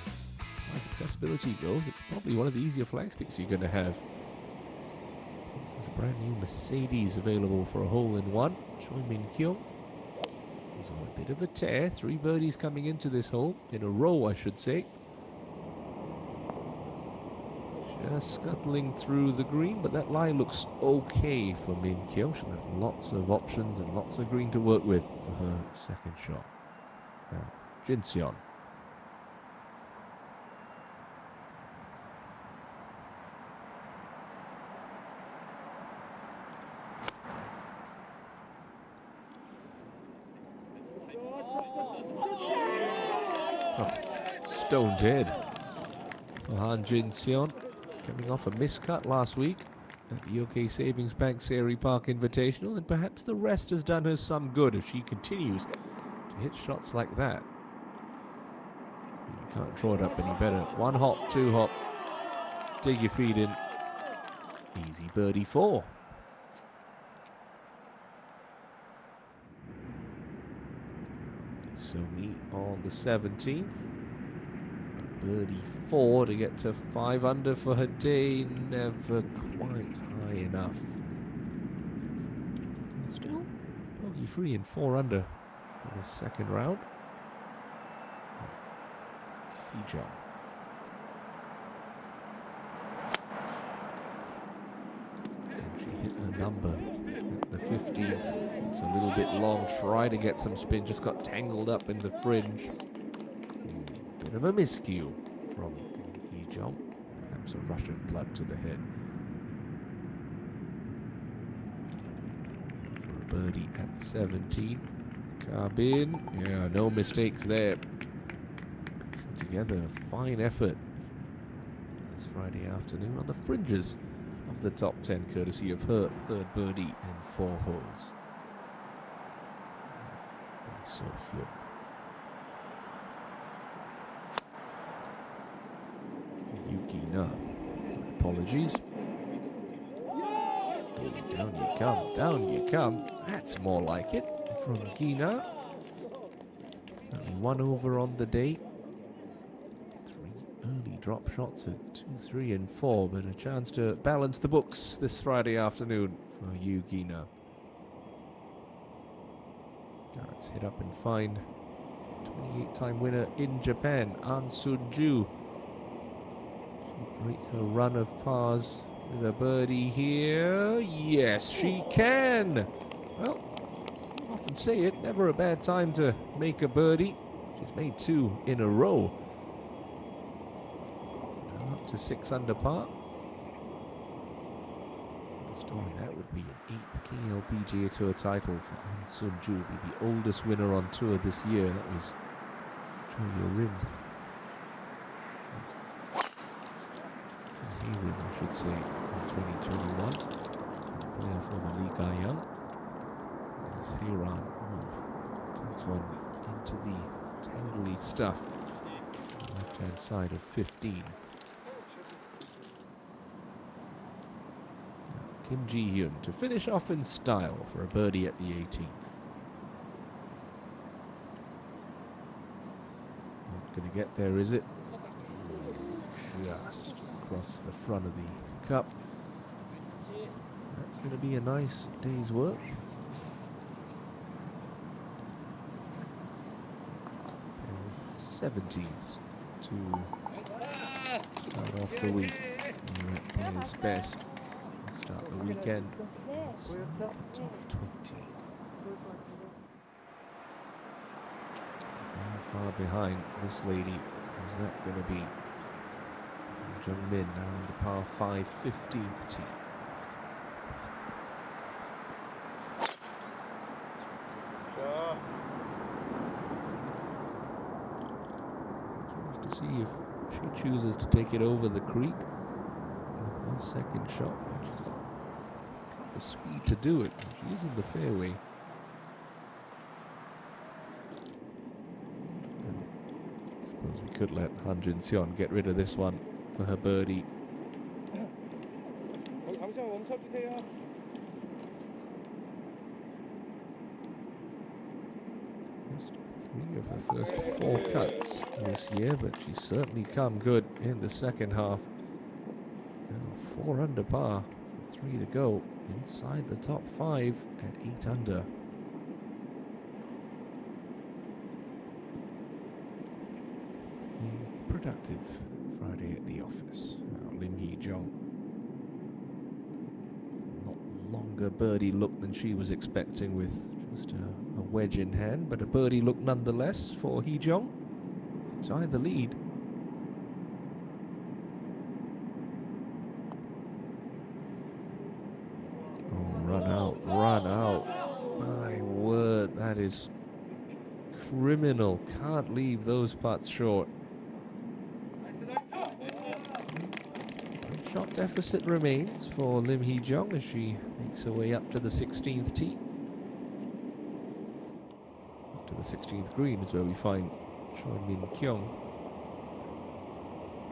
So as far as accessibility goes, it's probably one of the easier flag sticks you're going to have. There's a brand new Mercedes available for a hole-in-one. Choi Min Kyung was on a bit of a tear. 3 birdies coming into this hole, in a row I should say. Just scuttling through the green, but that lie looks okay for Min Kyung. She'll have lots of options and lots of green to work with for her second shot. Now, Jin Seon. Oh, stone dead for Han Jin Seon, coming off a miscut last week at the UK Savings Bank Seri Park Invitational, and perhaps the rest has done her some good if she continues to hit shots like that. You can't draw it up any better. 1 hop, 2 hop, dig your feet in. Easy birdie 4. So me on the 17th. Birdie 4 to get to 5 under for her day. Never quite high enough. And still bogey free and 4 under in the second round. Hee Jung. And she hit her number at the 15th. It's a little bit long. Try to get some spin. Just got tangled up in the fringe. Bit of a miscue from Hee Jung. Perhaps a rush of blood to the head. For a birdie at 17. Carbin. Yeah, no mistakes there. Piecing together a fine effort this Friday afternoon on the fringes of the top 10, courtesy of her third birdie in 4 holes. So Hyun. Yuki-na. Apologies. Down you come, down you come. That's more like it from Gina. Only 1 over on the day. 3 early drop shots at 2, 3, and 4, but a chance to balance the books this Friday afternoon for Yu Gina. Let's hit up and find 28-time winner in Japan, An Sun-ju. She'll break her run of pars with a birdie here. Yes, she can. Well, often say it, never a bad time to make a birdie. She's made 2 in a row. Now up to 6 under par. What a story that would be. An 8th KLPGA Tour title for An Sun-ju. Be the oldest winner on tour this year. That was Julia Rim. Rim, I should say, in 2021. Playoff over Lee Ga-young. There's Hayran, who takes one into the tangly stuff on the left-hand side of 15. Kim Ji-hyun to finish off in style for a birdie at the 18th. Not going to get there, is it? Just across the front of the cup. That's going to be a nice day's work. 70s to start off the week. At his best. Start the weekend inside the top 20. How far behind this lady is that going to be? Jung Min now on the par 5 15th tee. Curious to see if she chooses to take it over the creek with her second shot. She's got the speed to do it. She's in the fairway. I suppose we could let Han Jin Seon get rid of this one for her birdie. Missed 3 of her first 4 cuts this year, but she's certainly come good in the second half. Now 4 under par, 3 to go, inside the top 5 at 8 under. A productive Friday at the office. Lim Hee Jung. A lot longer birdie look than she was expecting, with just a wedge in hand, but a birdie look nonetheless for Hee Jung to tie the lead. Oh, run out, run out. My word, that is criminal. Can't leave those putts short. Shot deficit remains for Lim Hee-jung as she makes her way up to the 16th tee. Up to the 16th green is where we find Choi Min Kyung.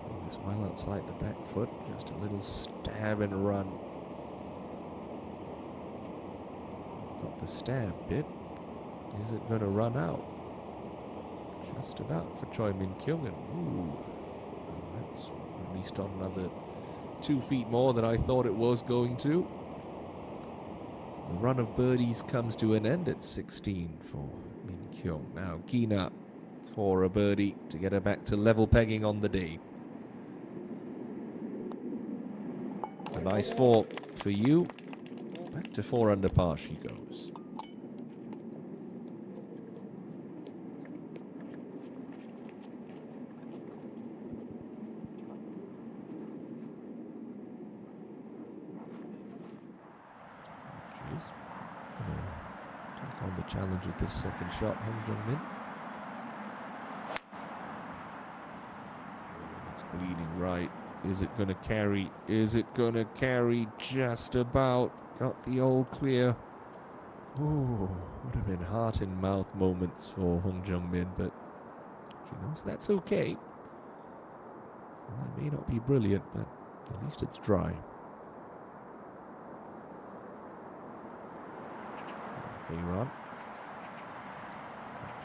Playing this well outside the back foot, just a little stab and run. Got the stab bit. Is it going to run out? Just about for Choi Min Kyung, and ooh, that's released on another 2 feet more than I thought it was going to. The run of birdies comes to an end at 16 for Min Kyung. Now Gina for a birdie to get her back to level pegging on the day. A nice 4 for you. Back to 4 under par she goes. Take on the challenge with this second shot, Hong Jung-min. It's bleeding right. Is it going to carry? Is it going to carry? Just about. Got the all clear. Ooh, would have been heart in mouth moments for Hong Jung-min, but she knows that's okay. Well, that may not be brilliant, but at least it's dry. Iran.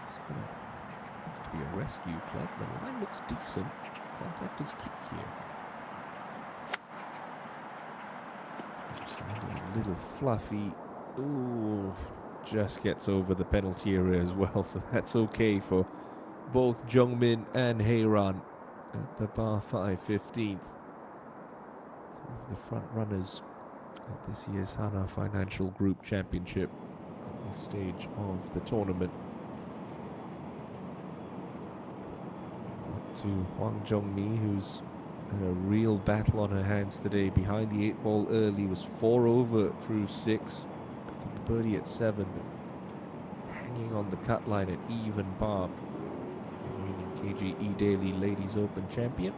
It's going to be a rescue club. The line looks decent. Contact is key here. Sounding a little fluffy. Ooh, just gets over the penalty area as well, so that's okay for both Jung-min and Hye-ran at the par 5 15th. Two of the front runners at this year's Hana Financial Group Championship. This stage of the tournament. Up to Hwang Jung-mi, who's had a real battle on her hands today. Behind the 8 ball early, was 4 over through 6. Picked up a birdie at 7, but hanging on the cut line at even par. The reigning KGE Daily Ladies Open champion.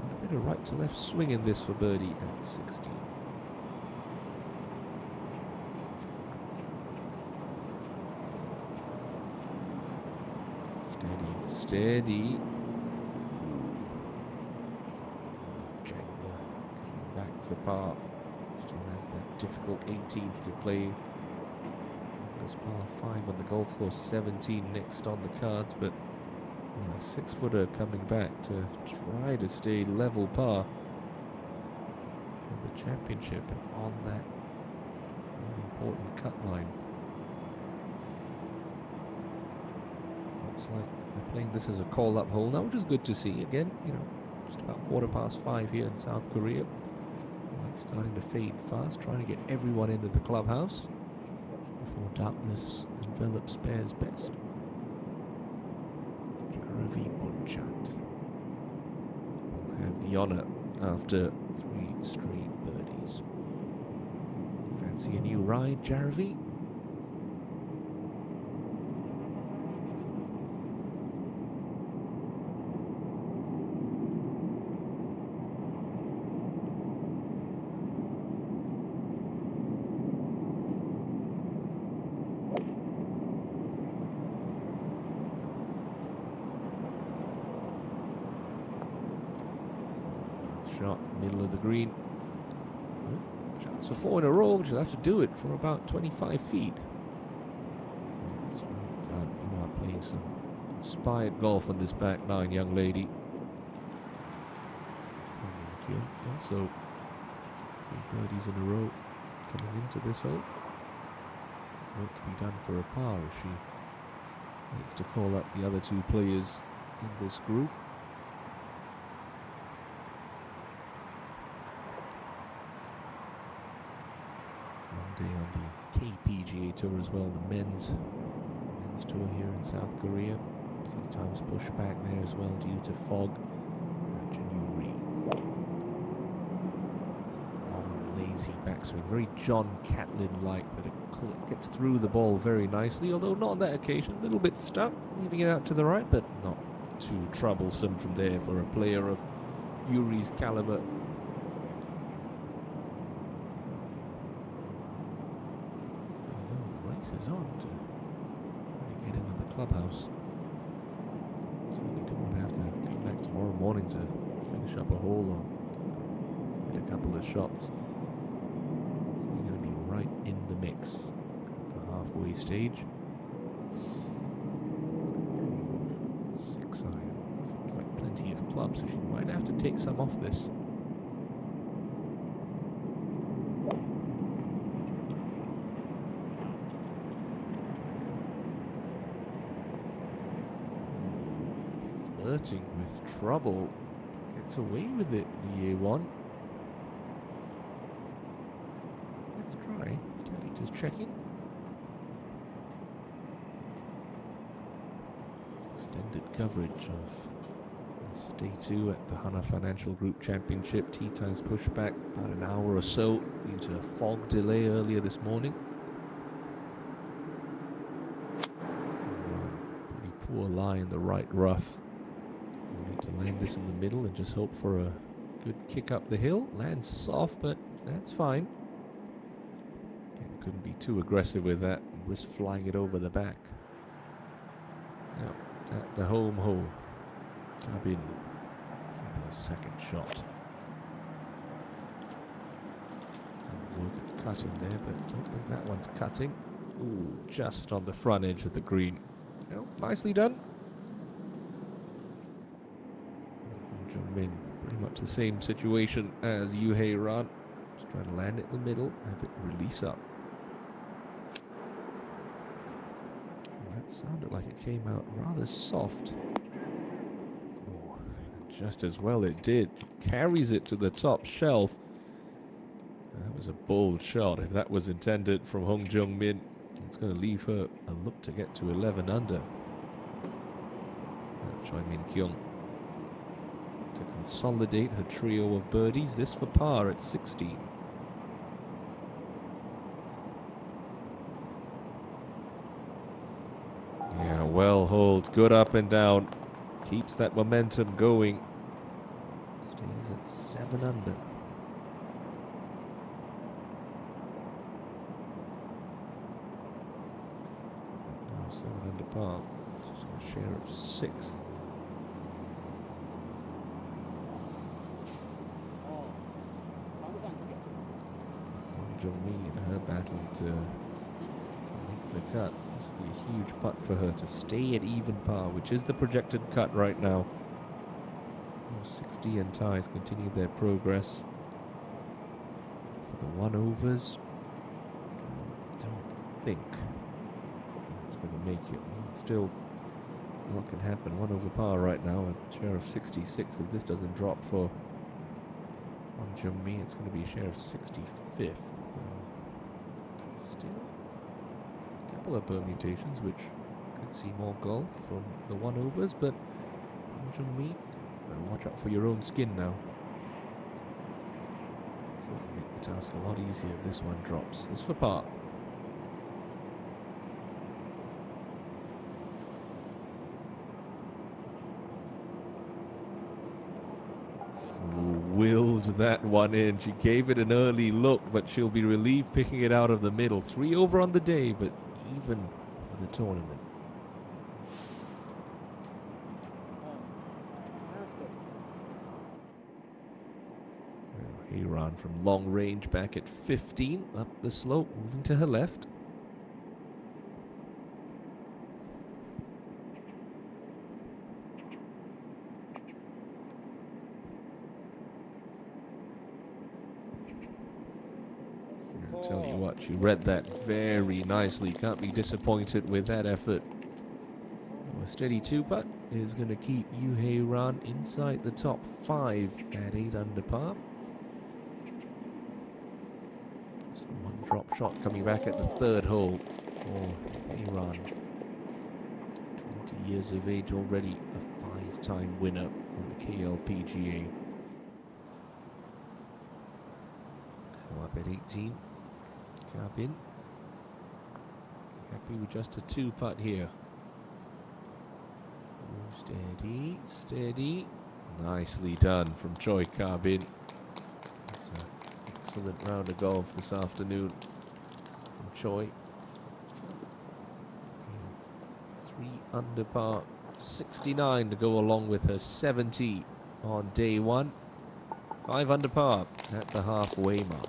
Got a bit of right to left swing in this for birdie at 16. Steady. Jaguar coming back for par. Still has that difficult 18th to play. Goes par 5 on the golf course, 17 next on the cards, but a 6-footer coming back to try to stay level par for the championship and on that important cut line. Looks like they're playing this as a call-up hole now, which is good to see. Again, you know, just about 5:15 here in South Korea. Light starting to fade fast, trying to get everyone into the clubhouse before darkness envelops Bear's best. Jaravi Bunchat will have the honour after 3 straight birdies. Fancy a new ride, Jaravi? Shot, middle of the green. Chance for 4 in a row, which will have to do it from about 25 feet. It's well done. You are playing some inspired golf on this back 9, young lady. Also, 3 birdies in a row coming into this hole. Work to be done for a par as she needs to call up the other 2 players in this group. On the KPGA Tour as well, the men's tour here in South Korea. 2 times pushed back there as well due to fog. Long easy backswing, very John Catlin-like, but it gets through the ball very nicely, although not on that occasion. A little bit stuck, leaving it out to the right, but not too troublesome from there for a player of Yuri's caliber. The race is on to try to get into the clubhouse. Certainly don't want to have to come back tomorrow morning to finish up a hole or hit a couple of shots. So they're going to be right in the mix at the halfway stage. 6 iron. Seems like plenty of clubs, so she might have to take some off this. Flirting with trouble. Gets away with it, the A1. Let's try. Caddy just checking. Extended coverage of day 2 at the Hana Financial Group Championship. Tee times pushed back about an hour or so due to a fog delay earlier this morning. Pretty poor lie in the right rough. We need to land this in the middle and just hope for a good kick up the hill. Lands soft, but that's fine. Again, couldn't be too aggressive with that. Risk flying it over the back. Now, at the home hole. Tab in. Maybe a second shot. Work at cutting there, but don't think that one's cutting. Ooh, just on the front edge of the green. Oh, nicely done. Min, pretty much the same situation as Yuhei Ran. Just trying to land it in the middle, have it release up. That sounded like it came out rather soft. Oh, just as well it did. Carries it to the top shelf. That was a bold shot. If that was intended from Hong Jung-min, it's going to leave her a look to get to 11 under. Choi Min Kyung to consolidate her trio of birdies. This for par at 16. Yeah, well holed, good up and down. Keeps that momentum going. Stays at 7 under. Now 7 under par. Just on a share of 6th. Jung-mi in her battle to make the cut. This will be a huge putt for her to stay at even par, which is the projected cut right now. 60 and ties continue their progress. For the one-overs, I don't think it's going to make it. Still, a lot can happen. 1 over par right now, a share of 66. If this doesn't drop for Jung-mi, it's going to be a share of 65th. Still a couple of permutations which could see more golf from the one-overs, but Jung-mi, gotta watch out for your own skin now. Certainly make the task a lot easier if this one drops. This for par. Willed that one in. She gave it an early look, but she'll be relieved picking it out of the middle. 3 over on the day, but even for the tournament. Iran from long range back at 15, up the slope, moving to her left. Tell you what, she read that very nicely. Can't be disappointed with that effort. A steady 2-putt is going to keep Yuhei Ran inside the top 5 at 8 under par. Just the one drop shot coming back at the 3rd hole for Iran. 20 years of age already, a 5-time winner on the KLPGA. up at 18. Carbin. Happy with just a 2-putt here. Steady, steady. Nicely done from Choi Carbin. It's an excellent round of golf this afternoon from Choi. 3 under par, 69 to go along with her 70 on day 1. 5 under par at the halfway mark.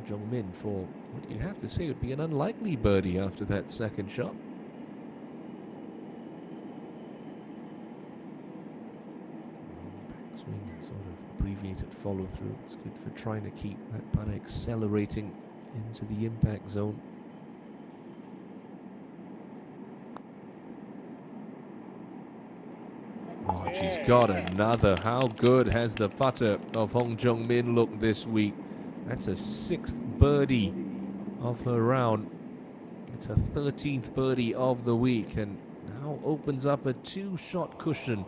Jung-min for what you'd have to say would be an unlikely birdie after that second shot. Backswing and sort of abbreviated follow through. It's good for trying to keep that putt accelerating into the impact zone. Oh, she's got another. How good has the putter of Hong Jung-min looked this week? That's a 6th birdie of her round. It's her 13th birdie of the week, and now opens up a 2-shot cushion.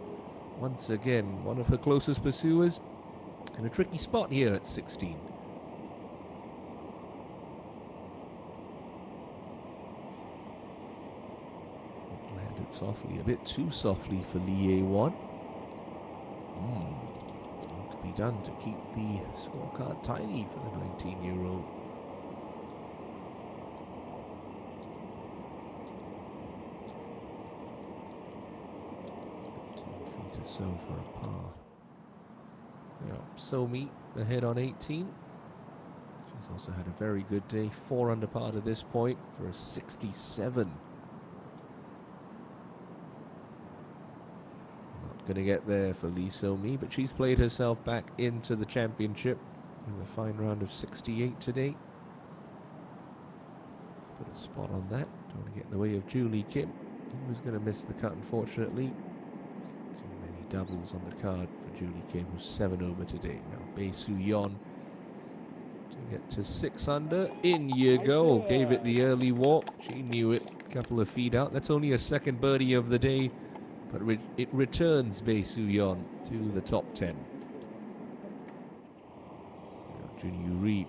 Once again, one of her closest pursuers in a tricky spot here at 16. Landed softly, a bit too softly for Lee A1. To be done to keep the scorecard tidy for the 19-year-old. 10 feet or so for a par. Yeah, Somi ahead on 18. She's also had a very good day. 4 under par to this point for a 67. Going to get there for Lee So-mi, but she's played herself back into the championship with a fine round of 68 today. Put a spot on that. Don't want to get in the way of Julie Kim, who was going to miss the cut, unfortunately. Too many doubles on the card for Julie Kim, who's 7 over today. Now Bae Soo-yeon to get to 6 under. In you go. Gave it the early walk. She knew it. A couple of feet out. That's only a 2nd birdie of the day. But it returns Bae Soo-yeon to the top 10. Jun Yu-ri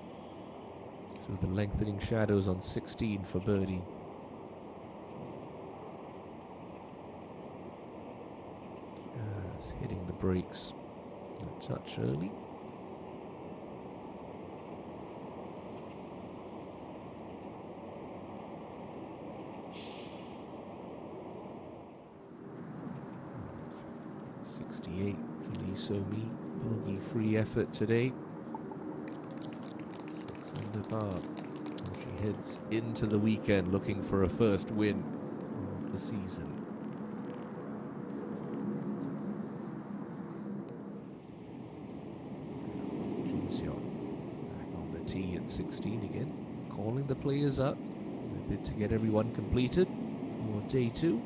through the lengthening shadows on 16 for birdie. Just hitting the brakes a touch early. For Lee So-mi, bogey-free effort today. 6 under par. She heads into the weekend looking for a first win of the season. Jin Seon back on the tee at 16 again, calling the players up. They bid to get everyone completed for day 2.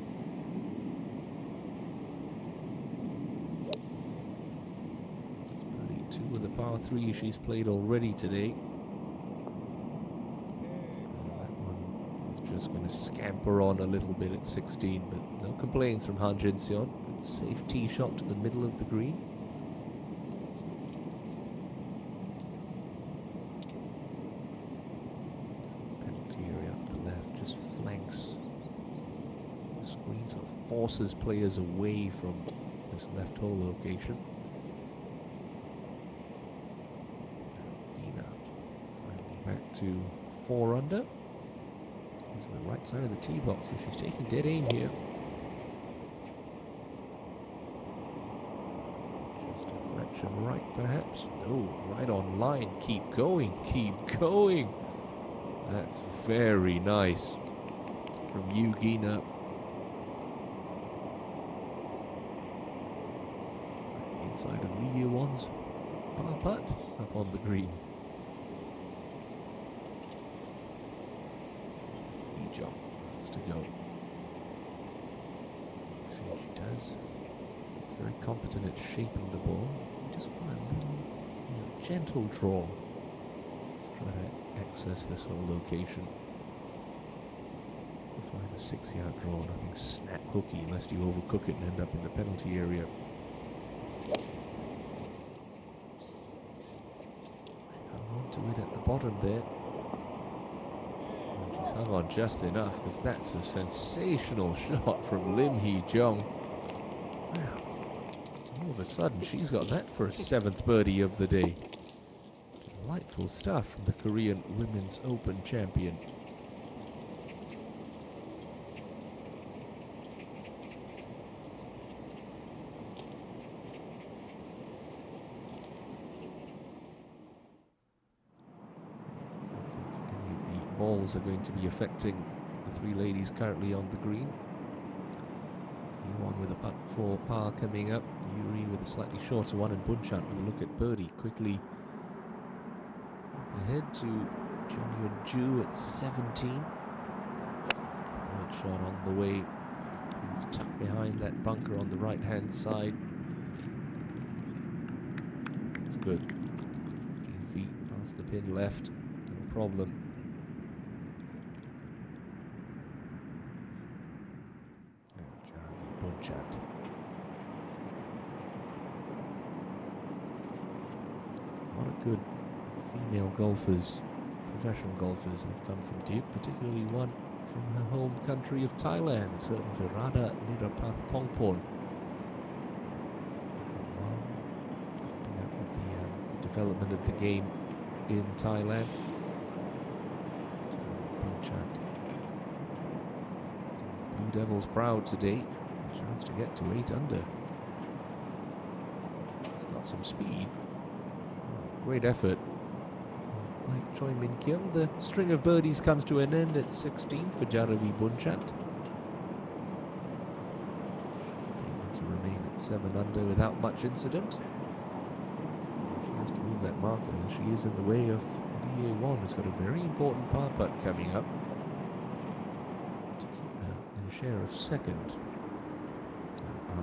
With the par 3 she's played already today. That one is just going to scamper on a little bit at 16, but no complaints from Han Jin-seon. Good safe tee shot to the middle of the green. Penalty area up the left just flanks the screen, so it forces players away from this left hole location. Back to 4 under. Using the right side of the tee box, so she's taking dead aim here. Just a fraction right, perhaps. No, right on line. Keep going, keep going. That's very nice from Yu Gina. Right the inside of Lee Yoo-won's par putt up on the green. Job has to go. See what she does. She's very competent at shaping the ball. You just want a little gentle draw to try to access this whole location. 5 or 6 yard draw, nothing snap hooky unless you overcook it and end up in the penalty area. Hung on to it at the bottom there. Well, she's hung on just enough because that's a sensational shot from Lim Hee-jung. Wow. All of a sudden, she's got that for a 7th birdie of the day. Delightful stuff from the Korean Women's Open champion. Balls are going to be affecting the 3 ladies currently on the green. One with a putt for par coming up. Yuri with a slightly shorter one, and Bunchant with a look at birdie. Quickly up ahead to Jung Ju at 17. 3rd shot on the way. Pins tucked behind that bunker on the right-hand side. It's good. 15 feet past the pin left. No problem. Bunchant. A lot of good female golfers, professional golfers, have come from Duke, particularly one from her home country of Thailand, a certain Virada Nirapath Pongporn. Helping out with the development of the game in Thailand. Bunchant. The Blue Devils proud today. Chance to get to 8 under. It's got some speed. Great effort. Like Choi Min Kyung, the string of birdies comes to an end at 16 for Jaravi Bunchant. Should be able to remain at 7 under without much incident. She has to move that marker. She is in the way of Lee Won, who's got a very important par putt coming up to keep her in a share of 2nd.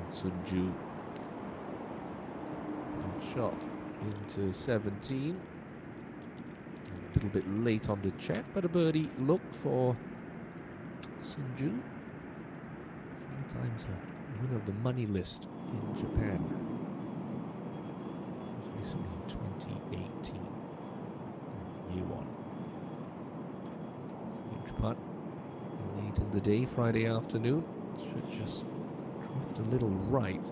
Sunju shot into 17. A little bit late on the check, but a birdie look for Sunju. 4 times a winner of the money list in Japan. Recently in 2018. Year 1. Huge putt. Late in the day, Friday afternoon. Should just drift a little right,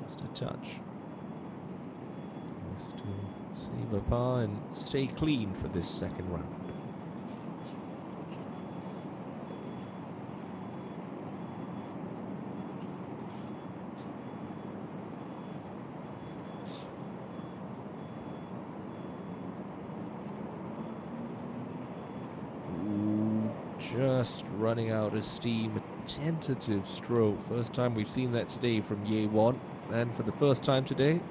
just a touch. This to save a par and stay clean for this 2nd round. Ooh, just running out of steam. Tentative stroke. First time we've seen that today from Ye Won, and for the first time today,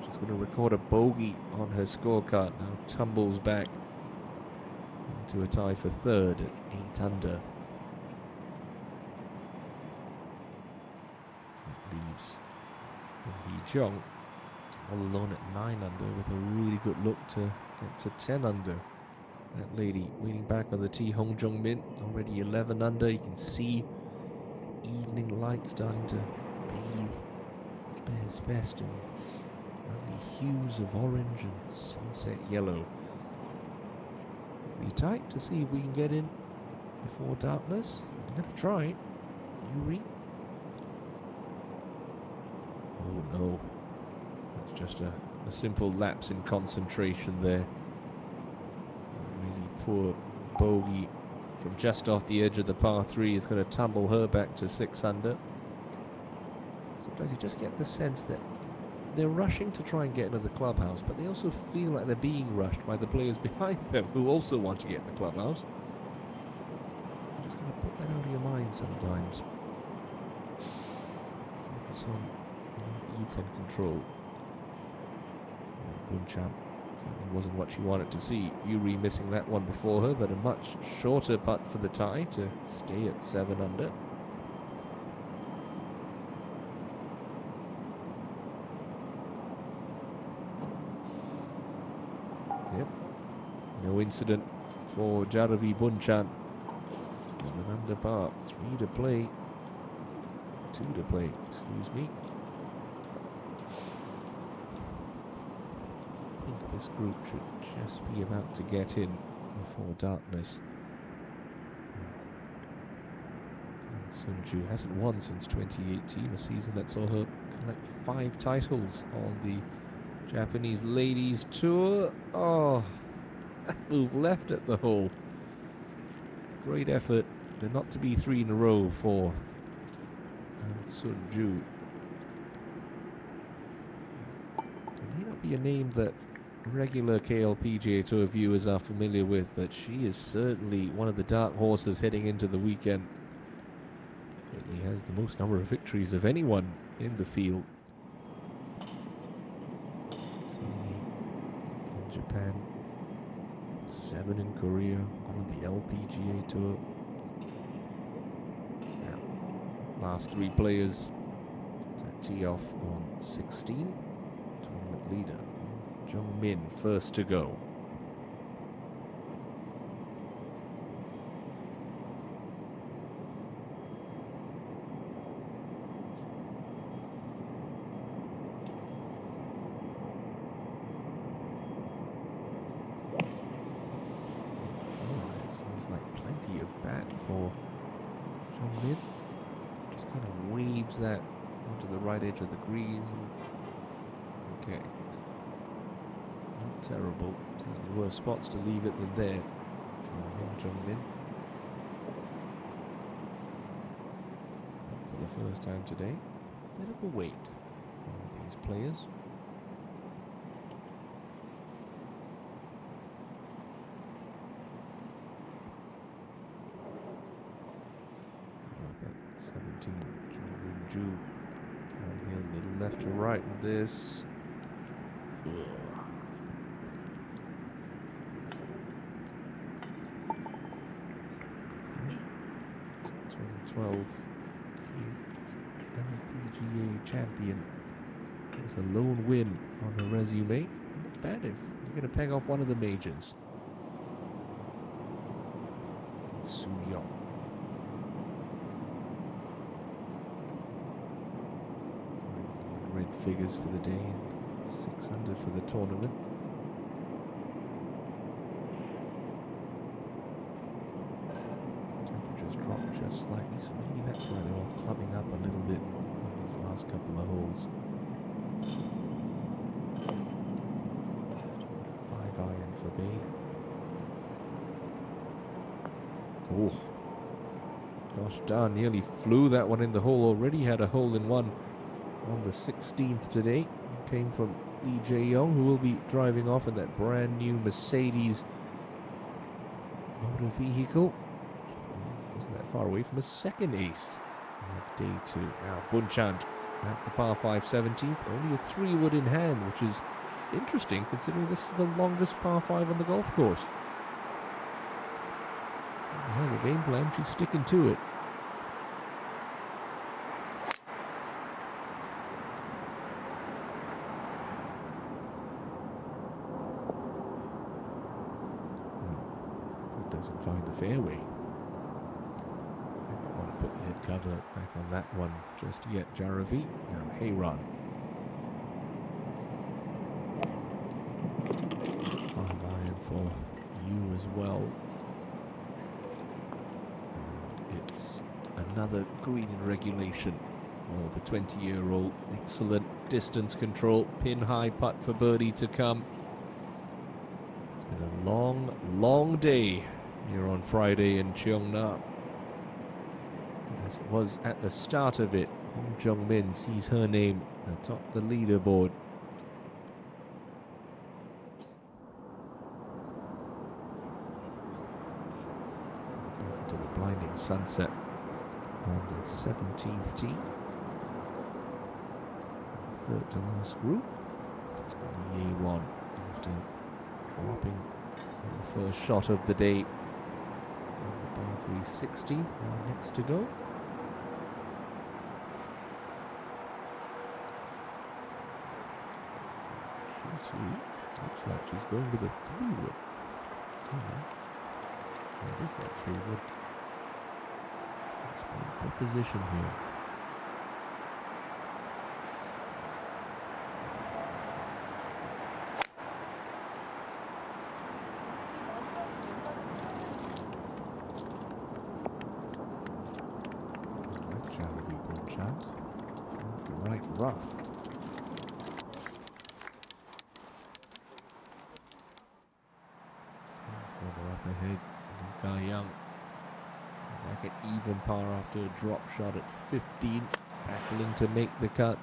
she's going to record a bogey on her scorecard. Now tumbles back into a tie for 3rd at 8 under. That leaves Lim Hee-jung all alone at 9 under with a really good look to get to 10 under. That lady waiting back on the tee, Hong Jung-min, already 11 under. You can see evening light starting to bathe Bear's Best in lovely hues of orange and sunset yellow. Be tight to see if we can get in before darkness. I'm going to try. Yuri. Oh no. That's just a simple lapse in concentration there. Poor bogey from just off the edge of the par 3 is going to tumble her back to 6 under. Sometimes you just get the sense that they're rushing to try and get into the clubhouse, but they also feel like they're being rushed by the players behind them who also want to get in the clubhouse. You're just going to put that out of your mind sometimes. Focus on what you can control. Bunchant certainly wasn't what she wanted to see. Yuri missing that one before her, but a much shorter putt for the tie to stay at 7 under. Yep. No incident for Jaravi Bunchant. under par. 3 to play. 2 to play, excuse me. I think this group should just be about to get in before darkness. And Sunju hasn't won since 2018, a season that saw her collect 5 titles on the Japanese Ladies Tour. Oh, that move left at the hole. Great effort, but not to be 3 in a row for and Sunju. It may not be a name that regular KLPGA Tour viewers are familiar with, but she is certainly one of the dark horses heading into the weekend. Certainly has the most number of victories of anyone in the field. 28 in Japan, 7 in Korea on the LPGA Tour. Last 3 players to tee off on 16. Tournament leader Jung Min first to go. Seems like plenty of bat for Jung Min. Just kind of waves that onto the right edge of the green. Okay. Not terrible. Certainly worse spots to leave it than there for Hong Jung-min. For the first time today, bit of a wait for these players. Up at 17, Ju downhill, little left to right in this. Ugh. 2012 LPGA champion with a lone win on her resume. Not bad if you're going to peg off one of the majors. Su Yong. Finally in red figures for the day and 6 under for the tournament. Dropped just slightly, so maybe that's why they're all clubbing up a little bit on these last couple of holes. 5-iron for Bay. Oh, gosh darn, nearly flew that one in the hole. Already had a hole-in-one on the 16th today. Came from Lee Jae-yong, who will be driving off in that brand new Mercedes motor vehicle. Wasn't that far away from a second ace of day 2. Now Bunchand at the par 5 17th, only a 3-wood in hand, which is interesting considering this is the longest par 5 on the golf course. So he has a game plan, she's sticking to it. It doesn't find the fairway. Put the head cover back on that one just yet, Jaravi. Now Hayron. 5-iron for you as well. And it's another green in regulation for the 20-year-old. Excellent distance control. Pin high putt for birdie to come. It's been a long, long day here on Friday in Cheongna. As it was at the start of it, Hong Jung-min sees her name atop the leaderboard. Back to the blinding sunset on the 17th tee. Third to last group. The A1 after dropping the first shot of the day on the par 3 16th. Now next to go. Looks like she's going with a 3-wood. What is that 3-wood? for position here. Chance. That's the right rough. Further up ahead, Guy Young back at even par after a drop shot at 15, battling to make the cut.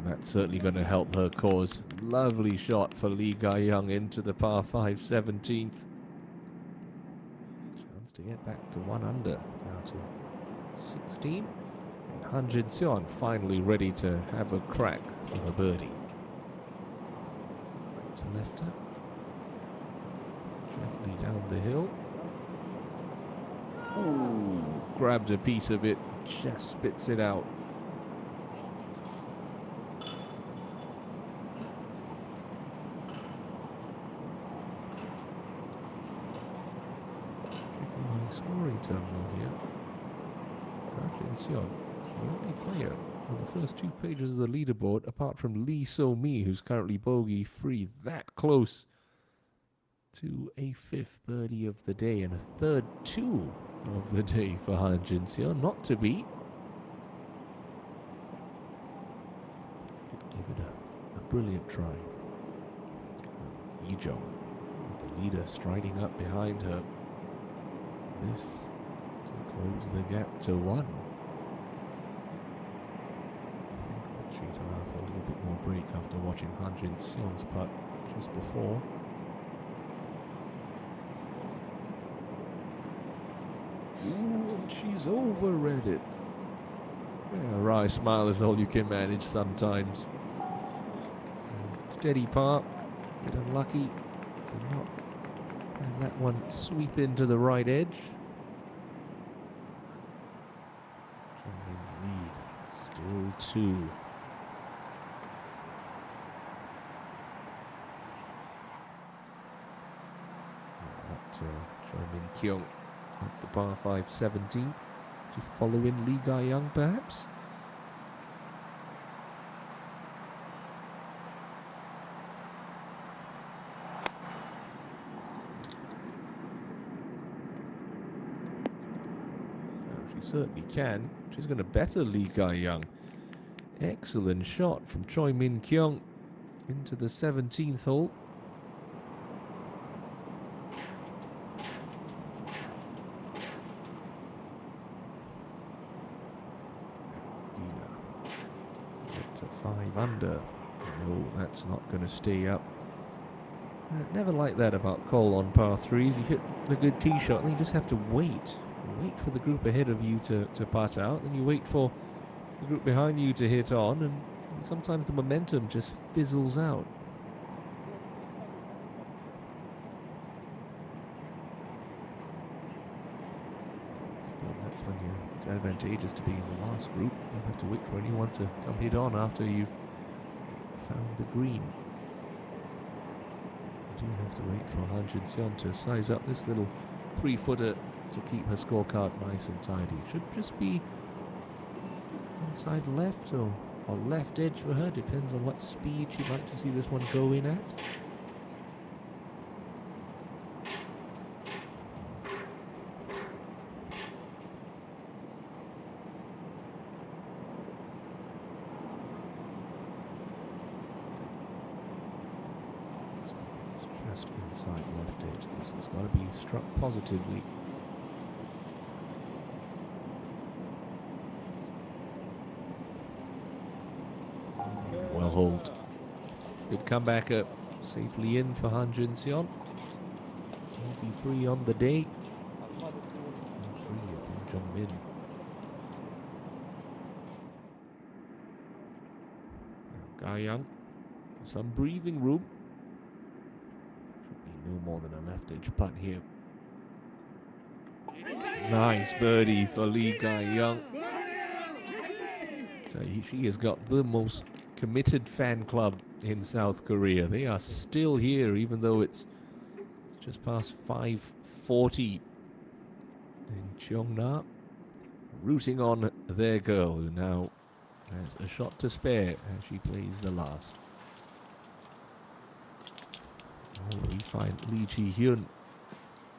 That's certainly going to help her cause. Lovely shot for Lee Guy Young into the par 5 17th. Chance to get back to 1 under, down to 16. And Han Jin-seon finally ready to have a crack for her birdie. Right to left her. Gently down the hill. Ooh, grabbed a piece of it, just spits it out. Checking my scoring terminal here. Han Jin-seon is the only player on the first 2 pages of the leaderboard, apart from Lee So-mi, who's currently bogey free, that close to a 5th birdie of the day and a 3rd 2 of the day for Han Jin-seon, not to beat. Could give it a brilliant try. Lee-jong with the leader striding up behind her. This to close the gap to 1. I think that she'd allow for a little bit more break after watching Han Jin-seon's putt just before. Ooh, and she's overread it. Yeah, a wry smile is all you can manage sometimes. Steady par, bit unlucky to not have that one sweep into the right edge. Jungmin's lead, still 2. Choi Min Kyung at the par 5 17th to follow in Lee Guy Young perhaps. She certainly can. She's going to better Lee Guy Young. Excellent shot from Choi Min Kyung into the 17th hole. To 5 under. No, that's not going to stay up. Never like that about Cole on par 3s. You hit the good tee shot and you just have to wait. You wait for the group ahead of you to putt out, then you wait for the group behind you to hit on, and sometimes the momentum just fizzles out. That's when it's advantageous to be in the last group. You don't have to wait for anyone to come hit on after you've found the green. You do have to wait for Han Jin-seon to size up this little 3-footer to keep her scorecard nice and tidy. Should just be inside left or left edge for her. Depends on what speed she'd like to see this one go in at. It's just inside left edge. This has got to be struck positively. Well holed. Good comeback up. Safely in for Han Jin-seon. 23 on the day. And 3 of Jung Min. Guy Young. Some breathing room. Should be no more than a left edge putt here. Nice birdie for Lee Guy Young. So she has got the most committed fan club in South Korea. They are still here even though it's just past 5:40 And Cheong-na rooting on their girl, who now has a shot to spare as she plays the last. Oh, we find Lee Ji-hyun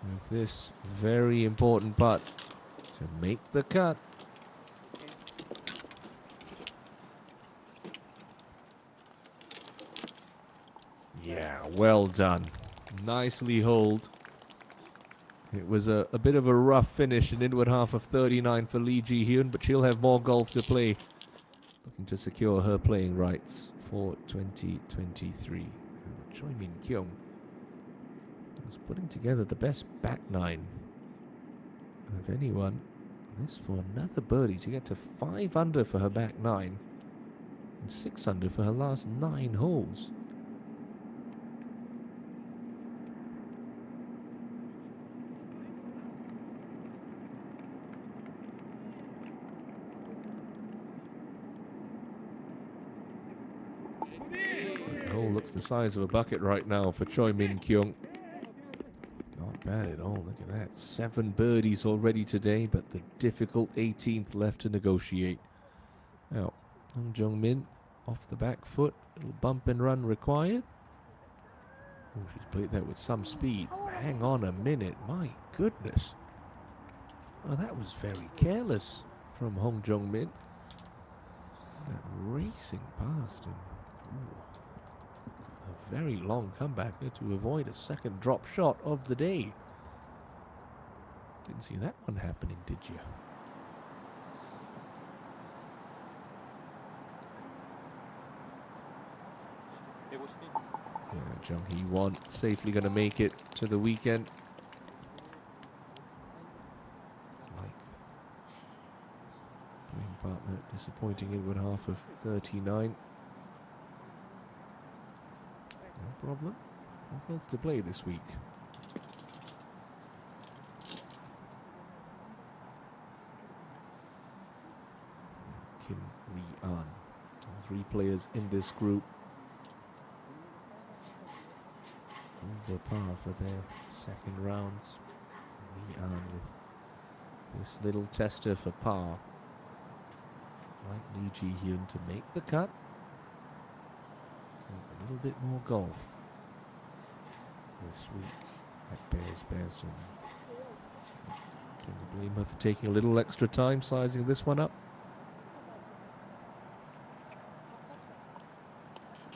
with this very important putt to make the cut. Yeah, well done. Nicely holed. It was a bit of a rough finish, an inward half of 39 for Lee Ji-hyun, but she'll have more golf to play, looking to secure her playing rights for 2023. Choi Min Kyung was putting together the best back nine of anyone. This for another birdie to get to 5 under for her back nine and 6 under for her last 9 holes. The hole looks the size of a bucket right now for Choi Min Kyung. Not bad at all. Look at that. 7 birdies already today, but the difficult 18th left to negotiate. Now, Hong Jung-min off the back foot. Little bump and run required. Oh, she's played that with some speed. Hang on a minute. My goodness. Oh, that was very careless from Hong Jung-min. That racing past him. Ooh. A very long comeback there to avoid a second drop shot of the day. Didn't see that one happening, did you? Yeah, Jung Hee-won safely going to make it to the weekend. Like playing partner disappointing inward half of 39. No problem. No golf to play this week. Kim Ri-an. All 3 players in this group over par for their second rounds. Ri-an with this little tester for par. Like Lee Ji-hyun to make the cut. A little bit more golf this week at Bears Bears. Can you blame her for taking a little extra time sizing this one up?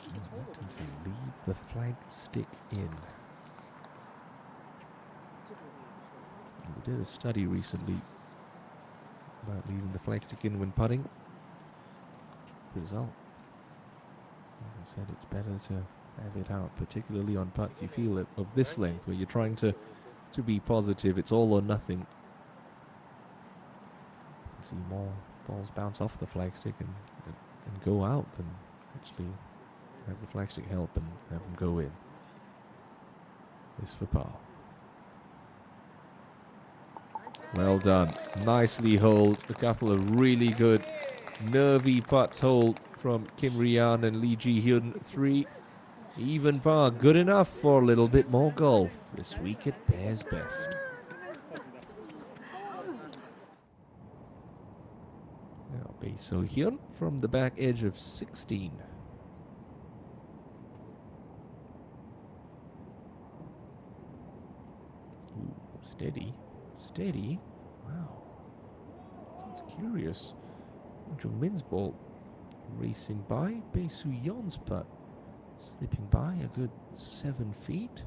She's wanting to leave the flag stick in. They did a study recently about leaving the flag stick in when putting. Result. Like I said, it's better to have it out, particularly on putts you feel it of this length, where you're trying to be positive. It's all or nothing. You can see more balls bounce off the flagstick and go out than actually have the flagstick help and have them go in. This for par. Well done. Nicely holed. A couple of really good nervy putts hold from Kim Ri-an and Lee Ji-hyun. 3 even par. Good enough for a little bit more golf this week at Bears Best. Now Bae So-hyun from the back edge of 16. Ooh, steady. Steady. Wow. That's curious. Jung-min's ball racing by. Bae So-hyun's putt slipping by a good 7 feet.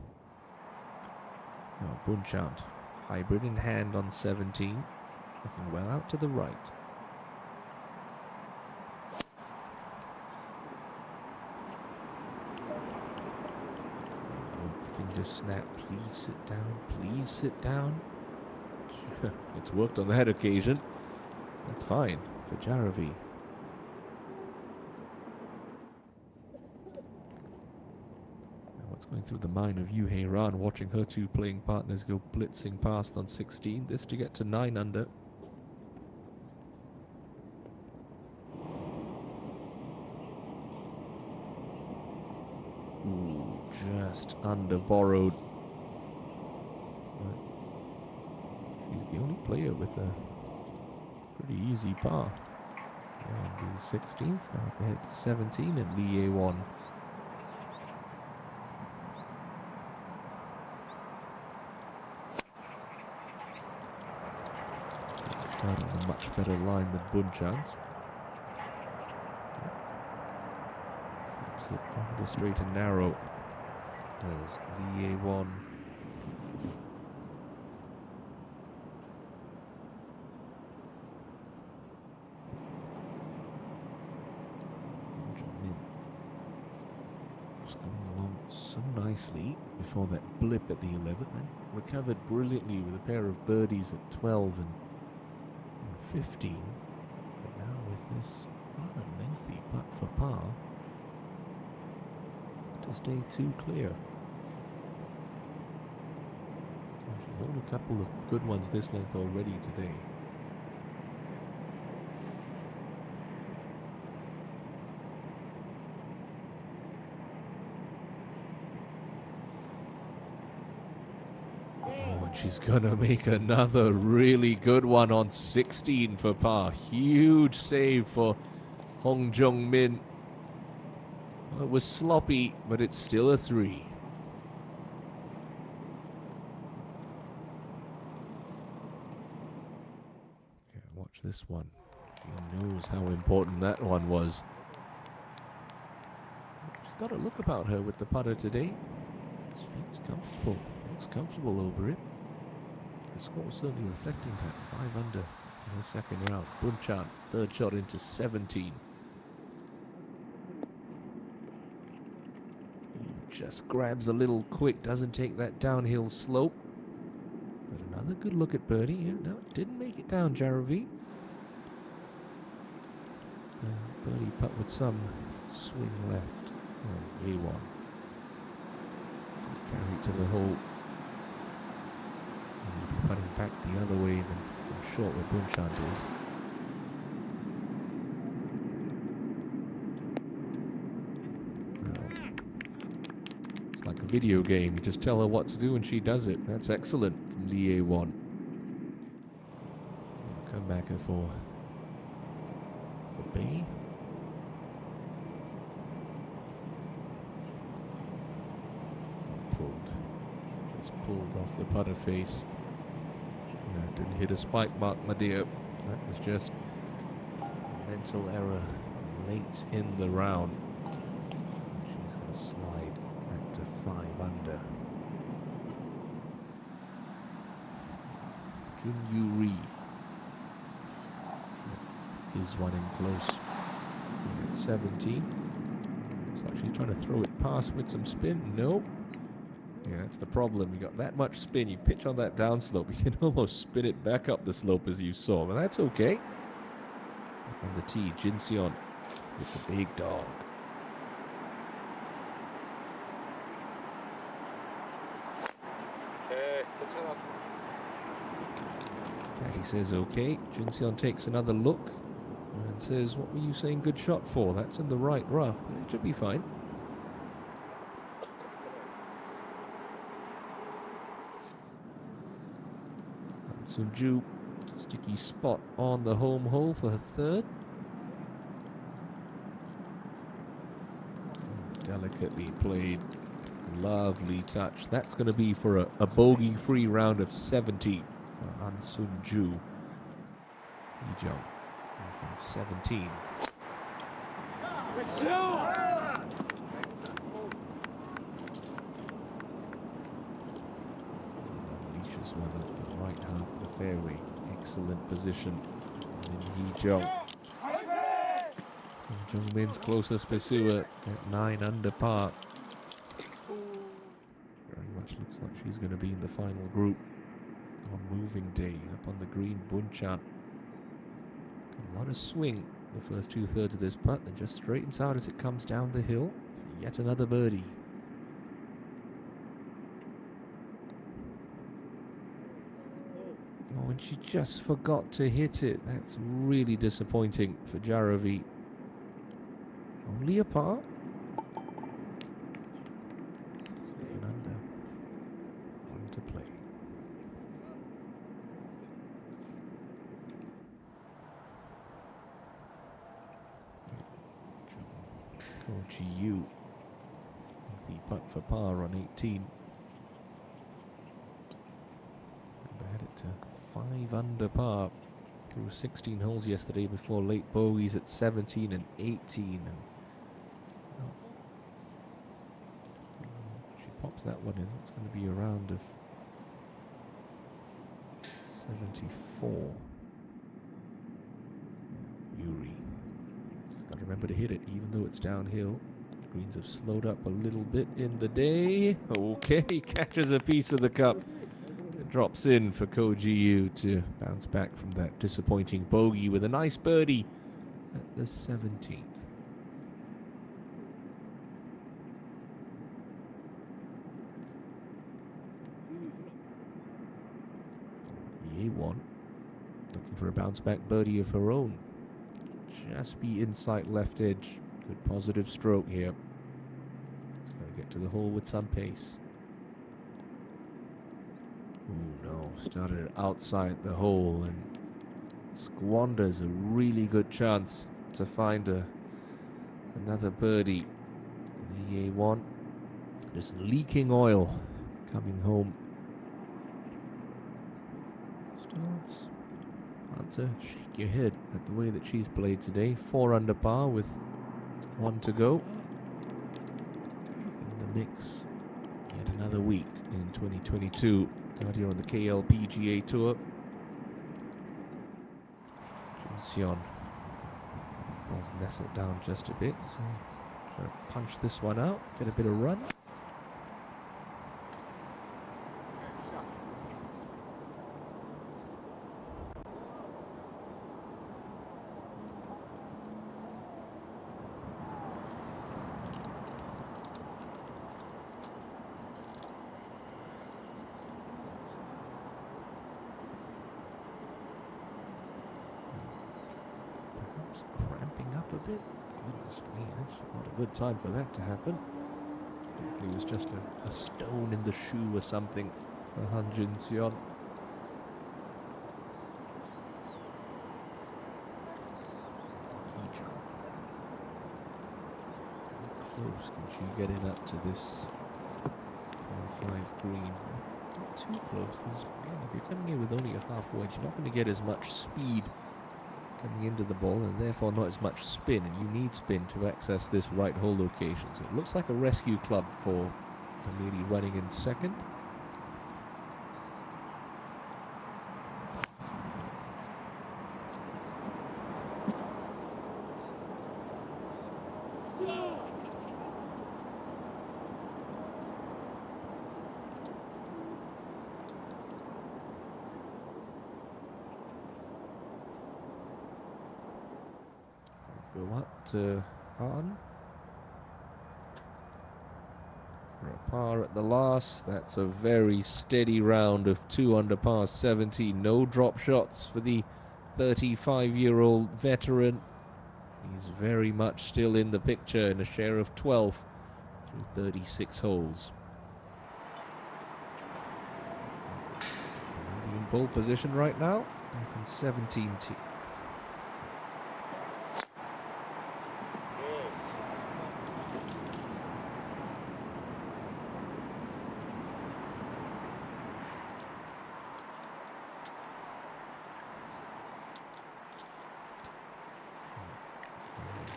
Oh, Bunchant. Hybrid in hand on 17. Looking well out to the right. Oh, finger snap. Please sit down. Please sit down. It's worked on that occasion. That's fine for Jaravi. What's going through the mind of Yu Hei-ran watching her 2 playing partners go blitzing past on 16. This to get to 9 under. Ooh, just under borrowed. She's the only player with a pretty easy par. On the 16th, now up ahead to 17 in the A1. Start on a much better line than Bunchan's. Keeps it on the straight and narrow. Does the A1. Going along so nicely before that blip at the 11th, and recovered brilliantly with a pair of birdies at 12 and 15. But now with this rather lengthy putt for par to stay too clear. And she's got a couple of good ones this length already today. She's gonna make another really good one on 16 for par. Huge save for Hong Jung Min. Well, it was sloppy, but it's still a 3. Yeah, watch this one. She knows how important that one was. She's got a look about her with the putter today. She feels comfortable. Looks comfortable over it. The score certainly reflecting that. 5 under in the second round. Bunchan, third shot into 17. Just grabs a little quick, doesn't take that downhill slope. But another good look at birdie. Yeah, no, didn't make it down, Jaravi. Birdie putt with some swing left. Oh, A1. Good carry to the hole. He'll be putting back the other way than from short where Bunchant is. Well, it's like a video game. You just tell her what to do and she does it. That's excellent from the A1. Come back for B. Just pulled off the putter face. Didn't hit a spike mark, my dear. That was just a mental error late in the round. She's going to slide back to 5 under. Jun Yu Ri. Fizz one in close. At 17. Looks like she's trying to throw it past with some spin. Nope. Yeah, that's the problem. You got that much spin. You pitch on that downslope, you can almost spin it back up the slope as you saw. But that's okay. On the tee, Jin Seon with the big dog. Caddy says okay. Jin Seon takes another look and says, what were you saying good shot for? That's in the right rough, but it should be fine. Sunju, sticky spot on the home hole for her third. Delicately played, lovely touch. That's going to be for a bogey-free round of 70 for An Sunju. Lee Jung on 17. Unleashes one at the right half of the fairway. Excellent position. And then Lee Jung. Jung Min's closest pursuer at 9 under par. Very much looks like she's going to be in the final group on moving day. Up on the green, Bunchan. A lot of swing the first 2/3 of this putt, then just straightens out as it comes down the hill for yet another birdie. Oh, and she just forgot to hit it. That's really disappointing for Jaravi. Only a par. 7 under. 1 to play. Ko-Ji-Yu. The putt for par on 18. And had it to 5 under par through 16 holes yesterday before late bogeys at 17 and 18. And well, she pops that one in. That's going to be a round of 74. Yuri. Just got to remember to hit it, even though it's downhill. Greens have slowed up a little bit in the day. Okay, catches a piece of the cup. It drops in for Ko-Ji-Yu to bounce back from that disappointing bogey with a nice birdie at the 17th. Ye-Won looking for a bounce back birdie of her own. Just be inside left edge. Good positive stroke here. It's got to get to the hole with some pace. Oh no, started outside the hole and squanders a really good chance to find another birdie. The Ye-Won just leaking oil coming home. Still, it's hard to shake your head at the way that she's played today. 4 under par with 1 to go. In the mix yet another week in 2022 out here on the KLPGA Tour. Jun Seon ball's nestled down just a bit, so try to punch this one out, get a bit of run. Cramping up a bit. Goodness me, that's not a good time for that to happen. Hopefully it was just a stone in the shoe or something for Han Jun Seon. How close can she get it up to this par 5 green? Not too close, because again, if you're coming in with only a half wedge, you're not going to get as much speed coming into the ball, and therefore not as much spin, and you need spin to access this right hole location. So it looks like a rescue club for the lady running in second. Go up to Han for a par at the last. That's a very steady round of 2 under par 17. No drop shots for the 35-year-old veteran. He's very much still in the picture in a share of 12 through 36 holes. In pole position right now, back in 17 tee.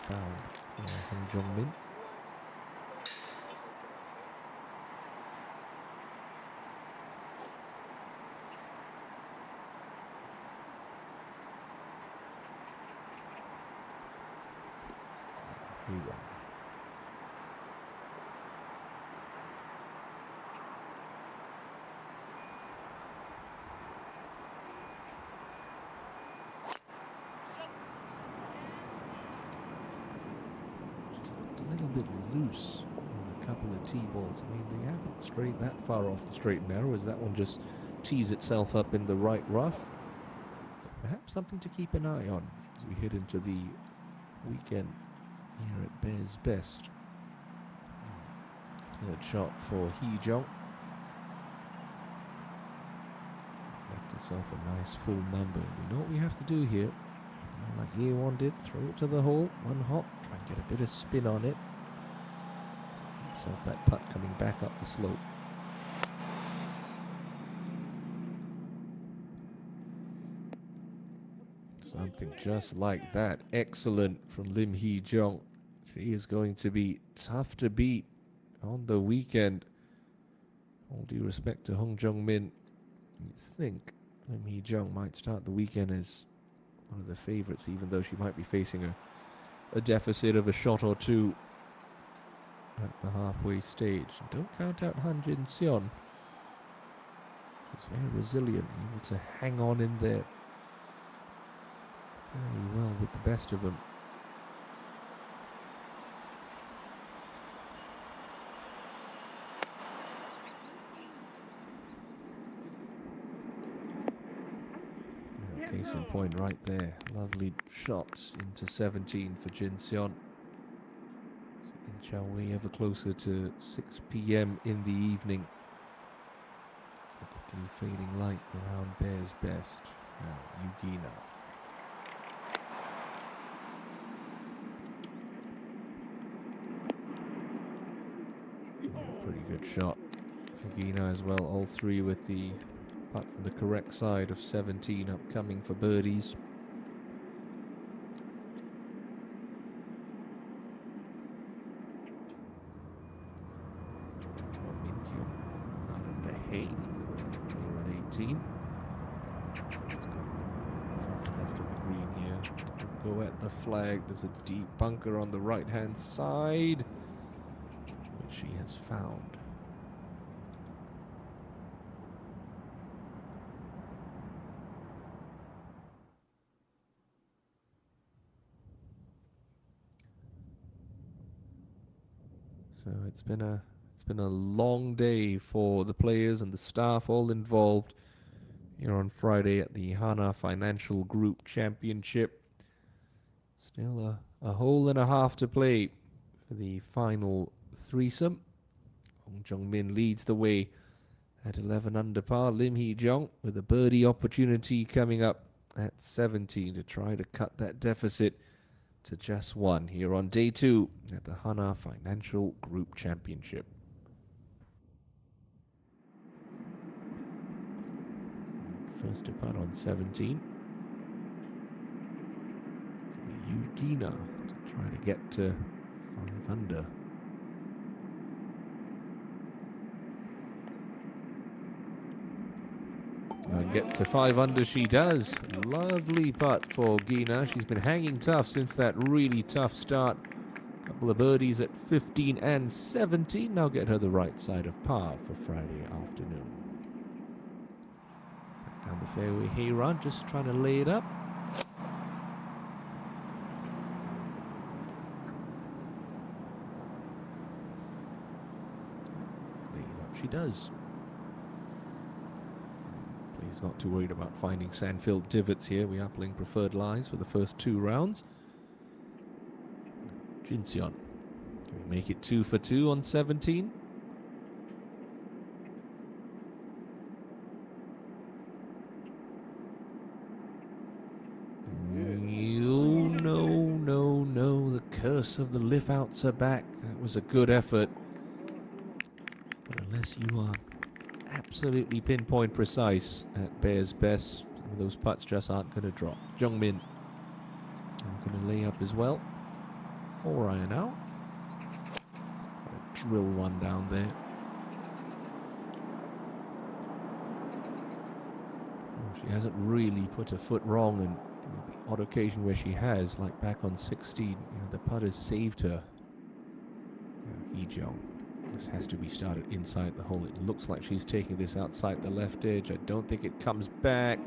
Found for Han Jong-min. He-Won. A little bit loose on a couple of tee balls. I mean, they haven't strayed that far off the straight and narrow as that one just tees itself up in the right rough. But perhaps something to keep an eye on as we head into the weekend here at Bears Best. Third shot for Hee-Jong. Left herself a nice full number. We know what we have to do here. Like Ye-Won did, throw it to the hole, one hop, try and get a bit of spin on it. Picks off that putt coming back up the slope. Something just like that. Excellent from Lim Hee-jung. She is going to be tough to beat on the weekend. All due respect to Hong Jung-min, you think Lim Hee-jung might start the weekend as one of the favorites, even though she might be facing a deficit of a shot or two at the halfway stage. Don't count out Han Jin-seon. She's very resilient, able to hang on in there very well with the best of them. Case in point right there. Lovely shots into 17 for Jin Seon. Inch our way ever closer to 6 p.m. in the evening. Quickly fading light around Bear's best. Now Yugina. Pretty good shot for Gina as well. All three with the putt from the correct side of 17 upcoming for birdies. Min-kyung out of the hay here at 18. Just got a little front left of the green here. Don't go at the flag. There's a deep bunker on the right hand side, which she has found. So it's been a long day for the players and the staff all involved here on Friday at the Hana Financial Group Championship. Still a hole and a half to play for the final threesome. Hong Jung-min leads the way at 11 under par. Lim Hee-jung with a birdie opportunity coming up at 17 to try to cut that deficit to just one here on day 2 at the Hana Financial Group Championship. First to putt on 17. Yugina to try to get to 5 under. And get to 5 under she does. Lovely putt for Gina. She's been hanging tough since that really tough start. Couple of birdies at 15 and 17. Now get her the right side of par for Friday afternoon. Back down the fairway, Heyran just trying to lay it up. Lay it up she does. He's not too worried about finding sand-filled divots here. We are playing preferred lies for the first 2 rounds. Jin Seon, can we make it 2 for 2 on 17? No. The curse of the lift-outs are back. That was a good effort. But unless you are absolutely pinpoint precise at Bear's best, some of those putts just aren't going to drop. Jung-min going to lay up as well. 4 iron now. Drill one down there. Oh, she hasn't really put her foot wrong, and the odd occasion where she has, like back on 16, the putt has saved her. Hee-jung. This has to be started inside the hole. It looks like she's taking this outside the left edge. I don't think it comes back.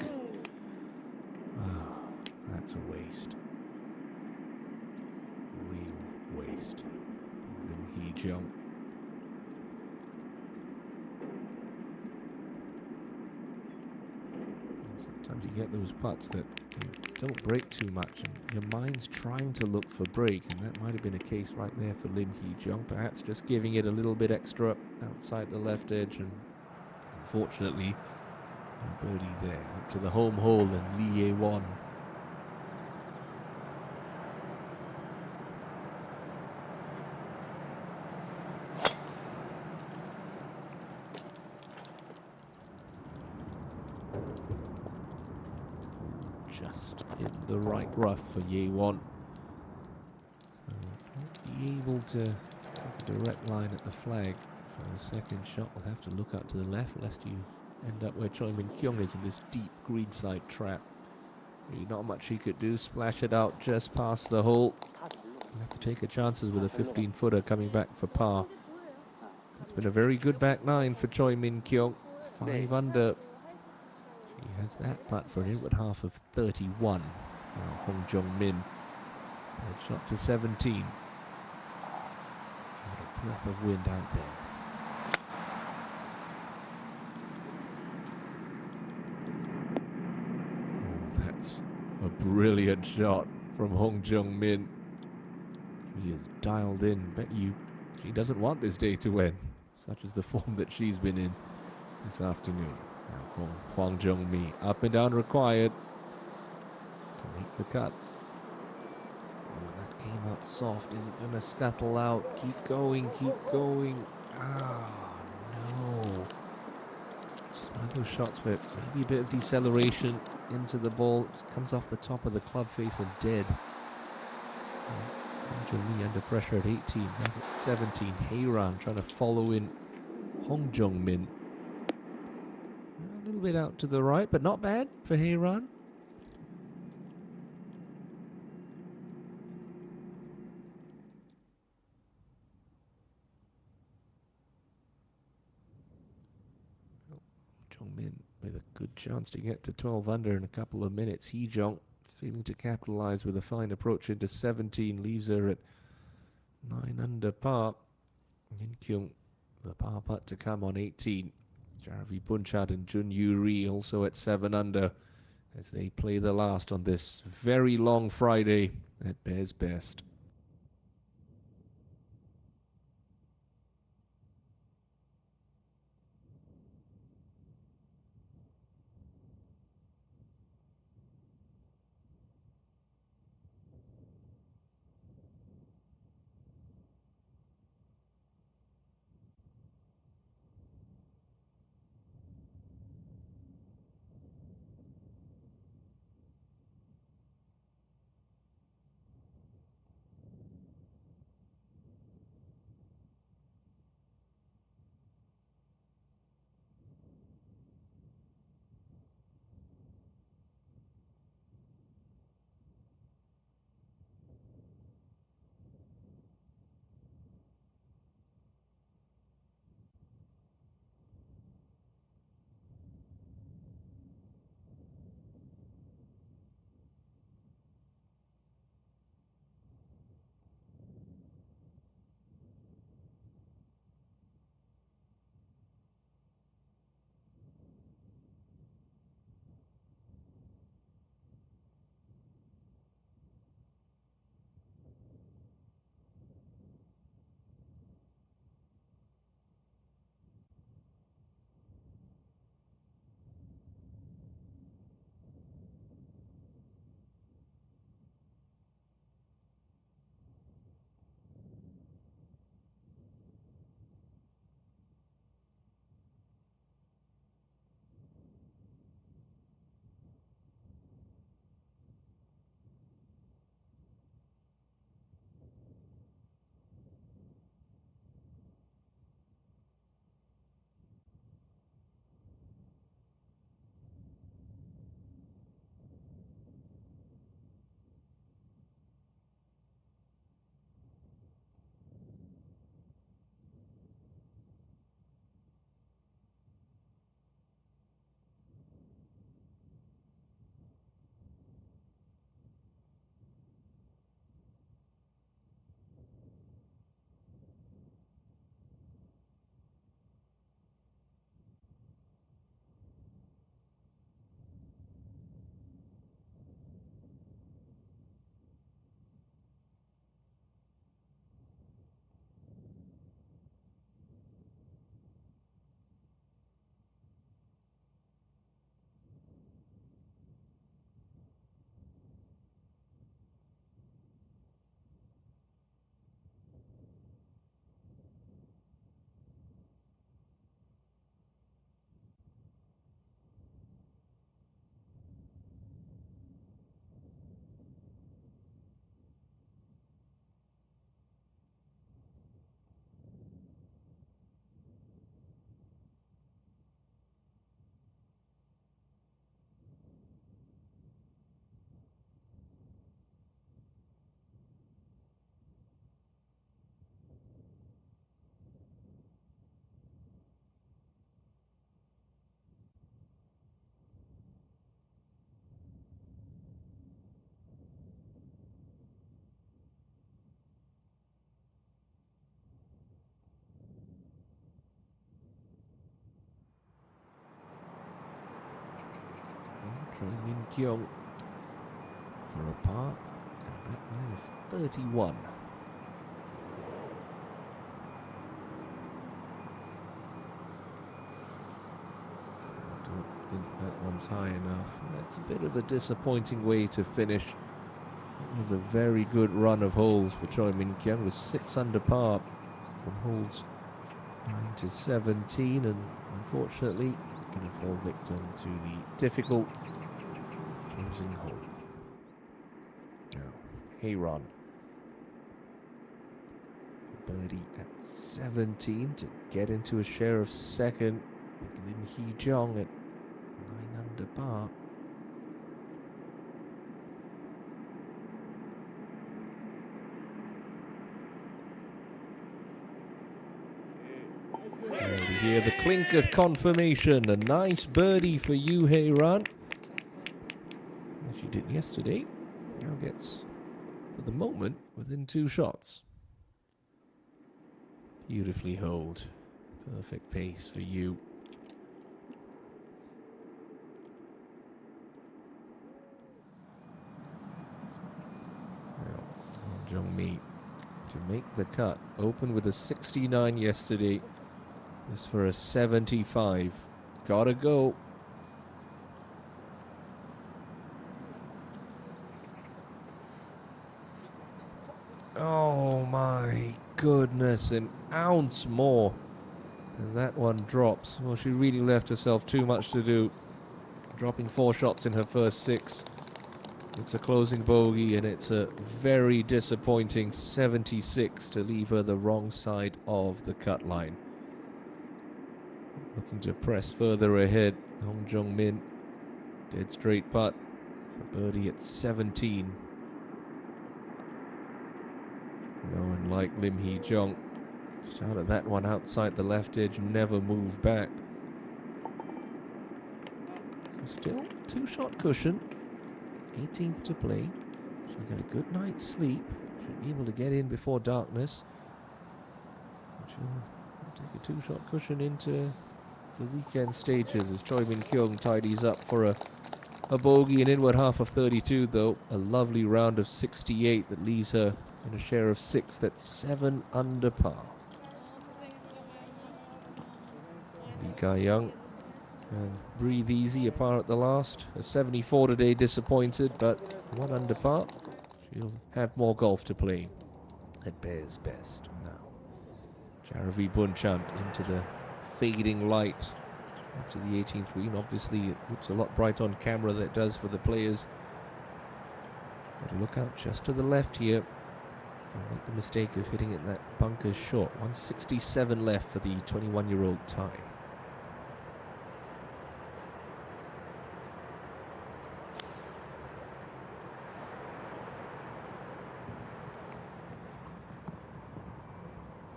That's a waste. Real waste. Lim Hee-jung. Sometimes you get those putts that don't break too much, and your mind's trying to look for break, and that might have been a case right there for Lim Hee-jung, perhaps just giving it a little bit extra outside the left edge, and unfortunately, a birdie there up to the home hole and Lee Ye-won. just in the right rough for Ye-Won. So won't be able to take a direct line at the flag for the second shot. We'll have to look out to the left lest you end up where Choi Min Kyung is in this deep greenside trap. Really not much he could do. Splash it out just past the hole. You'll have to take your chances with a 15-footer coming back for par. It's been a very good back nine for Choi Min Kyung. 5 under. She has that putt for an inward half of 31. Now Hong Jung Min. Third shot to 17. What a breath of wind out there. Oh, that's a brilliant shot from Hong Jung Min. She is dialed in. Bet you she doesn't want this day to end. Such is the form that she's been in this afternoon. Now Hwang Jung Mi, up and down required to make the cut. Oh, that came out soft. Is it going to scuttle out? Keep going, keep going. Ah, no. Just one of those shots where maybe a bit of deceleration into the ball. Just comes off the top of the club face and dead. Hwang Jung Mi under pressure at 18. Now at 17. Heyran trying to follow in Hong Jung Min. A little bit out to the right, but not bad for Heyran. Jung Min with a good chance to get to 12 under in a couple of minutes. Hee Jong failing to capitalize with a fine approach into 17, leaves her at 9 under par. Min Kyung, the par putt to come on 18. Jaravi Bunchad and Jun Yu-ri also at 7 under as they play the last on this very long Friday at Bears Best. Choi Min Kyung for a par and a back nine of 31. Don't think that one's high enough. That's a bit of a disappointing way to finish. It was a very good run of holes for Choi Min Kyung with 6 under par from holes 9 to 17, and unfortunately going to fall victim to the difficult closing hole. Now, Hayron birdie at 17 to get into a share of second with Lim Hee Jong at 9 under par. And we hear the clink of confirmation. A nice birdie for you, Hayron. As she did yesterday. Now gets, for the moment, within 2 shots. Beautifully holed. Perfect pace for you. Now, Jung-mi to make the cut. Opened with a 69 yesterday. This for a 75. Gotta go. Oh my goodness, an ounce more. And that one drops. Well, she really left herself too much to do. Dropping 4 shots in her first 6. It's a closing bogey, and it's a very disappointing 76 to leave her the wrong side of the cut line. Looking to press further ahead. Hong Jung-min, dead straight putt for birdie at 17. No one like Lim Hee Jong. Started that one outside the left edge, never moved back. So still 2-shot cushion. 18th to play. She'll get a good night's sleep. Should be able to get in before darkness. She'll take a 2-shot cushion into the weekend stages as Choi Min Kyung tidies up for a bogey, an inward half of 32 though. A lovely round of 68 that leaves her in a share of 6. That's 7 under par. Lee Ga-young can breathe easy, a par at the last. A 74 today, disappointed, but 1 under par. She'll have more golf to play at Bear's best. Now, Jaravi Bunchant into the fading light to the 18th green. Obviously, it looks a lot bright on camera than it does for the players. Got to look out just to the left here. Don't make the mistake of hitting it that bunker short. 167 left for the 21-year-old Thai.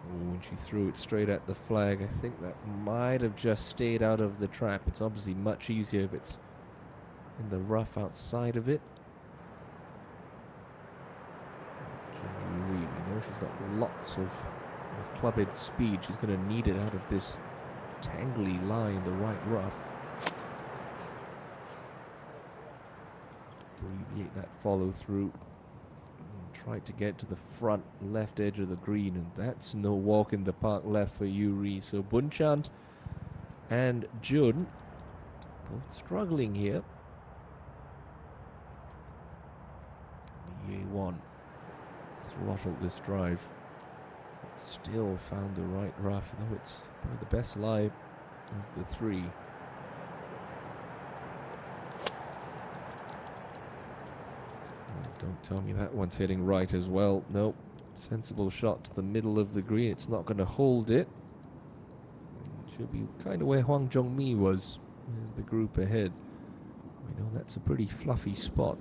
When she threw it straight at the flag, I think that might have just stayed out of the trap. It's obviously much easier if it's in the rough outside of it. We know she's got lots of club-head speed. She's going to need it out of this tangly lie in the right rough. Abbreviate that follow through. Tried to get to the front left edge of the green, and that's no walk in the park left for Yuri. So Bunchant and Jun both struggling here. Ye-1 throttled this drive, but still found the right rough, though it's probably the best lie of the 3. Don't tell me that one's hitting right as well. Nope. Sensible shot to the middle of the green. It's not going to hold it. Should be kind of where Hwang Jong-mi was in the group ahead. We know that's a pretty fluffy spot.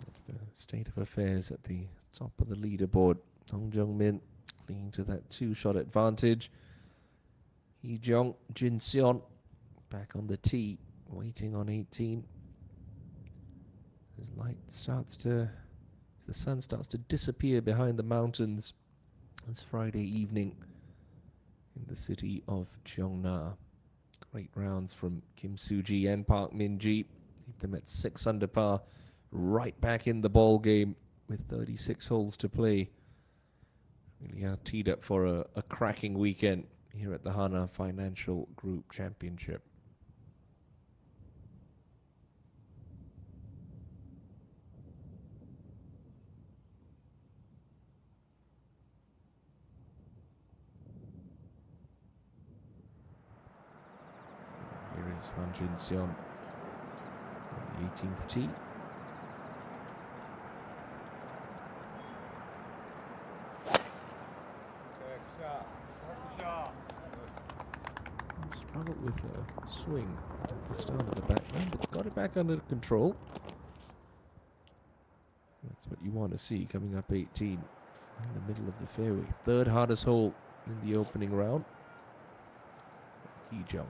That's the state of affairs at the top of the leaderboard. Hong Jung-min clinging to that 2-shot advantage. Hee Jong, Jin Seon back on the tee, waiting on 18. As the sun starts to disappear behind the mountains this Friday evening. in the city of Cheongna. Great rounds from Kim Soo-ji and Park Min-ji. Leave them at 6 under par, right back in the ball game with 36 holes to play. Really are teed up for a cracking weekend here at the Hana Financial Group Championship. Here is Han Jin-seon on the 18th tee. Struggled with a swing at the start of the backline, but got it back under control. That's what you want to see coming up 18 in the middle of the fairway. Third hardest hole in the opening round. Hee-jung.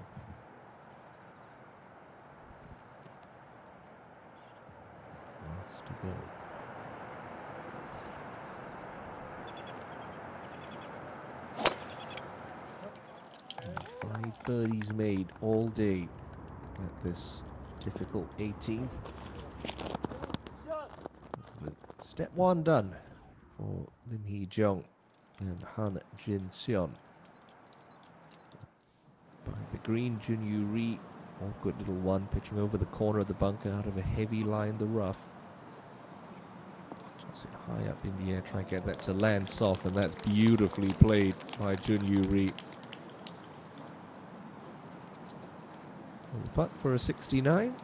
Last to go. 5 birdies made all day at this difficult 18th. But step 1 done for Lim Hee-jung and Han Jin-seon. By the green, Jun-Yu Ri, awkward little one, pitching over the corner of the bunker out of a heavy lie in the rough. Toss it high up in the air, try and get that to land soft, and that's beautifully played by Jun-Yu Ri. Putt for a 69.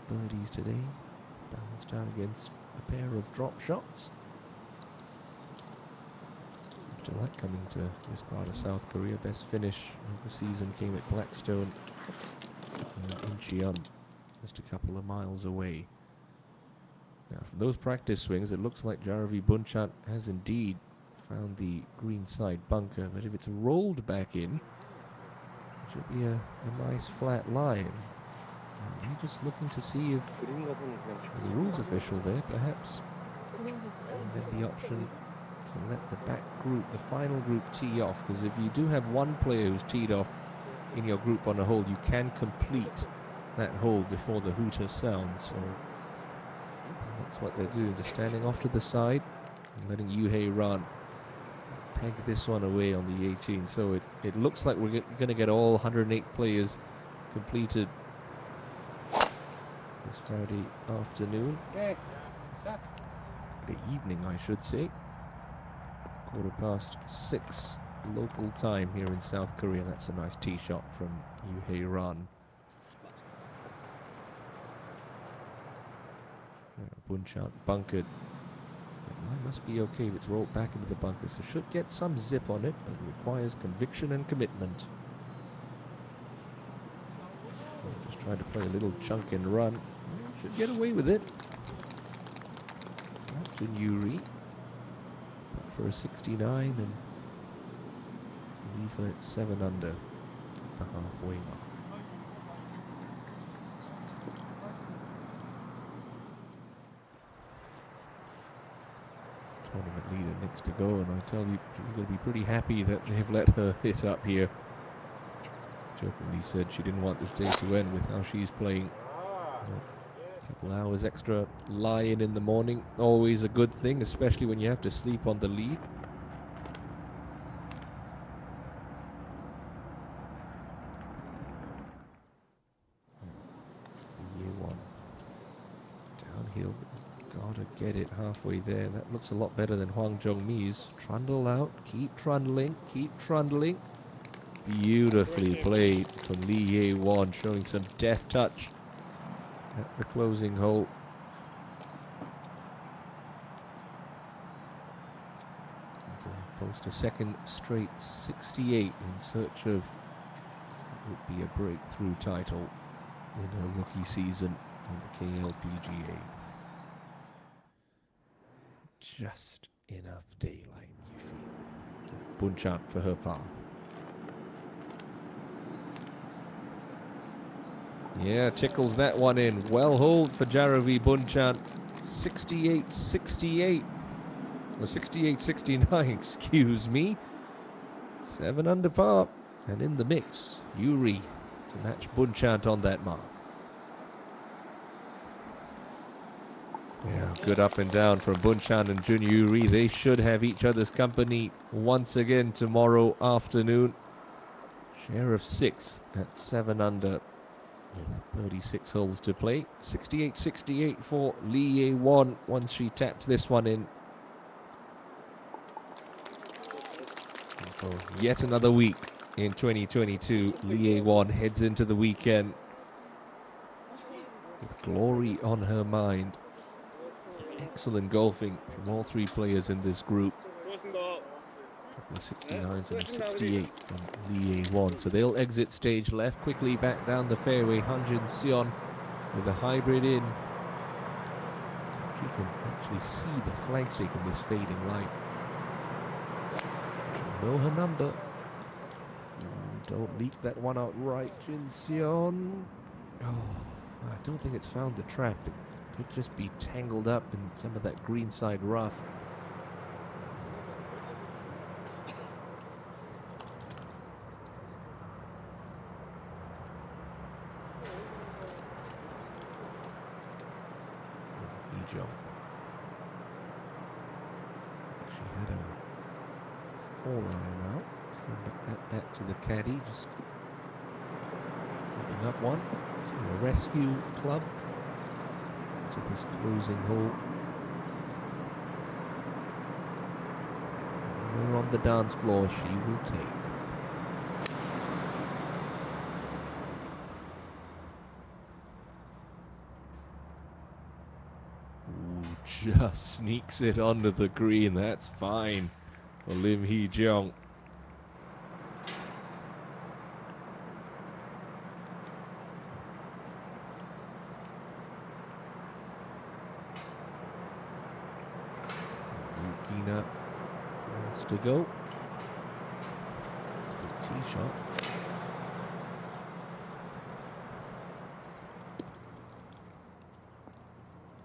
Birdies today, balanced out against a pair of drop shots. After that, coming to this part of South Korea, best finish of the season came at Blackstone in Incheon, just a couple of miles away. Now, from those practice swings, it looks like Jaravi Bunchan has indeed found the green side bunker, but if it's rolled back in, it should be a nice flat line. I'm just looking to see if there's a rules official there, perhaps. And then the option to let the back group, the final group, tee off, because if you do have one player who's teed off in your group on a hole, you can complete that hole before the hooter sounds. So that's what they're doing, just standing off to the side and letting Yoo-hae Ran peg this one away on the 18. So it looks like we're going to get all 108 players completed this Friday afternoon. The evening, I should say. 6:15 local time here in South Korea. That's a nice tee shot from Yoo-hae Ran. Bunchan bunkered. Line must be okay if it's rolled back into the bunker, so should get some zip on it, but it requires conviction and commitment. Just trying to play a little chunk and run. Should get away with it. Jun-Yu Ri for a 69 and leave her at 7 under at the halfway mark. Tournament leader next to go, and I tell you, she's going to be pretty happy that they've let her hit up here. Jokingly said she didn't want this day to end with how she's playing. A couple hours extra lie-in in the morning, always a good thing, especially when you have to sleep on the lead. Year 1. Downhill. Gotta get it halfway there. That looks a lot better than Hwang Jung-mi's. Trundle out, keep trundling, keep trundling. Beautifully played from Lee Ye-won, showing some deft touch at the closing hole. And post a second straight 68 in search of what would be a breakthrough title in her rookie season on the KLPGA. Just enough daylight, you feel. Bunchan for her par. Yeah, tickles that one in. Well holed for Jaravi Bunchan. 68-68. Or 68-69, excuse me. 7 under par. And in the mix, Yuri to match Bunchant on that mark. Yeah, good up and down from Bunchant and Jun Yuri. They should have each other's company once again tomorrow afternoon. Share of 6th at 7 under with 36 holes to play. 68-68 for Lee Ye-won once she taps this one in. And for yet another week in 2022, Lee Ye-won heads into the weekend with glory on her mind. Excellent golfing from all 3 players in this group. The 69s and a 68 from Lee Ye-won. So they'll exit stage left, quickly back down the fairway. Han Jin-seon with a hybrid in. She can actually see the flagstick in this fading light. She'll know her number. Ooh, don't leak that one out right, Jin-seon. Oh, I don't think it's found the trap. It could just be tangled up in some of that greenside rough. She had a 4-iron out. Let's go that back to the caddy. Just picking up one. So a rescue club to this closing hole. Anywhere on the dance floor she will take. Just sneaks it onto the green. That's fine for Lim Hee-jung. Yukina has to go. Big tee shot.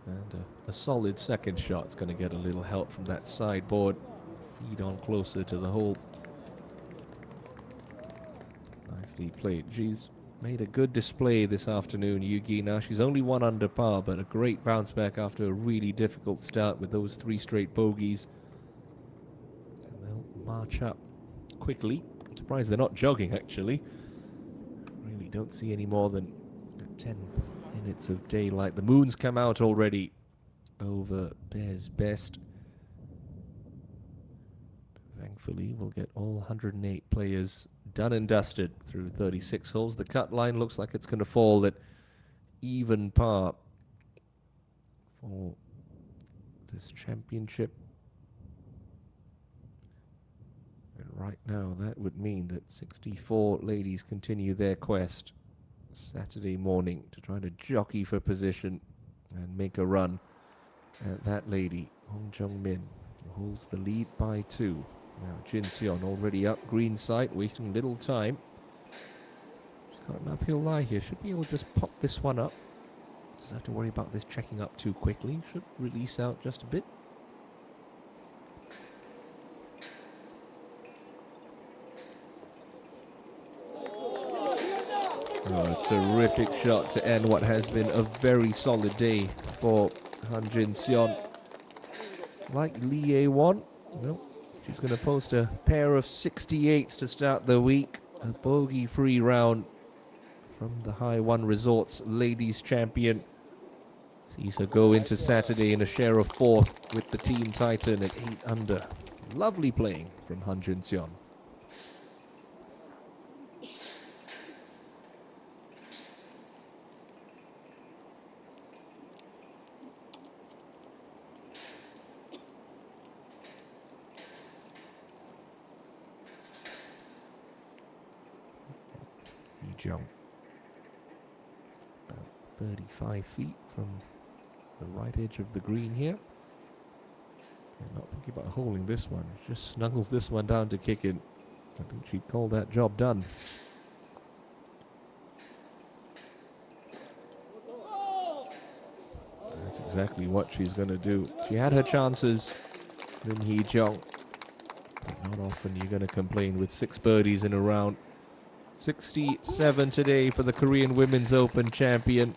And a solid second shot's going to get a little help from that sideboard. Feed on closer to the hole. Nicely played. She's made a good display this afternoon, Yugi. Now she's only 1 under par, but a great bounce back after a really difficult start with those 3 straight bogeys. And they'll march up quickly. I'm surprised they're not jogging, actually. Really don't see any more than 10 minutes of daylight. The moon's come out already over Bear's Best. Thankfully, we'll get all 108 players done and dusted through 36 holes. The cut line looks like it's going to fall at even par for this championship. And right now, that would mean that 64 ladies continue their quest Saturday morning to try to jockey for position and make a run at that lady, Hong Jung-min, who holds the lead by 2. Now Jin-seon already up green side, wasting little time. She's got an uphill lie here. Should be able to just pop this one up. Doesn't have to worry about this checking up too quickly. Should release out just a bit. Oh, a terrific shot to end what has been a very solid day for Han Jin-seon. Like Lee Ye-won, she's going to post a pair of 68s to start the week. A bogey-free round from the High One Resorts Ladies Champion. Sees her go into Saturday in a share of 4th with the Team Titan at 8 under. Lovely playing from Han Jin-seon. Jump about 35 feet from the right edge of the green here. And not thinking about holding this one, just snuggles this one down to kick it. I think she'd call that job done. That's exactly what she's going to do. She had her chances, Lim Hee-jung, but not often you're going to complain with 6 birdies in a round. 67 today for the Korean Women's Open champion.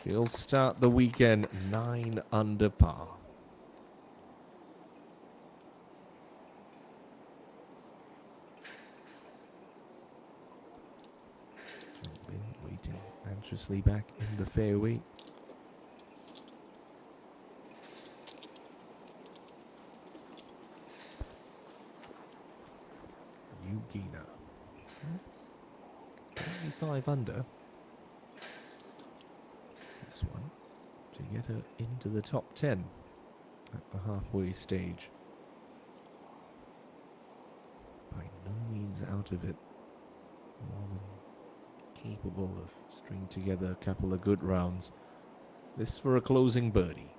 She'll start the weekend 9 under par. Jung-min waiting anxiously back in the fairway. Yugina. Only 5 under. This one to get her into the top 10 at the halfway stage. By no means out of it. More than capable of stringing together a couple of good rounds. This for a closing birdie.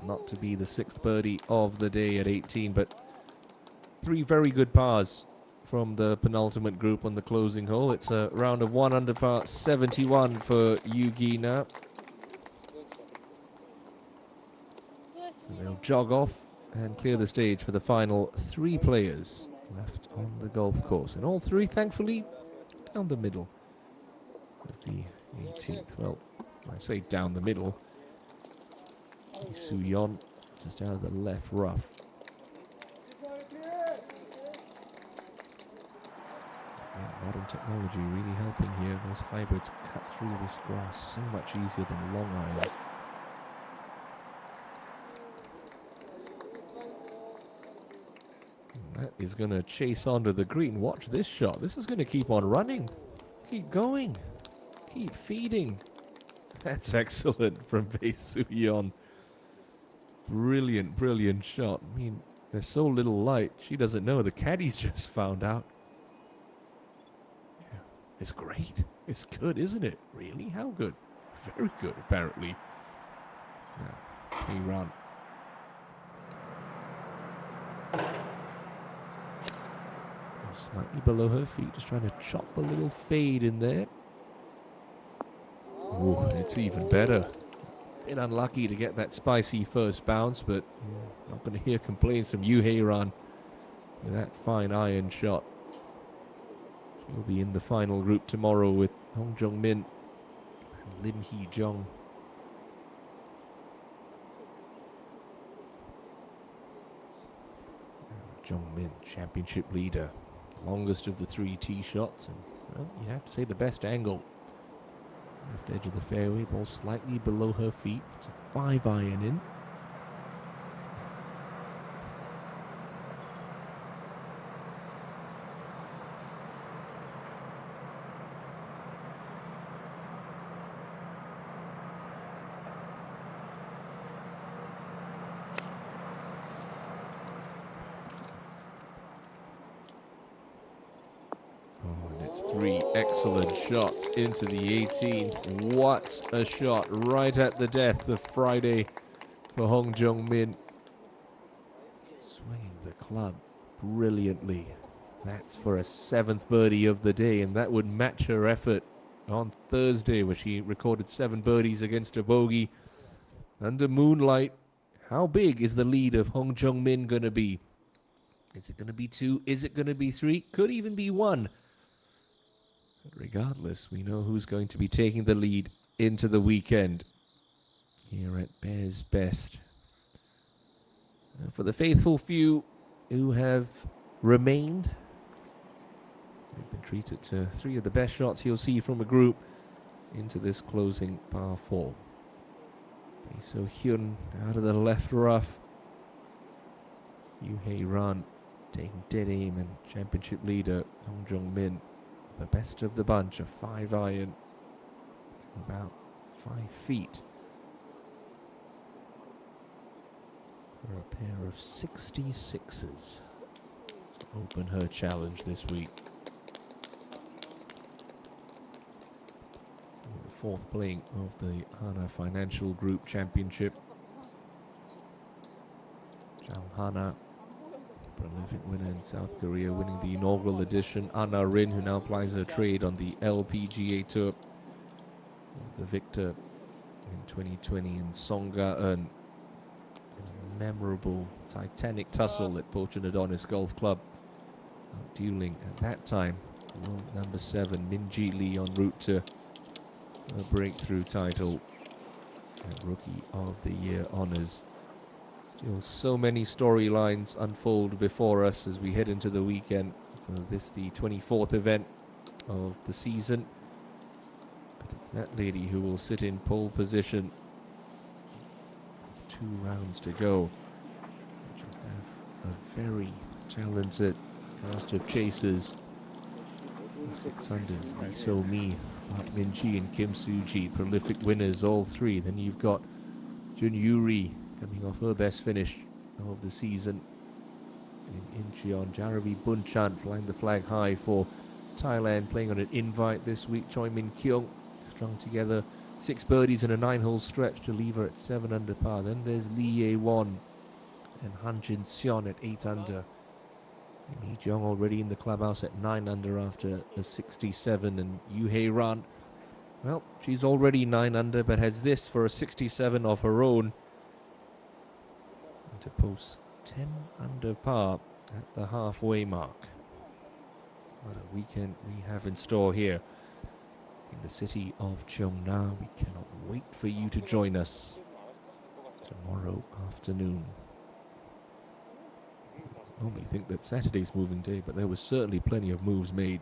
Not to be the 6th birdie of the day at 18, but 3 very good pars from the penultimate group on the closing hole. It's a round of 1 under par 71 for Yugina. So they'll jog off and clear the stage for the final 3 players left on the golf course. And all 3, thankfully, down the middle of the 18th. Well, I say down the middle. Soo-yeon just out of the left rough. And modern technology really helping here. Those hybrids cut through this grass so much easier than long irons. And that is going to chase onto the green. Watch this shot. This is going to keep on running. Keep going. Keep feeding. That's excellent from Bae Soo-yeon. Brilliant, brilliant shot. I mean, there's so little light. She doesn't know. The caddies just found out. Yeah, it's great. It's good, isn't it? Really? How good? Very good, apparently. Now, hey, run. Slightly below her feet. Just trying to chop a little fade in there. Oh, it's even better. Bit unlucky to get that spicy first bounce, but not going to hear complaints from Yoo Hae-ran with that fine iron shot. She'll be in the final group tomorrow with Hong Jung-min and Lim Hee-jung. Jung-min, championship leader, longest of the 3 tee shots, and well, you have to say the best angle. Left edge of the fairway, ball slightly below her feet. It's a 5 iron in. It's 3 excellent shots into the 18th. What a shot right at the death of Friday for Hong Jung-min. Swinging the club brilliantly. That's for a 7th birdie of the day, and that would match her effort on Thursday, where she recorded 7 birdies against a bogey under moonlight. How big is the lead of Hong Jung-min going to be? Is it going to be 2? Is it going to be 3? Could even be 1. Regardless, we know who's going to be taking the lead into the weekend here at Bears Best. For the faithful few who have remained, they've been treated to 3 of the best shots you'll see from a group into this closing par 4. Bae So-hyun out of the left rough. Yoo Hae-ran taking dead aim, and championship leader Hong Jung-min, the best of the bunch, a 5 iron, about 5 feet, for a pair of 66s to open her challenge this week. The 4th playing of the Hana Financial Group Championship. Hana prolific winner in South Korea, winning the inaugural edition. Hana, who now plies her trade on the LPGA Tour, was the victor in 2020 in Songa-eun. A memorable Titanic tussle at Pochon Golf Club, dueling at that time world number 7 Min Ji Lee en route to a breakthrough title and Rookie of the Year honors. Still so many storylines unfold before us as we head into the weekend for this, the 24th event of the season. But it's that lady who will sit in pole position with 2 rounds to go. She have a very talented cast of chasers. 6 unders, Lee So-mi, Park Min-ji and Kim Soo-ji, prolific winners, all 3. Then you've got Jun Yuri coming off her best finish of the season in Incheon. Jaravi Bunchan flying the flag high for Thailand, playing on an invite this week. Choi Min Kyung strung together 6 birdies in a 9-hole stretch to leave her at 7 under par. Then there's Lee Ye-won and Han Jin-seon at 8 under. Lee Hee-jung already in the clubhouse at 9 under after a 67, and Yoo Hae-ran, well, she's already 9 under, but has this for a 67 of her own, and to post 10 under par at the halfway mark. What a weekend we have in store here in the city of Cheongna. We cannot wait for you to join us tomorrow afternoon. Normally think that Saturday's moving day, but there was certainly plenty of moves made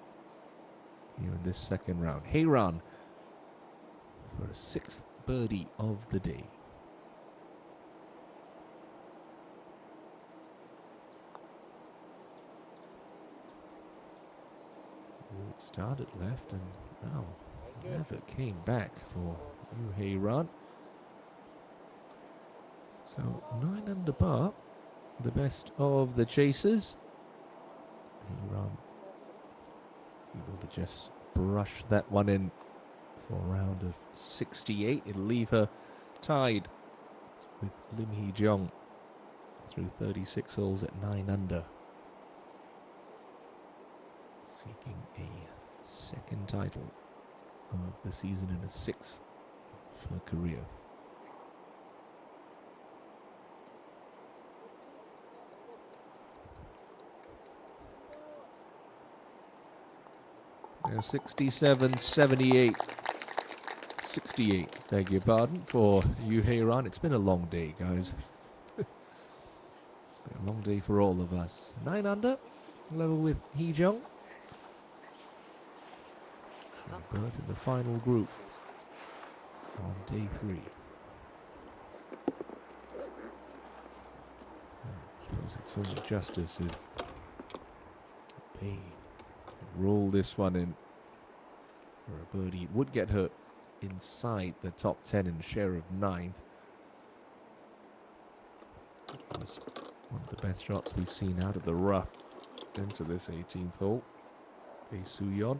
here in this second round. Hae-ran for a 6th birdie of the day. It started left and now never came back for Yoo Hae-ran. So 9 under par, the best of the chasers. Hae-ran able to just brush that one in for a round of 68. It'll leave her tied with Lim Hee-jung through 36 holes at 9 under. Seeking a 2nd title of the season and a 6th for her career. Now 67, 78, 68, beg your pardon, for Yoo Hae-ran. It's been a long day, guys. It's been a long day for all of us. 9 under, level with Hee-jung. Berth in the final group on day 3. I suppose it's only justice if they roll this one in for a birdie. It would get her inside the top 10 in share of 9th. It was one of the best shots we've seen out of the rough into this 18th hole. Bae Soo-yeon.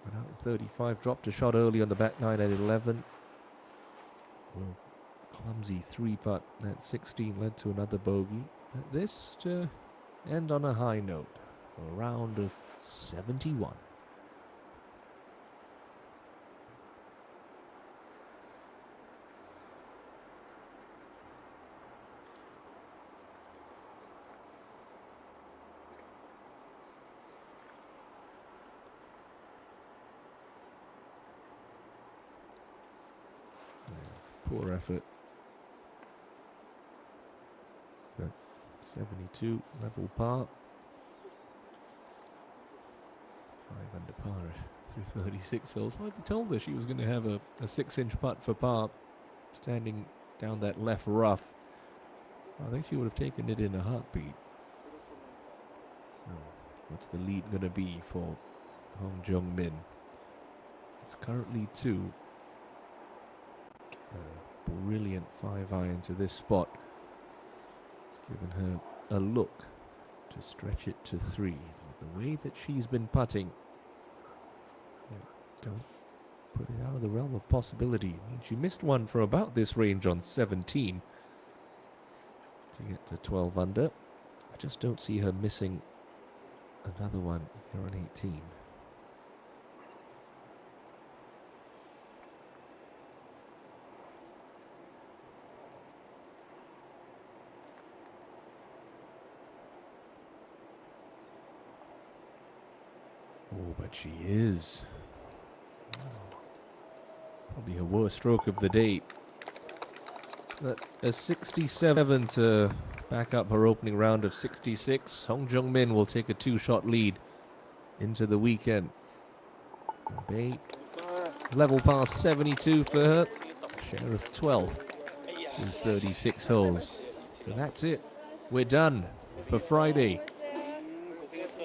Went out at 35, dropped a shot early on the back 9 at 11. Well, clumsy 3-putt at 16 led to another bogey. But this to end on a high note for a round of 71. Poor effort. But 72, level par. 5 under par through 36 holes. Well, I told her she was going to have a 6-inch putt for par standing down that left rough. I think she would have taken it in a heartbeat. So, what's the lead going to be for Hong Jung-min? It's currently 2. Brilliant 5-iron to this spot. It's given her a look to stretch it to 3. With the way that she's been putting, don't put it out of the realm of possibility. I mean, she missed one for about this range on 17 to get to 12 under. I just don't see her missing another one here on 18. Oh, but she is. Probably her worst stroke of the day. But a 67 to back up her opening round of 66. Hong Jung-min will take a 2-shot lead into the weekend. Bay level past 72 for her. Share of 12 through 36 holes. So that's it. We're done for Friday.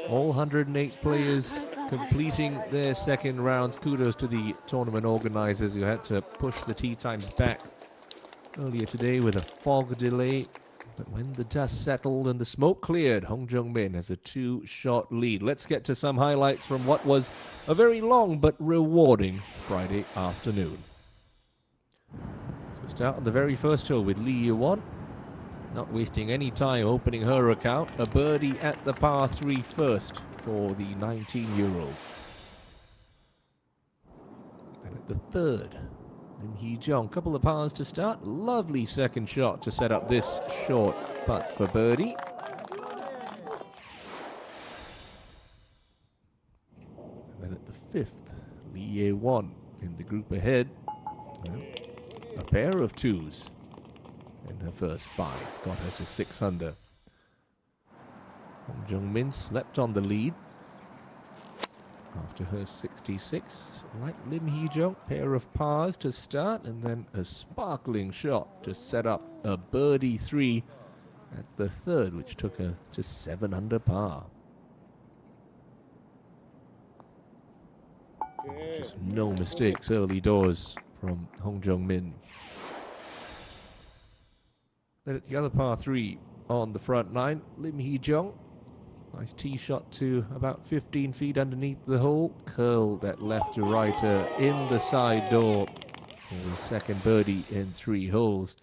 All 108 players completing their second rounds. Kudos to the tournament organizers who had to push the tee times back earlier today with a fog delay. But when the dust settled and the smoke cleared, Hong Jung-min has a 2-shot lead. Let's get to some highlights from what was a very long but rewarding Friday afternoon. So we start on the very first hole with Lee Yoo-won. Not wasting any time opening her account. A birdie at the par 3 first for the 19-year-old. And at the third, Lim Hee-jong, couple of pars to start. Lovely second shot to set up this short putt for birdie. And then at the fifth, Lee Ye-won in the group ahead. Well, a pair of twos in her first 5. Got her to 6 under. Hong Jung-min slept on the lead after her 66. Like Lim Hee-jong, pair of pars to start, and then a sparkling shot to set up a birdie 3 at the third, which took her to 7 under par. Just no mistakes early doors from Hong Jung-min. Then at the other par 3 on the front 9, Lim Hee-jong. Nice tee shot to about 15 feet underneath the hole. Curled at left to right in the side door for the second birdie in 3 holes.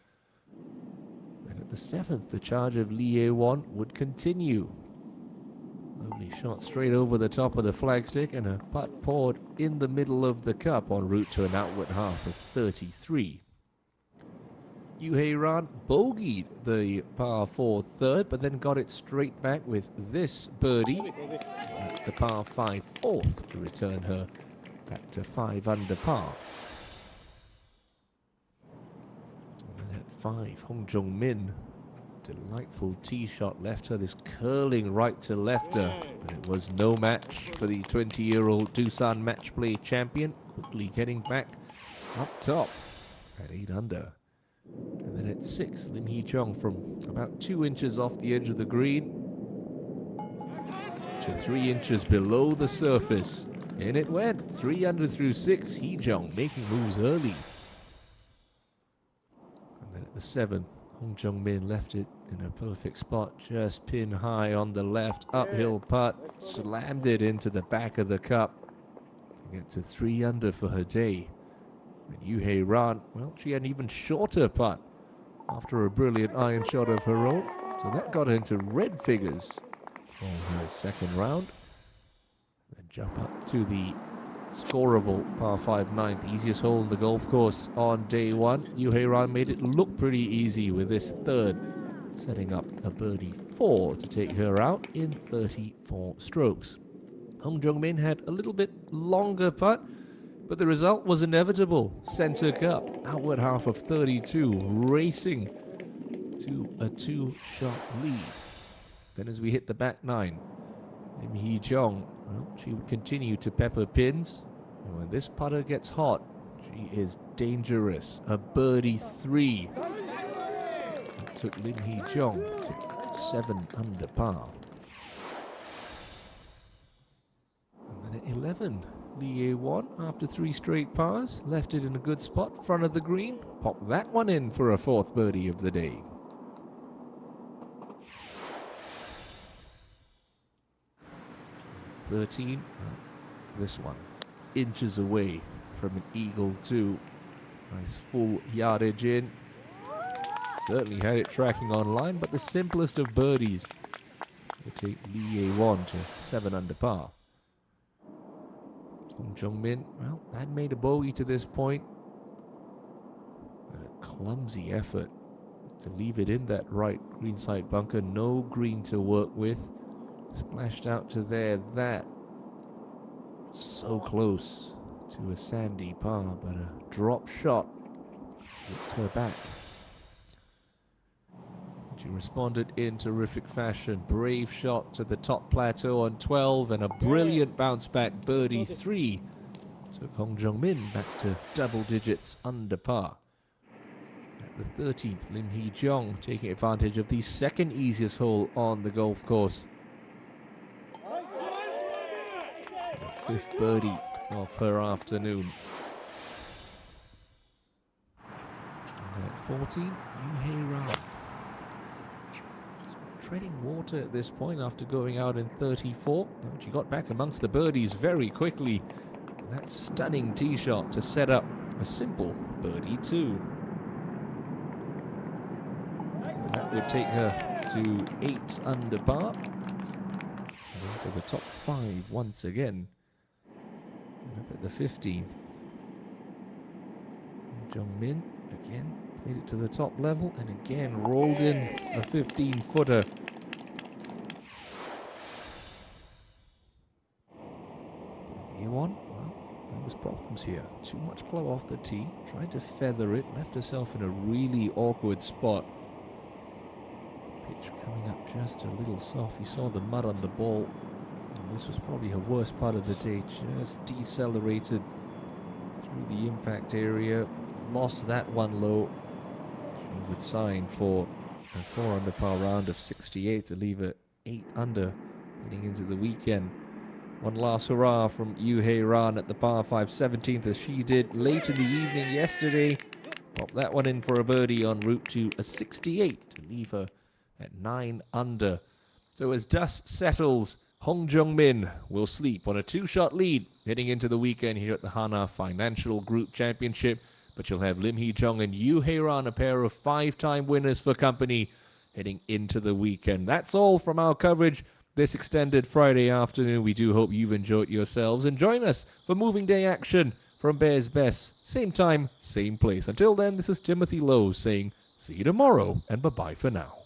And at the 7th, the charge of Lee Ye-won would continue. Lovely shot straight over the top of the flagstick and a putt poured in the middle of the cup en route to an outward half of 33. Yoo Hae-ran bogeyed the par 4 third, but then got it straight back with this birdie at the par 5 fourth to return her back to 5 under par. And then at 5, Hong Jung-min, delightful tee shot left her this curling right to lefter, but it was no match for the 20-year-old Doosan match play champion, quickly getting back up top at 8 under. And then at 6, Lim Hee-jong from about 2 inches off the edge of the green to 3 inches below the surface. And it went 3 under through 6. Hee-jong making moves early. And then at the 7th, Hong Jung-min left it in a perfect spot, just pin high on the left, uphill putt, slammed it into the back of the cup to get to 3 under for her day. And Yoo Hae-ran, well, she had an even shorter putt after a brilliant iron shot of her own. So that got her into red figures on her second round. Then jump up to the scoreable par 5 ninth, easiest hole in the golf course on day 1. Yoo Hae-ran made it look pretty easy with this third, setting up a birdie 4 to take her out in 34 strokes. Hong Jung-min had a little bit longer putt, but the result was inevitable. Center cup, outward half of 32, racing to a 2-shot lead. Then as we hit the back 9, Lim Hee-jong, well, she would continue to pepper pins. And when this putter gets hot, she is dangerous. A birdie 3. It took Lim Hee-jong to 7 under par. And then at 11, Lee Ye-won, after 3 straight pars, left it in a good spot, front of the green, popped that one in for a 4th birdie of the day. At 13, this one, inches away from an eagle too. Nice full yardage in. Certainly had it tracking on line, but the simplest of birdies to take Lee Ye-won to 7 under par. Hong Jung-min, well, had made a bogey to this point, but a clumsy effort to leave it in that right greenside bunker. No green to work with. Splashed out to there. That so close to a sandy par, but a drop shot whipped her back. She responded in terrific fashion. Brave shot to the top plateau on 12 and a brilliant bounce back birdie 3 took Hong Jung-min back to double digits under par. At the 13th, Lim Hee-jong taking advantage of the second easiest hole on the golf course. The 5th birdie of her afternoon. And at 14, Yoo Hae-ram. Treading water at this point after going out in 34. She got back amongst the birdies very quickly. That stunning tee shot to set up a simple birdie 2. So that would take her to 8 under par. And into the top 5 once again. And up at the 15th. Jung-min again played it to the top level and again rolled in a 15-footer. One, well, there was problems here. Too much blow off the tee. Tried to feather it. Left herself in a really awkward spot. Pitch coming up just a little soft. You saw the mud on the ball. And this was probably her worst part of the day. Just decelerated through the impact area. Lost that one low. She would sign for a 4 under par round of 68 to leave her 8 under heading into the weekend. One last hurrah from Yoo Hae-ram at the par 5 17th, as she did late in the evening yesterday. Popped that one in for a birdie en route to a 68 to leave her at 9 under. So as dust settles, Hong Jung-min will sleep on a 2-shot lead heading into the weekend here at the Hana Financial Group Championship. But you'll have Lim Hee-jong and Yoo Hae-ram, a pair of 5-time winners for company, heading into the weekend. That's all from our coverage this extended Friday afternoon. We do hope you've enjoyed yourselves, and join us for moving day action from Bears Best. Same time, same place. Until then, this is Timothy Lowe saying see you tomorrow, and bye-bye for now.